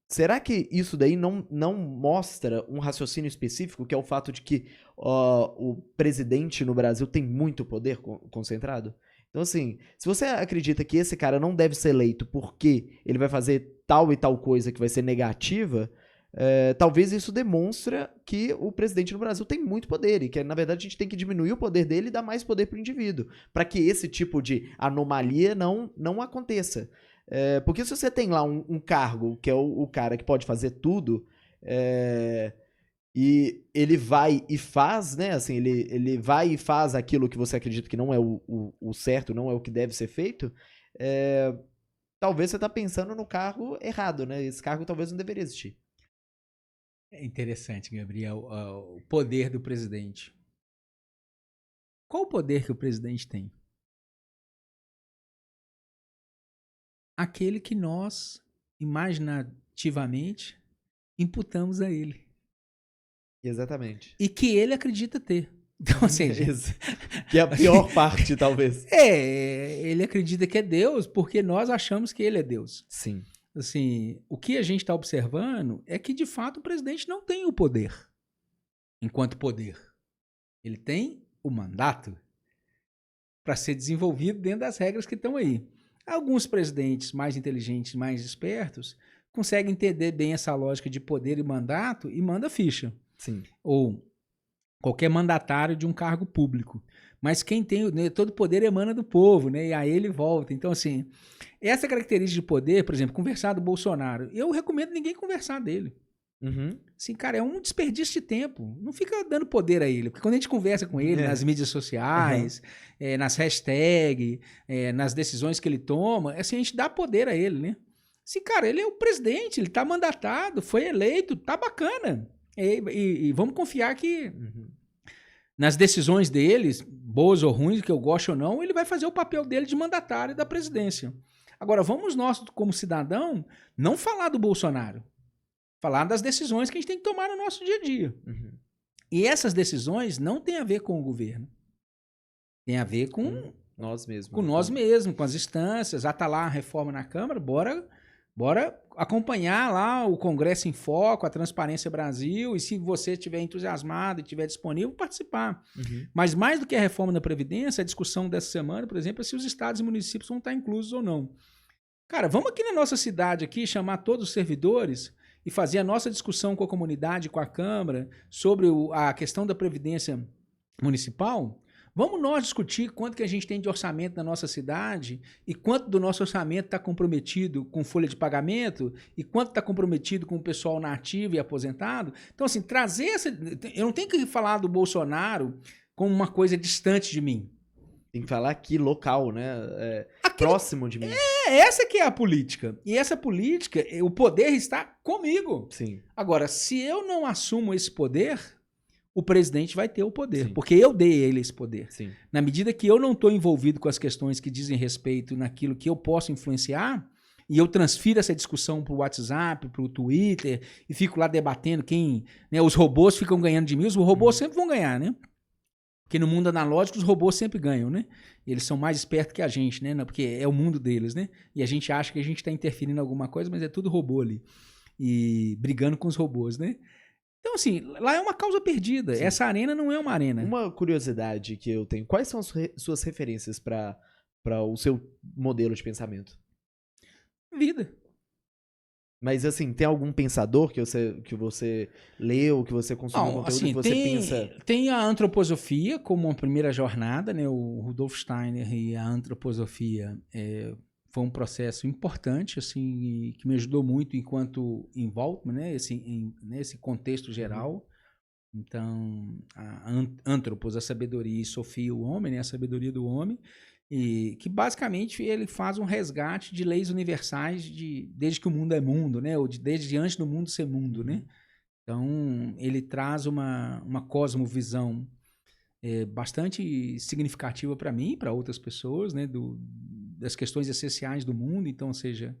Será que isso daí não mostra um raciocínio específico, que é o fato de que o presidente no Brasil tem muito poder concentrado? Então, assim, se você acredita que esse cara não deve ser eleito porque ele vai fazer tal e tal coisa que vai ser negativa, talvez isso demonstre que o presidente no Brasil tem muito poder e que, na verdade, a gente tem que diminuir o poder dele e dar mais poder para o indivíduo, para que esse tipo de anomalia não aconteça. Porque se você tem lá um cargo, que é o cara que pode fazer tudo, e ele vai e faz, né? Assim, ele vai e faz aquilo que você acredita que não é o certo, não é o que deve ser feito. Talvez você tá pensando no cargo errado, né? Esse cargo talvez não deveria existir. É interessante, Gabriel, o poder do presidente. Qual o poder que o presidente tem? Aquele que nós, imaginativamente, imputamos a ele. Exatamente. E que ele acredita ter. Então, assim, que é a pior parte, talvez. Ele acredita que é Deus porque nós achamos que ele é Deus. Sim. Assim, o que a gente está observando é que, de fato, o presidente não tem o poder enquanto poder. Ele tem o mandato para ser desenvolvido dentro das regras que estão aí. Alguns presidentes mais inteligentes, mais espertos, conseguem entender bem essa lógica de poder e mandato e manda ficha. Sim. Ou qualquer mandatário de um cargo público. Mas quem tem, né, todo poder emana do povo, né? E aí ele volta. Então, assim, essa característica de poder, por exemplo, conversar do Bolsonaro, eu recomendo ninguém conversar dele. Assim, cara, é um desperdício de tempo. Não fica dando poder a ele. Porque quando a gente conversa com ele nas mídias sociais, nas hashtags, nas decisões que ele toma, assim, a gente dá poder a ele, né? Assim, cara, ele é o presidente, ele tá mandatado, foi eleito, tá bacana. E vamos confiar que nas decisões deles, boas ou ruins, que eu gosto ou não, ele vai fazer o papel dele de mandatário da presidência. Agora, vamos nós, como cidadão, não falar do Bolsonaro. Falar das decisões que a gente tem que tomar no nosso dia a dia. E essas decisões não têm a ver com o governo. Tem a ver com nós mesmos. Com nós mesmos, com as instâncias. Já está lá a reforma na Câmara, bora acompanhar lá o Congresso em Foco, a Transparência Brasil, e se você estiver entusiasmado e estiver disponível, participar. Mas mais do que a reforma da Previdência, a discussão dessa semana, por exemplo, é se os estados e municípios vão estar inclusos ou não. Cara, vamos aqui na nossa cidade aqui, chamar todos os servidores e fazer a nossa discussão com a comunidade, com a Câmara, sobre a questão da Previdência Municipal. Vamos nós discutir quanto que a gente tem de orçamento na nossa cidade e quanto do nosso orçamento está comprometido com folha de pagamento e quanto está comprometido com o pessoal nativo e aposentado. Então, assim, trazer essa... Eu não tenho que falar do Bolsonaro como uma coisa distante de mim. Tem que falar aqui, local, né? Próximo de mim. Essa que é a política. E essa política, o poder está comigo. Sim. Agora, se eu não assumo esse poder, o presidente vai ter o poder. Sim. Porque eu dei a ele esse poder. Sim. Na medida que eu não estou envolvido com as questões que dizem respeito naquilo que eu posso influenciar, e eu transfiro essa discussão para o WhatsApp, para o Twitter, e fico lá debatendo quem... Né, os robôs ficam ganhando de mim, os robôs sempre vão ganhar, né? Porque no mundo analógico os robôs sempre ganham, né? Eles são mais espertos que a gente, né? Porque é o mundo deles, né? E a gente acha que a gente está interferindo em alguma coisa, mas é tudo robô ali. E brigando com os robôs, né? Então, assim, lá é uma causa perdida. Sim. Essa arena não é uma arena. Uma curiosidade que eu tenho. Quais são as suas referências para o seu modelo de pensamento? Vida. Mas, assim, tem algum pensador que você leu, que você consumiu conteúdo, assim, que você pensa... Tem a antroposofia como uma primeira jornada, né? O Rudolf Steiner e a antroposofia foi um processo importante, assim, que me ajudou muito enquanto involvement, né? Nesse contexto geral. Então, a antropos, a sabedoria, e sofia, o homem, né? A sabedoria do homem. E que basicamente ele faz um resgate de leis universais desde que o mundo é mundo, né? Ou desde antes do mundo ser mundo, né? Então ele traz uma cosmovisão bastante significativa para mim e para outras pessoas, né? Das questões essenciais do mundo. Então, ou seja,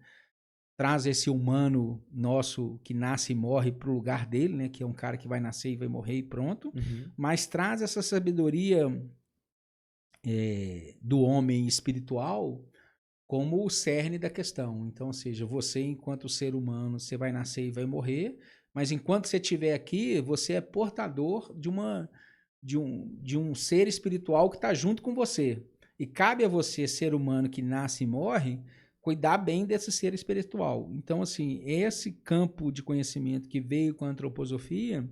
traz esse humano nosso que nasce e morre para o lugar dele, né? Que é um cara que vai nascer e vai morrer e pronto. Mas traz essa sabedoria do homem espiritual como o cerne da questão. Então, ou seja, você enquanto ser humano, você vai nascer e vai morrer, mas enquanto você estiver aqui, você é portador de um ser espiritual que está junto com você. E cabe a você, ser humano que nasce e morre, cuidar bem desse ser espiritual. Então, assim, esse campo de conhecimento que veio com a antroposofia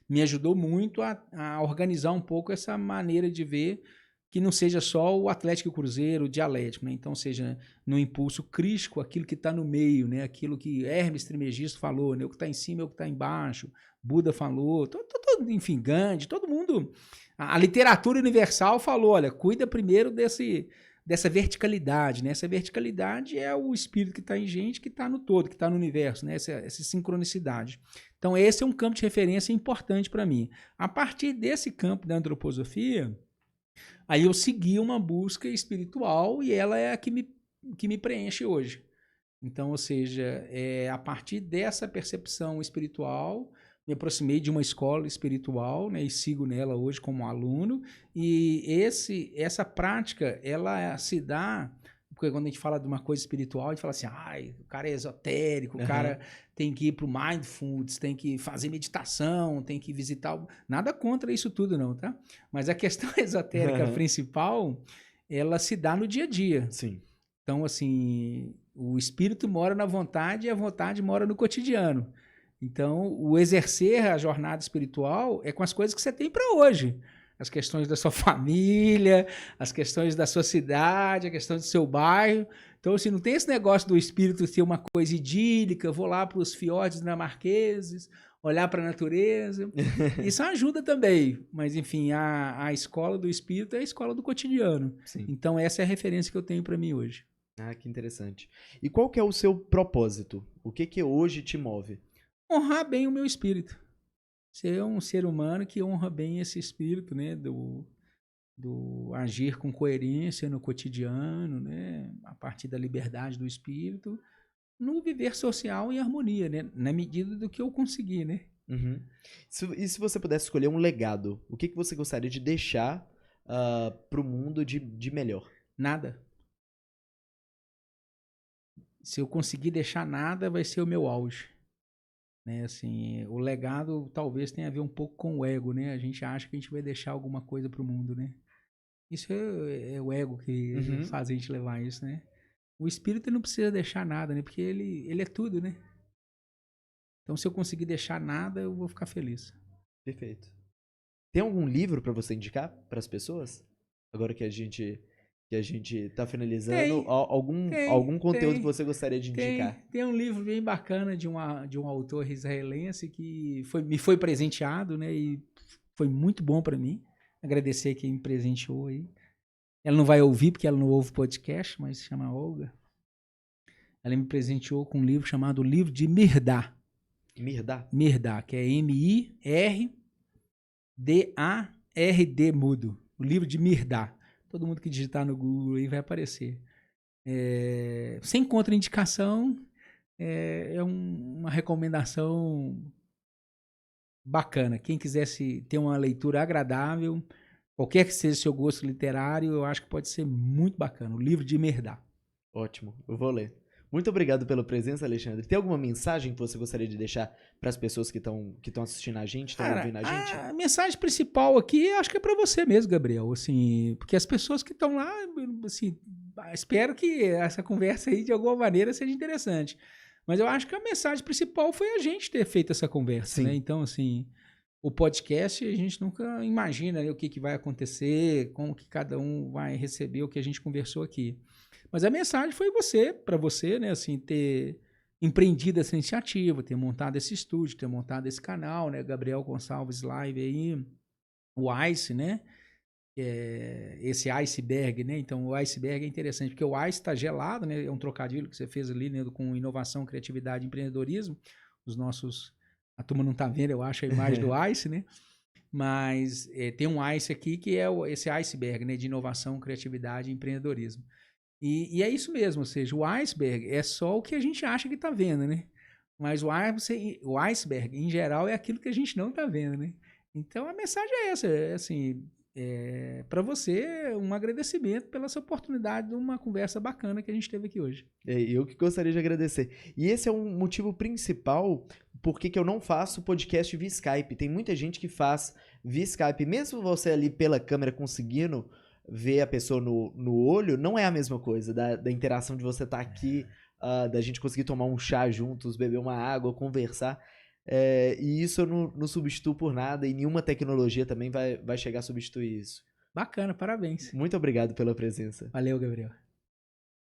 me ajudou muito a organizar um pouco essa maneira de ver que não seja só o Atlético e o Cruzeiro, o dialético, né? Então, seja no impulso crístico, aquilo que está no meio, né? Aquilo que Hermes Trismegisto falou, né? O que está em cima é o que está embaixo, Buda falou, enfim, Gandhi, todo mundo. A literatura universal falou, olha, cuida primeiro dessa verticalidade, né? Essa verticalidade é o espírito que está em gente, que está no todo, que está no universo, né? Essa sincronicidade. Então, esse é um campo de referência importante para mim. A partir desse campo da antroposofia, aí eu segui uma busca espiritual e ela é a que me preenche hoje. Então, ou seja, a partir dessa percepção espiritual, me aproximei de uma escola espiritual, né, e sigo nela hoje como aluno. E essa prática, ela se dá... Porque quando a gente fala de uma coisa espiritual, a gente fala assim, o cara é esotérico, o cara tem que ir pro Mindfulness, tem que fazer meditação, tem que visitar... Nada contra isso tudo não, tá? Mas a questão esotérica principal, ela se dá no dia a dia. Sim. Então, assim, o espírito mora na vontade e a vontade mora no cotidiano. Então, o exercer a jornada espiritual é com as coisas que você tem para hoje. As questões da sua família, as questões da sua cidade, a questão do seu bairro. Então, assim, não tem esse negócio do espírito ser uma coisa idílica, vou lá para os fiordes dinamarqueses, olhar para a natureza. Isso ajuda também, mas, enfim, a escola do espírito é a escola do cotidiano. Sim. Então, essa é a referência que eu tenho para mim hoje. Ah, que interessante. E qual que é o seu propósito? O que hoje te move? Honrar bem o meu espírito. Ser um ser humano que honra bem esse espírito, né? Do agir com coerência no cotidiano, né? A partir da liberdade do espírito, no viver social em harmonia, né? Na medida do que eu conseguir, né? Uhum. E se você pudesse escolher um legado, o que você gostaria de deixar para o mundo de melhor? Nada. Se eu conseguir deixar nada, vai ser o meu auge. Né, assim, o legado talvez tenha a ver um pouco com o ego, né? A gente acha que a gente vai deixar alguma coisa pro mundo, né? Isso é o ego que faz a gente levar isso, né? O espírito não precisa deixar nada, né? Porque ele é tudo, né? Então, se eu conseguir deixar nada, eu vou ficar feliz. Perfeito. Tem algum livro para você indicar para as pessoas? Agora que a gente tá finalizando, algum conteúdo que você gostaria de indicar? Tem um livro bem bacana de um autor israelense que me foi presenteado, né? E foi muito bom para mim. Agradecer quem me presenteou aí. Ela não vai ouvir porque ela não ouve podcast, mas se chama Olga. Ela me presenteou com um livro chamado Livro de Mirdá. Mirdá? Mirdá, que é M-I-R-D-A-R-D mudo. O livro de Mirdá. Todo mundo que digitar no Google aí vai aparecer. Sem contraindicação, é uma recomendação bacana. Quem quisesse ter uma leitura agradável, qualquer que seja o seu gosto literário, eu acho que pode ser muito bacana. O livro de Mirdá. Ótimo, eu vou ler. Muito obrigado pela presença, Alexandre. Tem alguma mensagem que você gostaria de deixar para as pessoas que estão assistindo a gente, estão ouvindo a gente? A mensagem principal aqui, acho que é para você mesmo, Gabriel. Assim, porque as pessoas que estão lá, assim, espero que essa conversa aí de alguma maneira seja interessante. Mas eu acho que a mensagem principal foi a gente ter feito essa conversa, né? Então, assim, o podcast a gente nunca imagina, né, o que vai acontecer, como que cada um vai receber o que a gente conversou aqui. Mas a mensagem foi para você, né, assim, ter empreendido essa iniciativa, ter montado esse estúdio, ter montado esse canal, né, Gabriel Gonçalves Live aí, o Ice, né, esse iceberg, né, então o iceberg é interessante, porque o ice está gelado, né, é um trocadilho que você fez ali, né, com inovação, criatividade e empreendedorismo, a turma não tá vendo, eu acho, a imagem do ice, né, mas tem um ice aqui que é esse iceberg, né, de inovação, criatividade e empreendedorismo. E é isso mesmo, ou seja, o iceberg é só o que a gente acha que está vendo, né? Mas o iceberg, em geral, é aquilo que a gente não está vendo, né? Então, a mensagem é essa, assim, para você, um agradecimento pela essa oportunidade de uma conversa bacana que a gente teve aqui hoje. Eu que gostaria de agradecer. E esse é um motivo principal porque que eu não faço podcast via Skype. Tem muita gente que faz via Skype. Mesmo você ali pela câmera conseguindo ver a pessoa no olho, não é a mesma coisa da interação de você estar aqui, da gente conseguir tomar um chá juntos, beber uma água, conversar. E isso eu não substituo por nada e nenhuma tecnologia também vai chegar a substituir isso. Bacana, parabéns. Muito obrigado pela presença. Valeu, Gabriel.